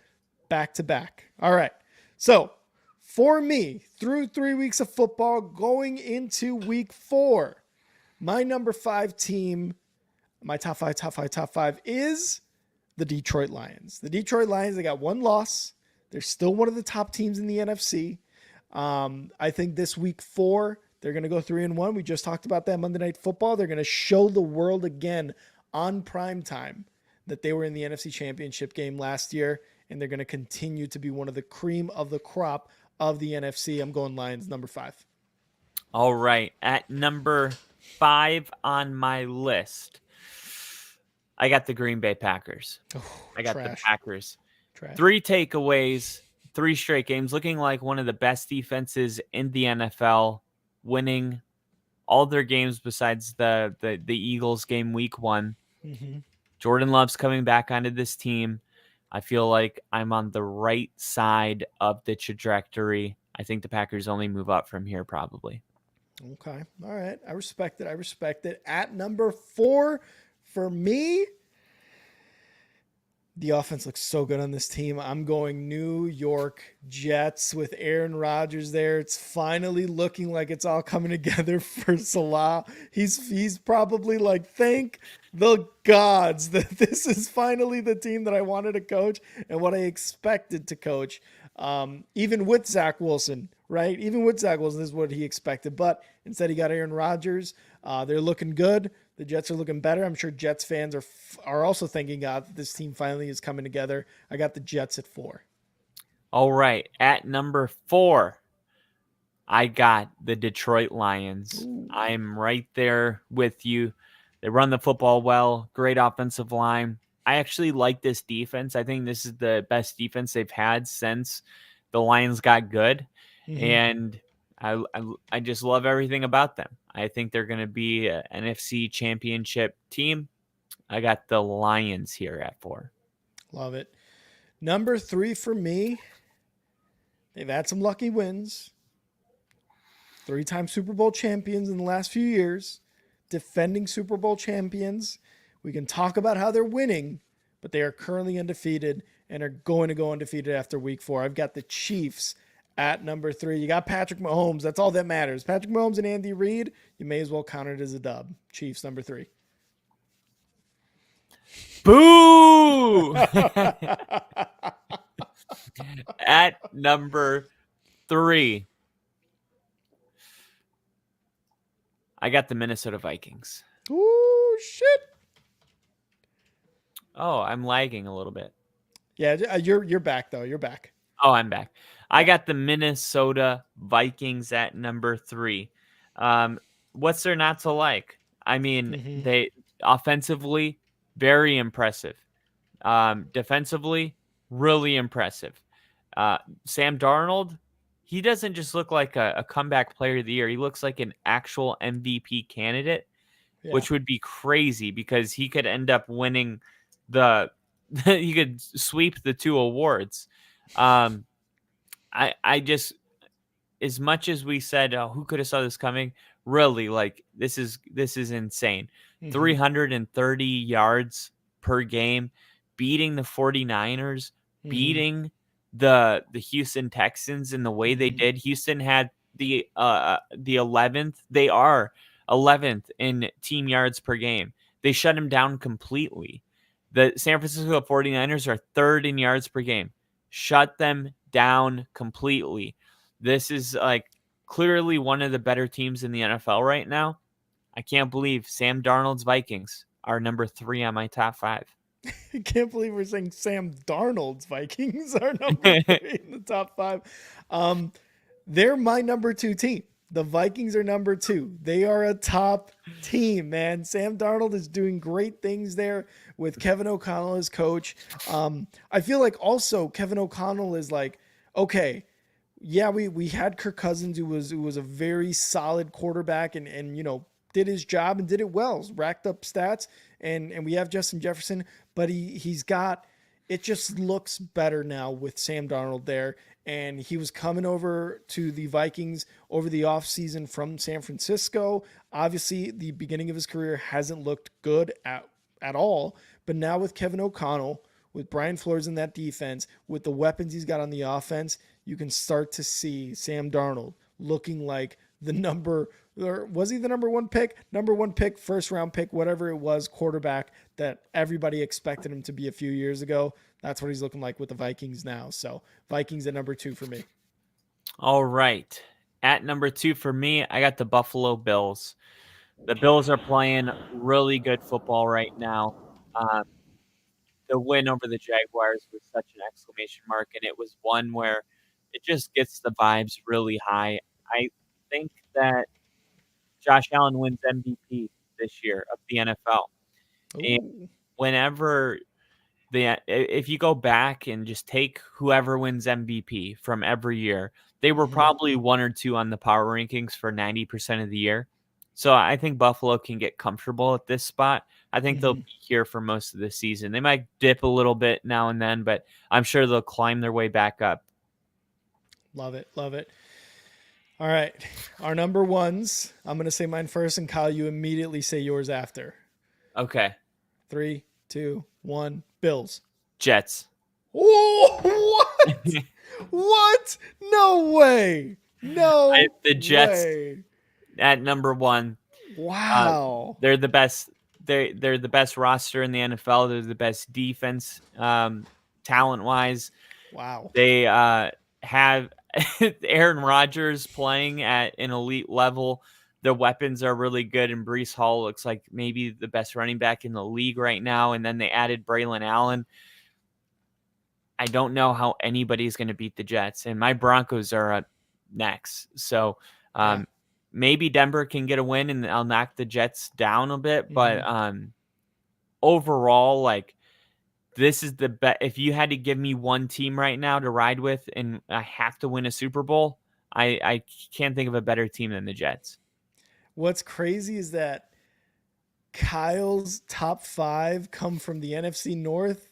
back to back. All right. So for me, through 3 weeks of football, going into week 4, my number 5 team, my top 5 is the Detroit Lions. The Detroit Lions, they got 1 loss. They're still one of the top teams in the NFC. I think this week 4, they're going to go 3-1. We just talked about that Monday Night Football. They're going to show the world again on prime time that they were in the NFC Championship game last year, and they're going to continue to be one of the cream of the crop of the NFC. I'm going Lions, number 5. All right. At number 5 on my list, I got the Green Bay Packers. I got the Packers. Trash. 3 takeaways, 3 straight games, looking like one of the best defenses in the NFL, winning all their games besides the Eagles game week 1. Mm-hmm. Jordan Love's coming back onto this team. I feel like I'm on the right side of the trajectory. I think the Packers only move up from here probably. Okay. All right. I respect it. At number 4 for me, the offense looks so good on this team. I'm going New York Jets with Aaron Rodgers there. It's finally looking like it's all coming together for Salah. He's probably like, thank the gods that this is finally the team that I wanted to coach and what I expected to coach. Even with Zach Wilson, right? Even with Zach Wilson, this is what he expected. But instead, he got Aaron Rodgers. They're looking good. The Jets are looking better. I'm sure Jets fans are also thinking, this team finally is coming together. I got the Jets at 4. All right. At number 4, I got the Detroit Lions. Ooh. I'm right there with you. They run the football well, great offensive line. I actually like this defense. I think this is the best defense they've had since the Lions got good. Mm-hmm. And I just love everything about them. I think they're going to be an NFC championship team. I got the Lions here at 4. Love it. Number 3 for me. They've had some lucky wins. 3-time Super Bowl champions in the last few years. Defending Super Bowl champions. We can talk about how they're winning, but they are currently undefeated and are going to go undefeated after week 4. I've got the Chiefs at number 3. You got Patrick Mahomes. That's all that matters. Patrick Mahomes and Andy Reid, you may as well count it as a dub. Chiefs, number 3. Boo! At number 3, I got the Minnesota Vikings. Ooh, shit. Oh, I'm lagging a little bit. Yeah, you're back, though. You're back. Oh, I'm back. I got the Minnesota Vikings at number 3. What's there not to like? I mean, they offensively, very impressive. Defensively, really impressive. Sam Darnold, he doesn't just look like a comeback player of the year. He looks like an actual MVP candidate, which would be crazy because he could end up winning he could sweep the 2 awards. I just, as much as we said, oh, who could have saw this coming? Really, like this is insane. 330 yards per game, beating the 49ers, beating the Houston Texans in the way they did. Houston had the 11th. They are 11th in team yards per game. They shut him down completely. The San Francisco 49ers are 3rd in yards per game. Shut them down completely. This is like clearly one of the better teams in the NFL right now. I can't believe Sam Darnold's Vikings are number 3 on my top 5. I can't believe we're saying Sam Darnold's Vikings are number 3 in the top 5. They're my number 2 team. The Vikings are number 2. They are a top team, man. Sam Darnold is doing great things there with Kevin O'Connell as coach. I feel like also Kevin O'Connell is like, okay, yeah, we had Kirk Cousins who was a very solid quarterback and you know, did his job and did it well, racked up stats, and we have Justin Jefferson, but he's got, it just looks better now with Sam Darnold there. And he was coming over to the Vikings over the offseason from San Francisco. Obviously, the beginning of his career hasn't looked good at all. But now with Kevin O'Connell, with Brian Flores in that defense, with the weapons he's got on the offense, you can start to see Sam Darnold looking like was he the number 1 pick? Number 1 pick, first round pick, whatever it was, quarterback that everybody expected him to be a few years ago. That's what he's looking like with the Vikings now. So Vikings at number 2 for me. All right. At number 2 for me, I got the Buffalo Bills. The Bills are playing really good football right now. The win over the Jaguars was such an exclamation mark, and it was one where it just gets the vibes really high. I think that Josh Allen wins MVP this year of the NFL. Ooh. And whenever if you go back and just take whoever wins MVP from every year, they were probably 1 or 2 on the power rankings for 90% of the year. So I think Buffalo can get comfortable at this spot. I think they'll be here for most of the season. They might dip a little bit now and then, but I'm sure they'll climb their way back up. Love it. Love it. All right. Our number 1s. I'm going to say mine first, and Kyle, you immediately say yours after. Okay. 3, 2, 1. Bills. Jets. Oh, what? What? No way. No the Jets way. At number 1. Wow. They're the best. They're the best roster in the NFL. They're the best defense, talent-wise. Wow. They have Aaron Rodgers playing at an elite level. The weapons are really good, and Breece Hall looks like maybe the best running back in the league right now. And then they added Braylon Allen. I don't know how anybody's going to beat the Jets, and my Broncos are up next. So maybe Denver can get a win, and I'll knock the Jets down a bit. But overall, like, this is the best. If you had to give me one team right now to ride with, and I have to win a Super Bowl, I can't think of a better team than the Jets. What's crazy is that Kyle's top 5 come from the NFC North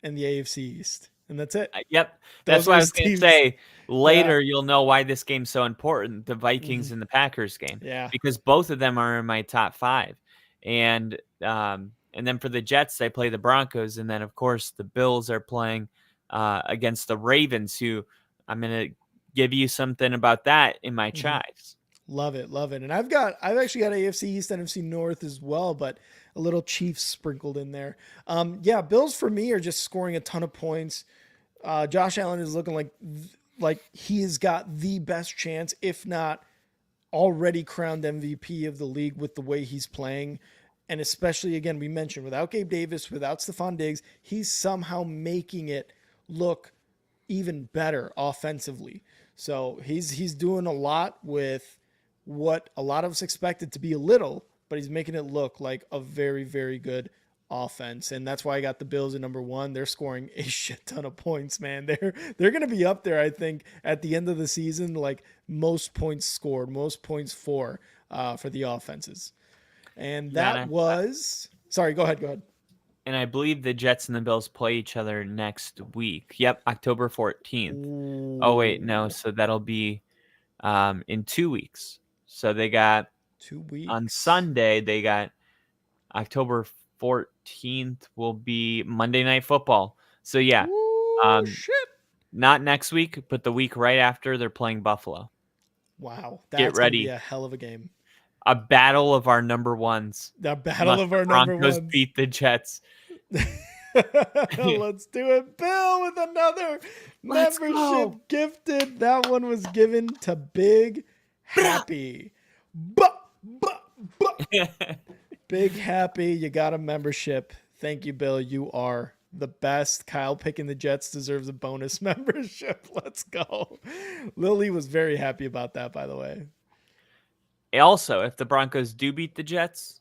and the AFC East. And that's it. Yep. Those That's what are I his was going to teams. say. Later, you'll know why this game's so important, the Vikings and the Packers game. Yeah. Because both of them are in my top 5. And then for the Jets, they play the Broncos. And then, of course, the Bills are playing against the Ravens, who I'm going to give you something about that in my chives. Love it. Love it. And I've actually got AFC East, NFC North as well, but a little Chiefs sprinkled in there. Bills for me are just scoring a ton of points. Josh Allen is looking like he has got the best chance, if not already crowned MVP of the league with the way he's playing. And especially, again, we mentioned without Gabe Davis, without Stephon Diggs, he's somehow making it look even better offensively. So he's doing a lot with what a lot of us expected to be a little, but he's making it look like a very, very good offense. And that's why I got the Bills at number 1. They're scoring a shit ton of points, man. They're going to be up there, I think, at the end of the season, like most points scored, most points for the offenses. And that was sorry, go ahead. And I believe the Jets and the Bills play each other next week. Yep, October 14th. Ooh. Oh, wait, no. So that'll be in 2 weeks. So they got 2 weeks. On Sunday, they got October 14th will be Monday Night Football. So, yeah. Shit. Not next week, but the week right after, they're playing Buffalo. Wow. Get ready. Gonna be a hell of a game. A battle of our number ones. The battle of our number ones. Broncos beat the Jets. Let's do it. Bill with another membership gifted. That one was given to Big Happy. Big Happy, you got a membership. Thank you, Bill. You are the best. Kyle picking the Jets deserves a bonus membership. Let's go. Lily was very happy about that, by the way. Also, if the Broncos do beat the Jets,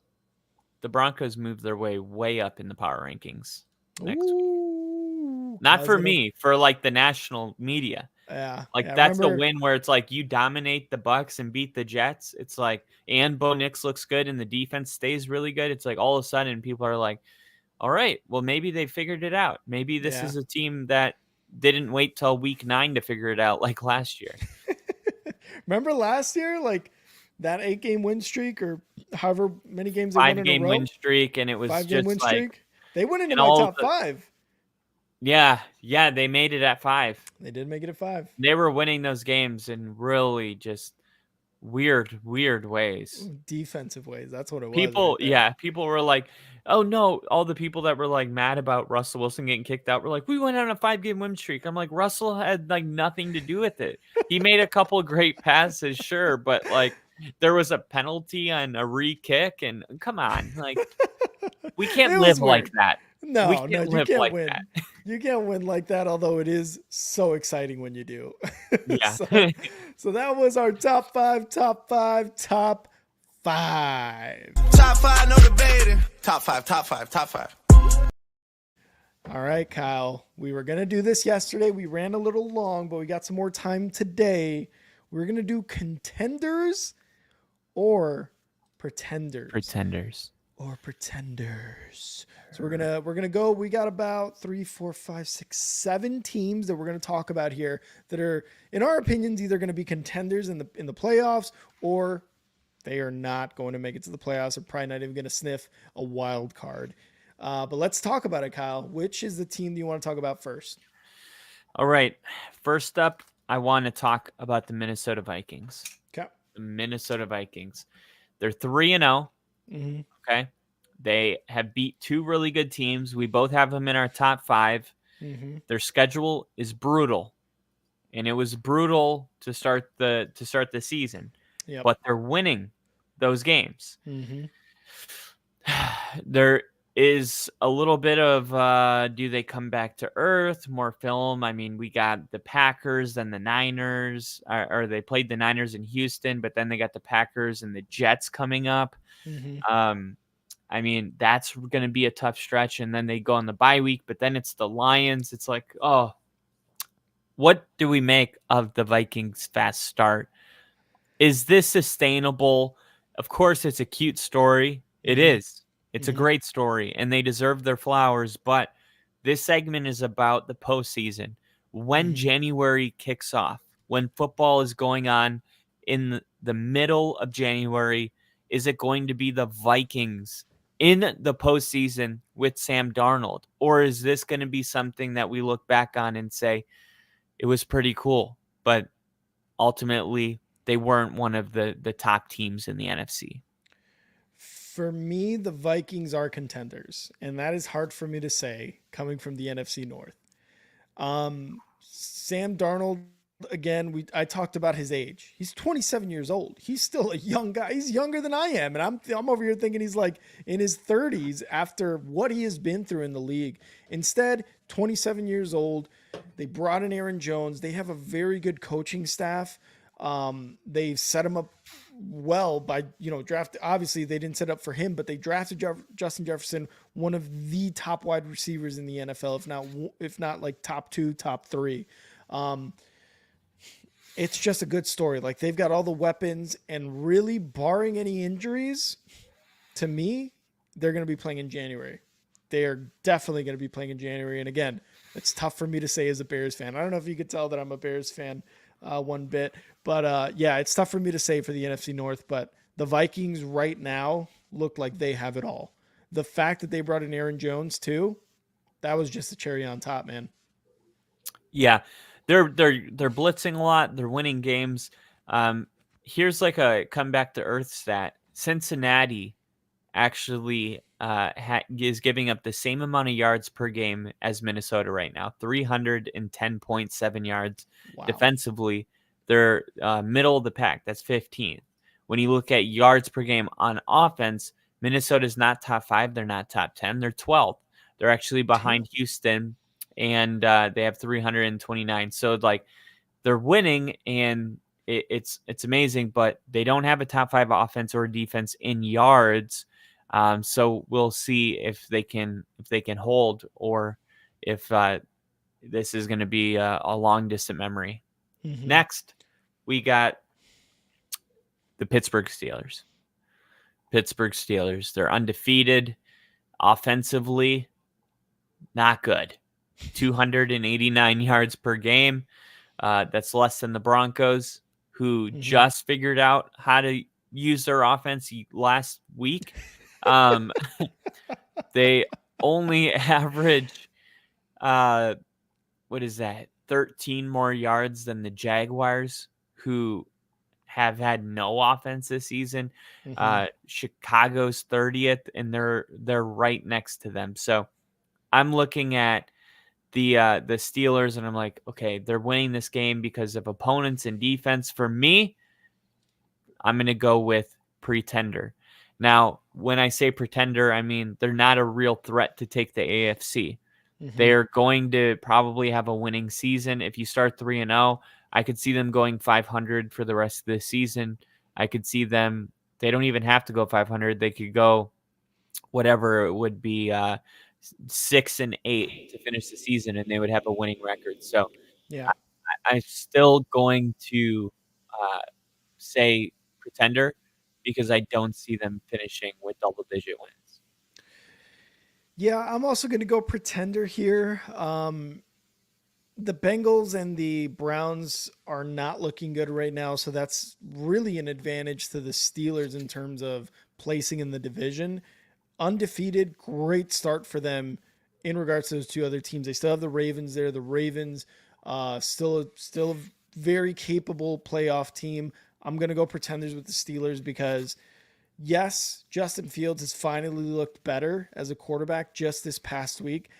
the Broncos move their way up in the power rankings next week. Not for me, for like the national media. Yeah. That's the win where it's like you dominate the Bucks and beat the Jets. It's like, and Bo Nix looks good and the defense stays really good. It's like all of a sudden people are like, all right, well, maybe they figured it out. Maybe this is a team that didn't wait till week 9 to figure it out like last year. Remember last year? Like that 8-game win streak or however many games they won in a row? 5-game win streak, and it was 5-game just win like streak. They went into my top 5. Yeah, they made it at 5. They did make it at 5. They were winning those games in really just weird ways. Defensive ways. That's what it was. People were like, oh no, all the people that were like mad about Russell Wilson getting kicked out were like, we went on a 5-game win streak. I'm like, Russell had like nothing to do with it. He made a couple of great passes, sure, but like there was a penalty on a re-kick, and come on, like we can't live like that. No, you can't win. You can't win like that, although it is so exciting when you do. Yeah. So that was our top 5. Top 5, no debating. Top 5. All right, Kyle. We were going to do this yesterday. We ran a little long, but we got some more time today. We're going to do contenders or pretenders. So we're gonna go. We got about 3, 4, 5, 6, 7 teams that we're gonna talk about here that are, in our opinions, either gonna be contenders in the playoffs, or they are not going to make it to the playoffs. Or probably not even gonna sniff a wild card. But let's talk about it, Kyle. Which is the team that you want to talk about first? All right. First up, I want to talk about the Minnesota Vikings. Okay. The Minnesota Vikings. They're 3-0. Mm-hmm. Okay. They have beat 2 really good teams. We both have them in our top 5. Mm-hmm. Their schedule is brutal. and it was brutal to start the season. Yep. But they're winning those games. Mm-hmm. There is a little bit of do they come back to earth? More film. I mean, we got the Packers and the Niners, or they played the Niners in Houston, but then they got the Packers and the Jets coming up. Mm-hmm. I mean, that's going to be a tough stretch, and then they go on the bye week, but then it's the Lions. It's like, oh, what do we make of the Vikings' fast start? Is this sustainable? Of course, it's a cute story. It Mm-hmm. is. It's a Mm-hmm. great story, and they deserve their flowers. But this segment is about the postseason. When Mm-hmm. January kicks off, when football is going on in the middle of January, is it going to be the Vikings in the postseason with Sam Darnold? Or is this going to be something that we look back on and say, it was pretty cool, but ultimately they weren't one of the top teams in the NFC? For me, the Vikings are contenders, and that is hard for me to say coming from the NFC North. Sam Darnold, again, I talked about his age. He's 27 years old. He's still a young guy. He's younger than I am, and I'm over here thinking he's like in his 30s after what he has been through in the league. Instead, 27 years old. They brought in Aaron Jones. They have a very good coaching staff. They've set him up well by, draft. Obviously they didn't set up for him, but they drafted Justin Jefferson, one of the top wide receivers in the NFL, if not like top 2, top 3. It's just a good story. Like, they've got all the weapons, and really, barring any injuries, to me, they're going to be playing in January. They are definitely going to be playing in January. And again, it's tough for me to say as a Bears fan. I don't know if you could tell that I'm a Bears fan one bit, but yeah, it's tough for me to say for the NFC North, but the Vikings right now look like they have it all. The fact that they brought in Aaron Jones too, that was just a cherry on top, man. Yeah, they're blitzing a lot. They're winning games. Here's like a come back to earth stat. Cincinnati actually is giving up the same amount of yards per game as Minnesota right now, 310.7 yards. Wow. Defensively, they're middle of the pack. That's 15th. When you look at yards per game on offense, Minnesota's not top 5. They're not top 10. They're 12th. They're actually behind Houston, and they have 329. So like, they're winning, and it's amazing, but they don't have a top 5 offense or defense in yards. So we'll see if they can hold, or if this is going to be a long distant memory. Mm-hmm. Next, we got the Pittsburgh Steelers. They're undefeated. Offensively, not good. 289 yards per game. That's less than the Broncos, who just figured out how to use their offense last week. They only average, 13 more yards than the Jaguars, who have had no offense this season. Chicago's 30th, and they're right next to them. So I'm looking at the Steelers, and I'm like, okay, they're winning this game because of opponents and defense. For me, I'm going to go with pretender. Now, when I say pretender, I mean they're not a real threat to take the AFC. They're going to probably have a winning season. If you start 3-0, I could see them going 500 for the rest of the season. I could see them, they don't even have to go 500. They could go whatever it would be, 6-8 to finish the season, and they would have a winning record. So yeah, I'm still going to say pretender, because I don't see them finishing with double-digit wins. Yeah, I'm also going to go pretender here. The Bengals and the Browns are not looking good right now, so that's really an advantage to the Steelers in terms of placing in the division. Undefeated, great start for them in regards to those two other teams. They still have the Ravens there. The Ravens still a very capable playoff team. I'm going to go pretenders with the Steelers because, yes, Justin Fields has finally looked better as a quarterback just this past week.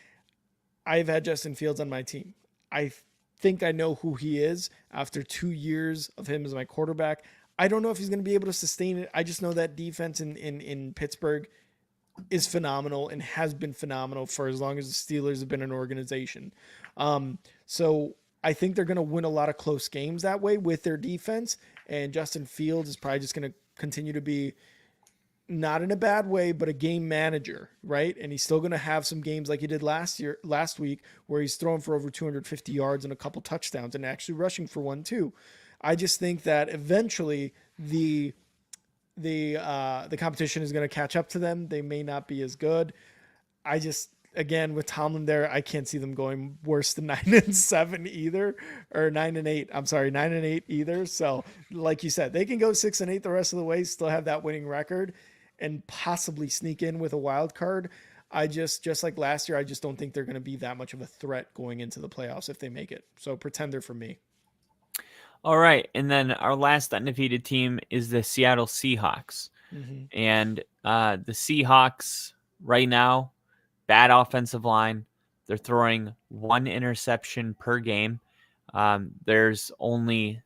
I've had Justin Fields on my team. I think I know who he is after 2 years of him as my quarterback. I don't know if he's going to be able to sustain it. I just know that defense in Pittsburgh is phenomenal and has been phenomenal for as long as the Steelers have been an organization. So I think they're going to win a lot of close games that way with their defense. And Justin Fields is probably just going to continue to be, not in a bad way, but a game manager, right? And he's still going to have some games like he did last week, where he's throwing for over 250 yards and a couple touchdowns and actually rushing for one too. I just think that eventually the competition is going to catch up to them. They may not be as good. I just, again, with Tomlin there, I can't see them going worse than 9-7 either, or 9-8. I'm sorry, 9-8 either. So like you said, they can go 6-8 the rest of the way, still have that winning record, and possibly sneak in with a wild card. I just like last year, I just don't think they're going to be that much of a threat going into the playoffs if they make it. So pretender for me. All right. And then our last undefeated team is the Seattle Seahawks. And the Seahawks right now, bad offensive line. They're throwing 1 interception per game. There's only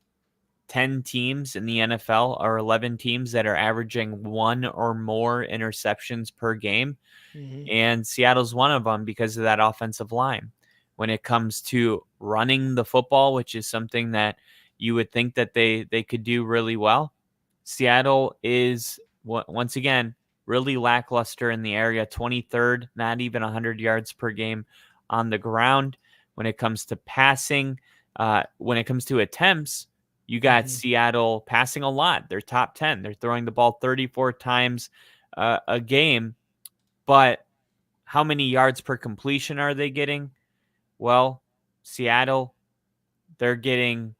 10 teams in the NFL, or 11 teams, that are averaging 1 or more interceptions per game. And Seattle's one of them because of that offensive line. When it comes to running the football, which is something that you would think that they could do really well, Seattle is, once again, really lackluster in the area. 23rd, not even 100 yards per game on the ground. When it comes to passing, when it comes to attempts, you got Seattle passing a lot. They're top 10. They're throwing the ball 34 times a game. But how many yards per completion are they getting? Well, Seattle, they're getting,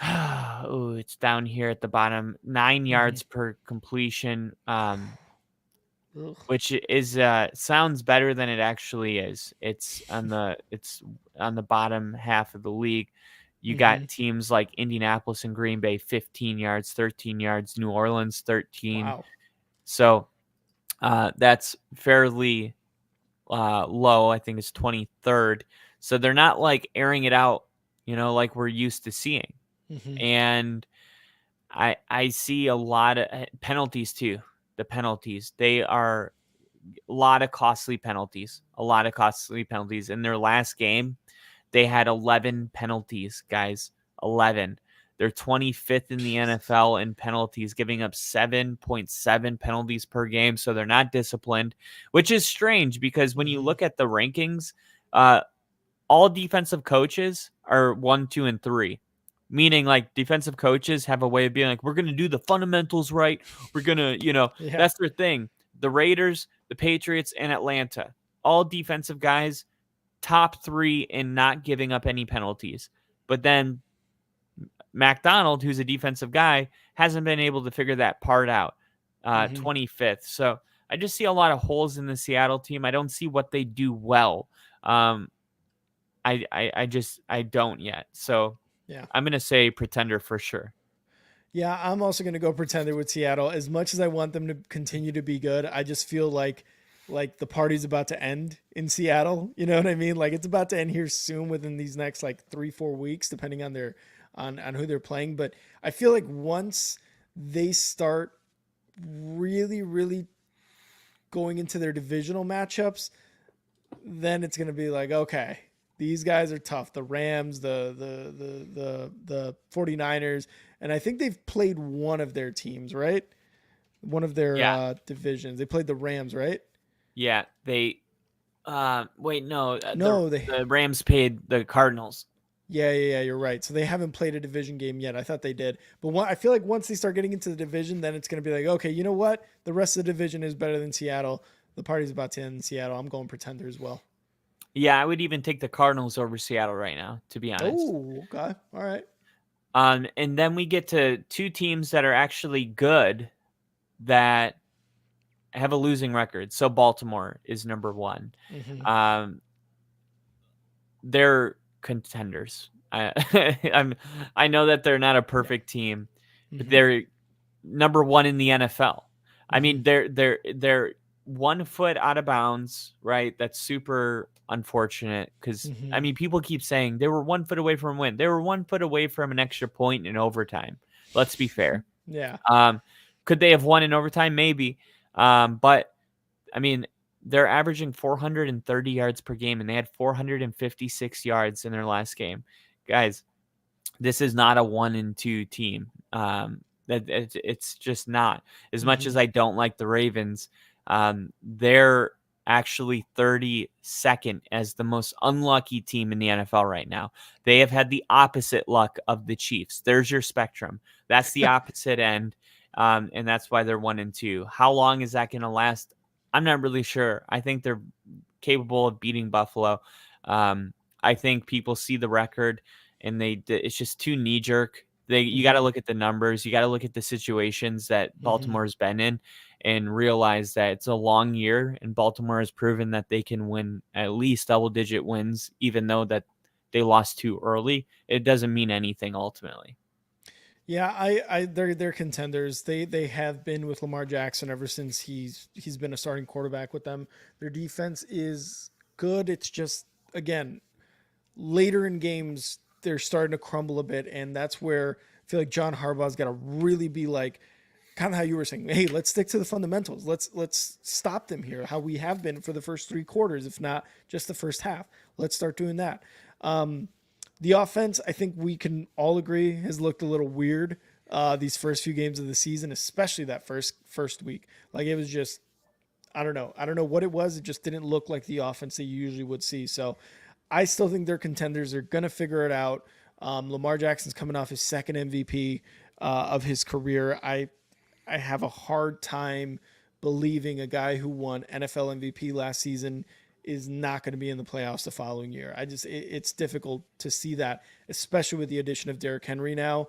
it's down here at the bottom, 9 yards per completion, which is sounds better than it actually is. It's on the bottom half of the league. You got teams like Indianapolis and Green Bay, 15 yards, 13 yards, New Orleans, 13. Wow. So that's fairly low. I think it's 23rd. So they're not like airing it out, like we're used to seeing. And I see a lot of penalties too. The penalties, they are a lot of costly penalties. In their last game, they had 11 penalties, guys. 11. They're 25th in the NFL in penalties, giving up 7.7 penalties per game. So they're not disciplined, which is strange because when you look at the rankings, all defensive coaches are 1, 2, and 3. Meaning, like, defensive coaches have a way of being like, we're going to do the fundamentals right. We're going to, that's their thing. The Raiders, the Patriots, and Atlanta, all defensive guys, top 3 in not giving up any penalties. But then McDonald, who's a defensive guy, hasn't been able to figure that part out. 25th. So I just see a lot of holes in the Seattle team. I don't see what they do well. I don't yet. So yeah, I'm going to say pretender for sure. Yeah, I'm also going to go pretender with Seattle. As much as I want them to continue to be good, I just feel like the party's about to end in Seattle. You know what I mean? Like, it's about to end here soon, within these next 3-4 weeks, depending on on who they're playing. But I feel like once they start really, really going into their divisional matchups, then it's going to be like, okay, these guys are tough. The Rams, the 49ers, and I think they've played one of their teams, right? One of their divisions. They played the Rams, right? Yeah, they wait, no. The Rams paid the Cardinals. Yeah, you're right. So they haven't played a division game yet. I thought they did. But I feel like once they start getting into the division, then it's going to be like, okay, you know what? The rest of the division is better than Seattle. The party's about to end in Seattle. I'm going pretender as well. Yeah, I would even take the Cardinals over Seattle right now, to be honest. Oh, okay. All right. And then we get to 2 teams that are actually good that have a losing record. So Baltimore is number 1. They're contenders. I know that they're not a perfect team, but they're number 1 in the NFL. I mean, they're 1 foot out of bounds, right? That's super unfortunate because, I mean, people keep saying they were 1 foot away from a win. They were 1 foot away from an extra point in overtime. Let's be fair. Yeah. Could they have won in overtime? Maybe. But, I mean, they're averaging 430 yards per game, and they had 456 yards in their last game. Guys, this is not a 1-2 team. It's just not. As much as I don't like the Ravens, they're actually 32nd as the most unlucky team in the NFL right now. They have had the opposite luck of the Chiefs. There's your spectrum. That's the opposite end, and that's why they're 1-2. How long is that going to last? I'm not really sure. I think they're capable of beating Buffalo. I think people see the record, and it's just too knee-jerk. You got to look at the numbers. You got to look at the situations that Baltimore's been in and realize that it's a long year, and Baltimore has proven that they can win at least double-digit wins, even though that they lost too early. It doesn't mean anything ultimately. Yeah, they're contenders. They have been with Lamar Jackson ever since he's been a starting quarterback with them. Their defense is good. It's just, again, later in games they're starting to crumble a bit, and that's where I feel like John Harbaugh's got to really be like, kind of how you were saying, hey, let's stick to the fundamentals. Let's stop them here, how we have been for the first 3 quarters, if not just the first half. Let's start doing that. The offense, I think we can all agree, has looked a little weird these first few games of the season, especially that first week. Like, it was just, I don't know what it was. It just didn't look like the offense that you usually would see. So I still think they're contenders. They're going to figure it out. Lamar Jackson's coming off his second MVP of his career. I have a hard time believing a guy who won NFL MVP last season is not going to be in the playoffs the following year. It's difficult to see that, especially with the addition of Derrick Henry now.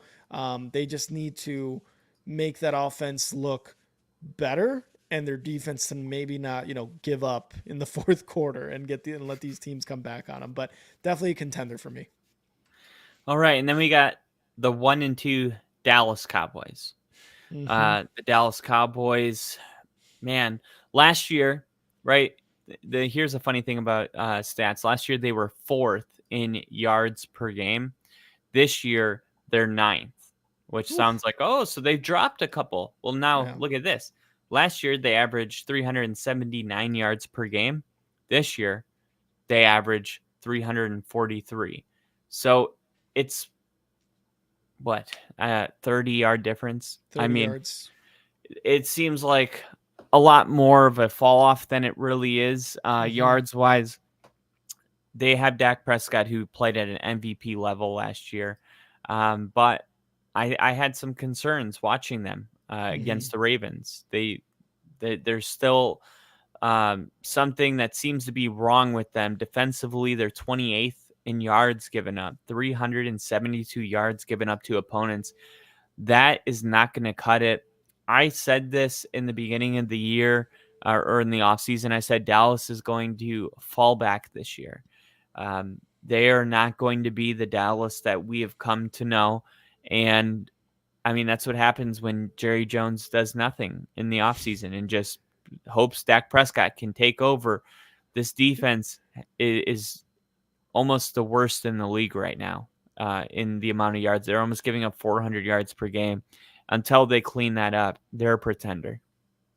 They just need to make that offense look better, and their defense to maybe not, give up in the fourth quarter and let these teams come back on them. But definitely a contender for me. All right, and then we got the 1-2 Dallas Cowboys. The Dallas Cowboys, man, last year, right? Here's a funny thing about stats. Last year, they were 4th in yards per game. This year, they're 9th, which sounds like, so they've dropped a couple. Well, now look at this. Last year, they averaged 379 yards per game. This year, they average 343. So it's, 30-yard difference? 30 yards. It seems like a lot more of a fall off than it really is. Yards wise, they have Dak Prescott, who played at an MVP level last year. But I had some concerns watching them against the Ravens. There's still something that seems to be wrong with them. Defensively, they're 28th in yards given up, 372 yards given up to opponents. That is not going to cut it. I said this in the beginning of the year or in the offseason. I said Dallas is going to fall back this year. They are not going to be the Dallas that we have come to know. And, I mean, that's what happens when Jerry Jones does nothing in the offseason and just hopes Dak Prescott can take over. This defense is almost the worst in the league right now in the amount of yards. They're almost giving up 400 yards per game. Until they clean that up, they're a pretender.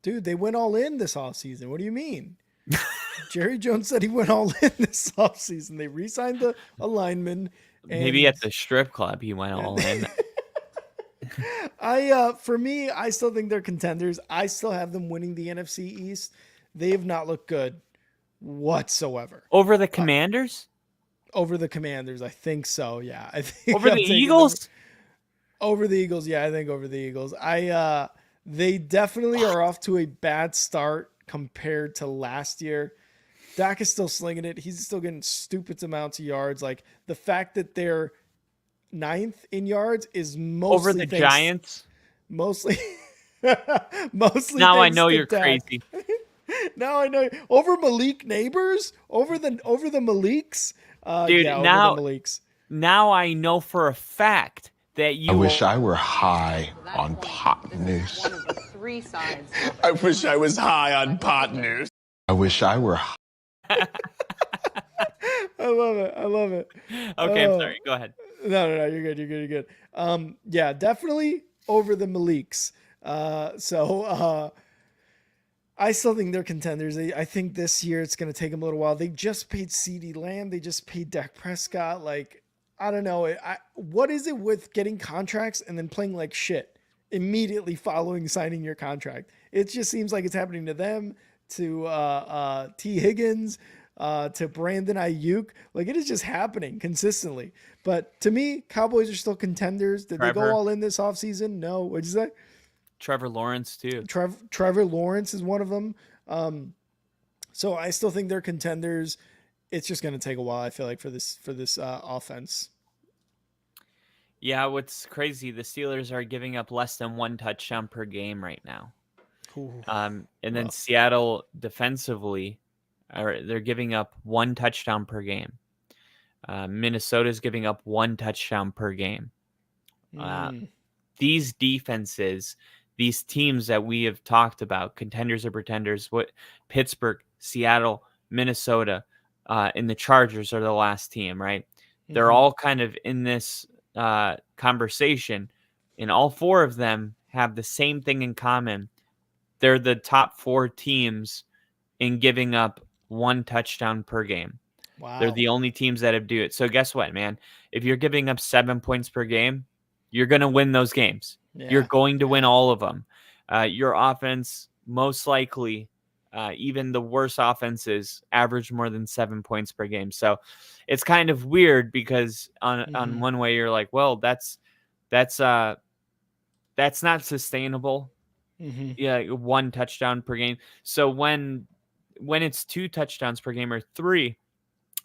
Dude, they went all in this offseason. What do you mean? Jerry Jones said he went all in this offseason. They re-signed the lineman. Maybe at the strip club he went all in. For me, I still think they're contenders. I still have them winning the NFC East. They have not looked good whatsoever. Over the Commanders? Over the Commanders, I think so. Yeah, I think over the Eagles. Over the Eagles, yeah, I think over the Eagles. They definitely are off to a bad start compared to last year. Dak is still slinging it. He's still getting stupid amounts of yards. Like, the fact that they're 9th in yards is mostly over the Giants. Mostly. Now I know you're crazy. Now I know. Over Malik Neighbors, over the Maliks. Dude, yeah, now over the Maliks. Now I know for a fact that you. I wish I were high on pot news. three sides of it. I wish I was high on pot news. I wish I were high. I love it. I love it. Okay, I'm Oh. sorry. Go ahead. No, you're good. You're good. Yeah, definitely over the Maliks. I still think they're contenders. I think this year it's going to take them a little while. They just paid CeeDee Lamb. They just paid Dak Prescott. Like, I don't know. What is it with getting contracts and then playing like shit immediately following signing your contract? It just seems like it's happening to them, to T. Higgins, to Brandon Ayuk. Like, it is just happening consistently. But to me, Cowboys are still contenders. Did they Trevor. go all in this offseason? No. What'd you say? Trevor Lawrence too. Trevor Lawrence is one of them. So I still think they're contenders. It's just going to take a while, I feel like, for this offense. Yeah, what's crazy, the Steelers are giving up less than one touchdown per game right now. Ooh. And then Seattle defensively, they're giving up one touchdown per game. Minnesota's giving up one touchdown per game. These defenses, these teams that we have talked about, contenders or pretenders, Pittsburgh, Seattle, Minnesota, and the Chargers are the last team, right? They're all kind of in this conversation, and all four of them have the same thing in common. They're the top four teams in giving up one touchdown per game. Wow. They're the only teams that have do it. So guess what, man? If you're giving up 7 points per game, you're going to win those games. Yeah. You're going to win all of them. Your offense, most likely, even the worst offenses, average more than 7 points per game. So it's kind of weird because on one way you're like, well, that's not sustainable. Yeah, one touchdown per game. So when it's two touchdowns per game or three,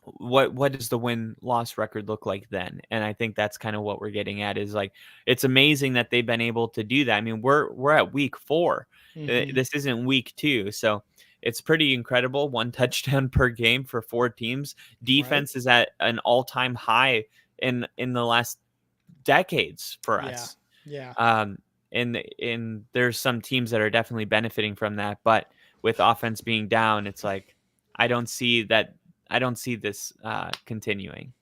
what does the win-loss record look like then? And I think that's kind of what we're getting at, is like, it's amazing that they've been able to do that. I mean, we're at week 4. This isn't week 2. So it's pretty incredible. One touchdown per game for 4 teams. Defense is at an all-time high in the last decades for us. Yeah. And there's some teams that are definitely benefiting from that, but with offense being down, it's like, I don't see this continuing.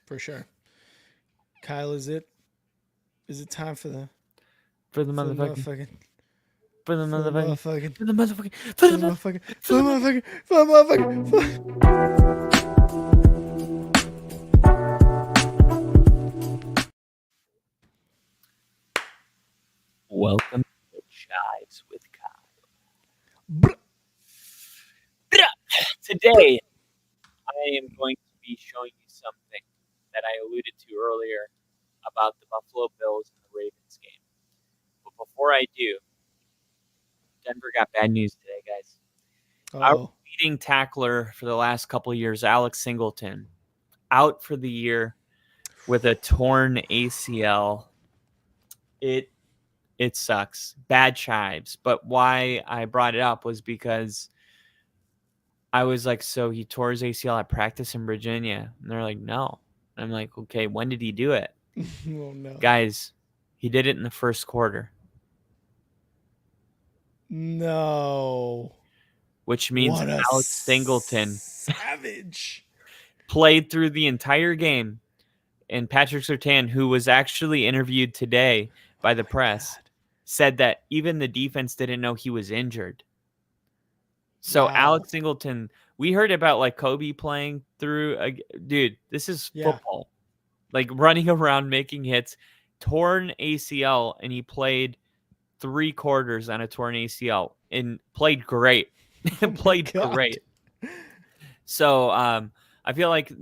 For sure. Kyle, is it time for the motherfucking Welcome to Chives with Kyle. Today, I am going to be showing you something that I alluded to earlier about the Buffalo Bills and the Ravens game. But before I do, Denver got bad news today, guys. Our leading tackler for the last couple of years, Alex Singleton, out for the year with a torn ACL. It sucks. Bad chives. But why I brought it up was because I was like, so he tore his ACL at practice in Virginia. And they're like, no. And I'm like, okay, when did he do it? Oh, no. Guys, he did it in the first quarter. No. Which means Alex Singleton savage played through the entire game. And Patrick Surtain, who was actually interviewed today by the press, said that even the defense didn't know he was injured. So wow. Alex Singleton, we heard about like Kobe playing through. Dude, this is football. Like running around, making hits, torn ACL, and he played 3 quarters on a torn ACL and played great. Played great. So I feel like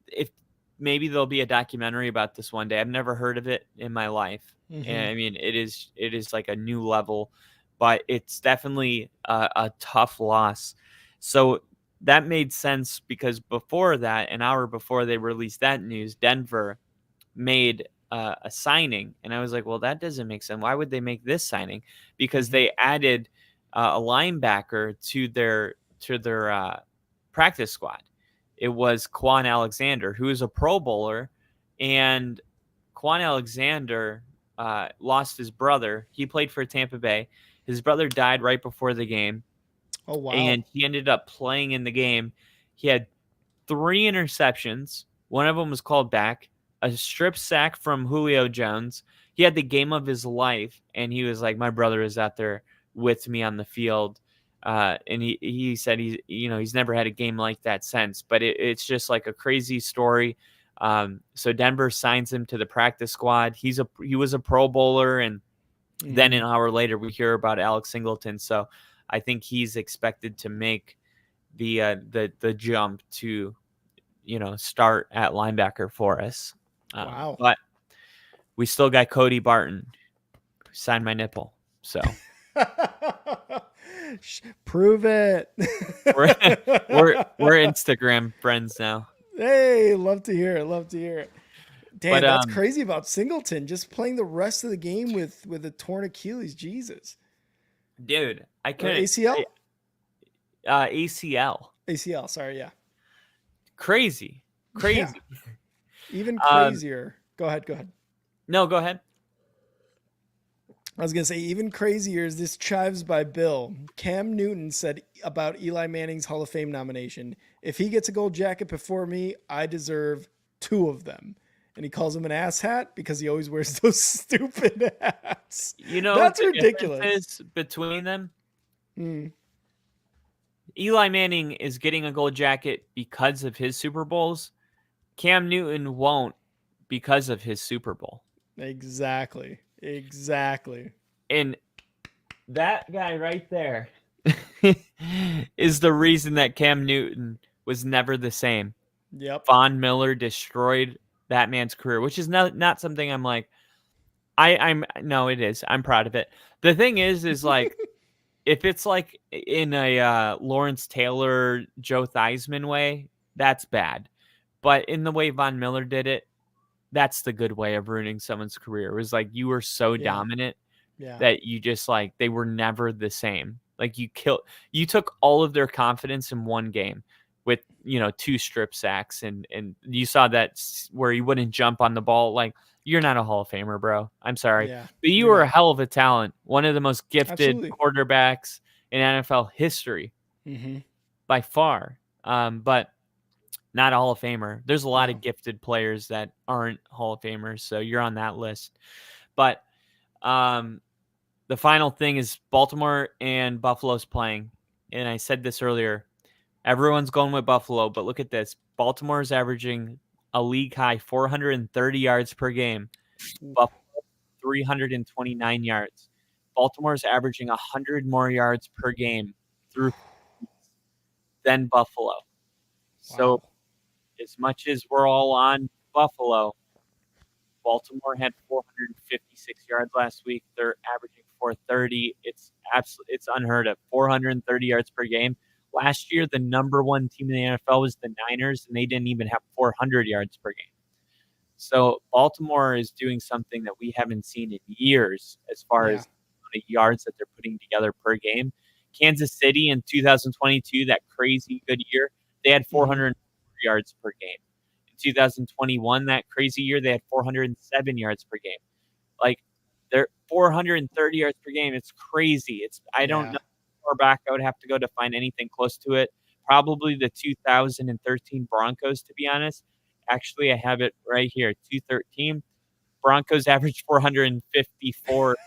if maybe there'll be a documentary about this one day. I've never heard of it in my life. And I mean, it is like a new level, but it's definitely a tough loss. So that made sense because before that, an hour before they released that news, Denver made a signing. And I was like, well, that doesn't make sense. Why would they make this signing? Because they added a linebacker to their practice squad. It was Quan Alexander, who is a Pro Bowler, and Quan Alexander lost his brother. He played for Tampa Bay. His brother died right before the game, Oh, wow. and he ended up playing in the game. He had 3 interceptions. One of them was called back. A strip sack from Julio Jones. He had the game of his life, and he was like, "My brother is out there with me on the field." And he said he's never had a game like that since. But it's just like a crazy story. So Denver signs him to the practice squad. He was a Pro Bowler, and then an hour later we hear about Alex Singleton. So I think he's expected to make the jump to start at linebacker for us. Wow. But we still got Cody Barton who signed my nipple. So Prove it. we're Instagram friends now. Hey, love to hear it. Love to hear it. Damn, But, that's crazy about Singleton just playing the rest of the game with a torn Achilles. Jesus. Dude, I Or couldn't. ACL? ACL. ACL, sorry, yeah. Crazy. Yeah. Even crazier. Go ahead. No, go ahead. I was going to say, even crazier is this chives by Bill. Cam Newton said about Eli Manning's Hall of Fame nomination, if he gets a gold jacket before me, I deserve 2 of them. And he calls him an ass hat because he always wears those stupid hats. That's ridiculous. Between them, Mm. Eli Manning is getting a gold jacket because of his Super Bowls. Cam Newton won't because of his Super Bowl. Exactly. And that guy right there is the reason that Cam Newton was never the same. Yep. Von Miller destroyed that man's career, which is not something I'm like, no, it is. I'm proud of it. The thing is like, if it's like in a Lawrence Taylor, Joe Theismann way, that's bad. But in the way Von Miller did it, that's the good way of ruining someone's career. It was like you were so dominant that you just like they were never the same. Like you took all of their confidence in one game with 2 strip sacks, and you saw that where he wouldn't jump on the ball. Like, you're not a Hall of Famer, bro. I'm sorry. Yeah, but you were a hell of a talent. One of the most gifted quarterbacks in NFL history by far. But not a Hall of Famer. There's a lot of gifted players that aren't Hall of Famers, so you're on that list. But the final thing is Baltimore and Buffalo's playing. And I said this earlier. Everyone's going with Buffalo, but look at this. Baltimore is averaging a league high 430 yards per game. Buffalo 329 yards. Baltimore's averaging 100 more yards per game through than Buffalo. So as much as we're all on Buffalo, Baltimore had 456 yards last week. They're averaging 430. It's unheard of. 430 yards per game. Last year, the number 1 team in the NFL was the Niners, and they didn't even have 400 yards per game. So Baltimore is doing something that we haven't seen in years as far as the yards that they're putting together per game. Kansas City in 2022, that crazy good year, they had 400 yards per game. In 2021, that crazy year, they had 407 yards per game. Like, they're 430 yards per game. It's crazy. I don't know how far back I would have to go to find anything close to it. Probably the 2013 Broncos, to be honest. Actually, I have it right here. 2013 Broncos averaged 454.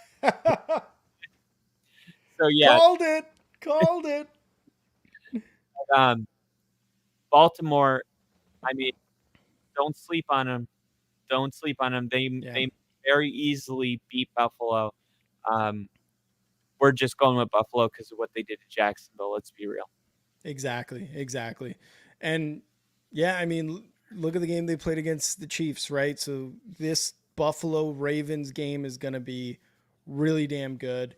So yeah, called it. Baltimore. I mean, don't sleep on them. Don't sleep on them. They very easily beat Buffalo. We're just going with Buffalo because of what they did to Jacksonville. Let's be real. Exactly. And yeah, I mean, look at the game they played against the Chiefs, right? So this Buffalo Ravens game is going to be really damn good.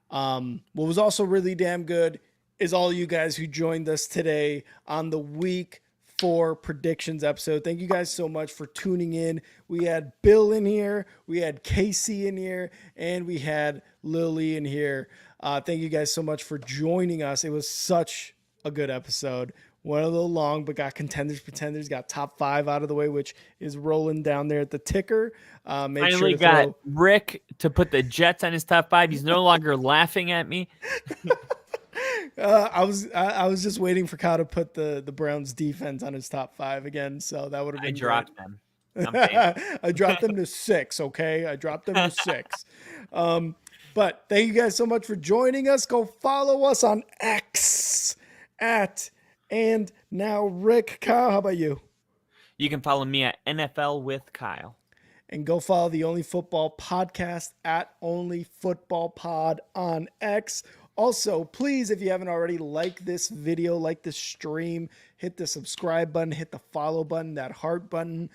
What was also really damn good is all you guys who joined us today on the Week 4 predictions episode. Thank you guys so much for tuning in. We had Bill in here, we had Casey in here, and we had Lily in here. Thank you guys so much for joining us. It was such a good episode. Went a little long, but got Contenders, Pretenders, got top 5 out of the way, which is rolling down there at the ticker. Make sure Finally to got throw. Rick to put the Jets on his top 5. He's no longer laughing at me. I was just waiting for Kyle to put the Browns defense on his top 5 again, so that would have I been dropped great. them. I'm saying. I dropped them to 6. Okay, I dropped them to 6. But thank you guys so much for joining us. Go follow us on X at and now Rick. Kyle, how about you? You can follow me at NFL with Kyle. And go follow the Only Football Podcast at Only Football Pod on X. Also, please, if you haven't already, like this video, like this stream, hit the subscribe button, hit the follow button, that heart button,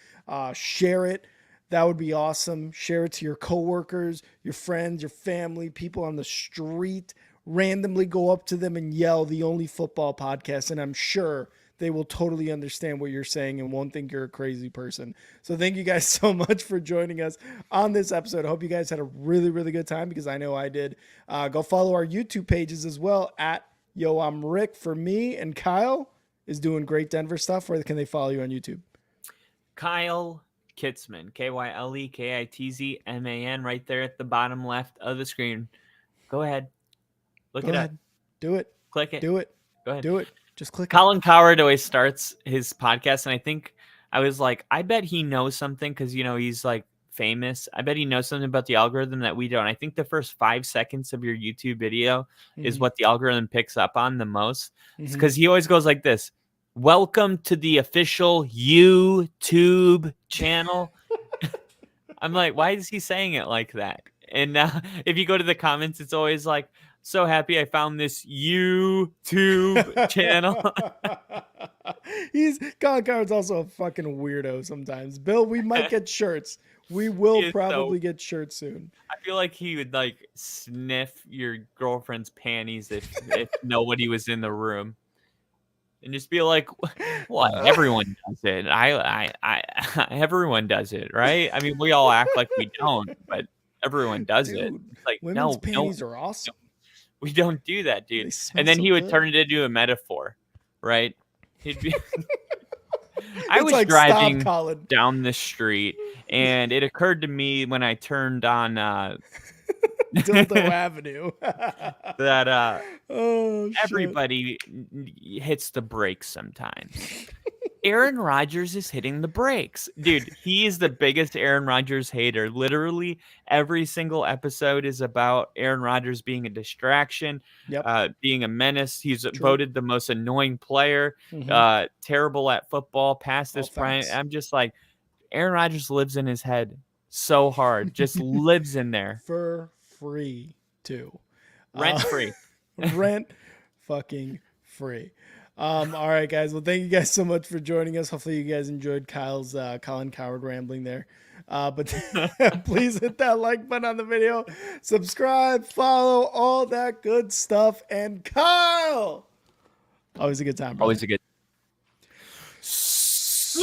share it. That would be awesome. Share it to your coworkers, your friends, your family, people on the street. Randomly go up to them and yell the Only Football Podcast, and I'm sure they will totally understand what you're saying and won't think you're a crazy person. So thank you guys so much for joining us on this episode. I hope you guys had a really, really good time because I know I did. Go follow our YouTube pages as well at Yo, I'm Rick for me, and Kyle is doing great Denver stuff. Where can they follow you on YouTube? Kyle Kitzman, KYLEKITZMAN, right there at the bottom left of the screen. Go ahead. Look it up. Do it. Click it. Do it. Go ahead. Do it. Just click it. Colin Coward always starts his podcast, and I think I was like, I bet he knows something because, you know, he's like famous. I bet he knows something about the algorithm that we don't. I think the first 5 seconds of your YouTube video is what the algorithm picks up on the most, because he always goes like this: welcome to the official YouTube channel. I'm like, why is he saying it like that? And if you go to the comments, it's always like, so happy I found this YouTube channel. Colin Coward's also a fucking weirdo sometimes. Bill, we might get shirts. We will probably get shirts soon. I feel like he would like sniff your girlfriend's panties if nobody was in the room, and just be like, "What? Everyone does it. I everyone does it, right? I mean, we all act like we don't, but everyone does it. It's like, women's no, panties are awesome. we don't do that, dude." They smell And then so he would good. turn it into a metaphor, right? He'd be. I It's was like, driving stop, Colin. down the street, and it occurred to me when I turned on Dildo Avenue. that Oh, shit. everybody hits the brakes sometimes. Aaron Rodgers is hitting the brakes. Dude, he is the biggest Aaron Rodgers hater. Literally every single episode is about Aaron Rodgers being a distraction, being a menace. He's voted the most annoying player, terrible at football, past this prime. I'm just like, Aaron Rodgers lives in his head so hard. Just lives in there. For free, too. Rent free. Rent fucking free. All right, guys. Well, thank you guys so much for joining us. Hopefully you guys enjoyed Kyle's Colin Coward rambling there. But please hit that like button on the video. Subscribe, follow, all that good stuff. And Kyle, always a good time, bro. Always a good. See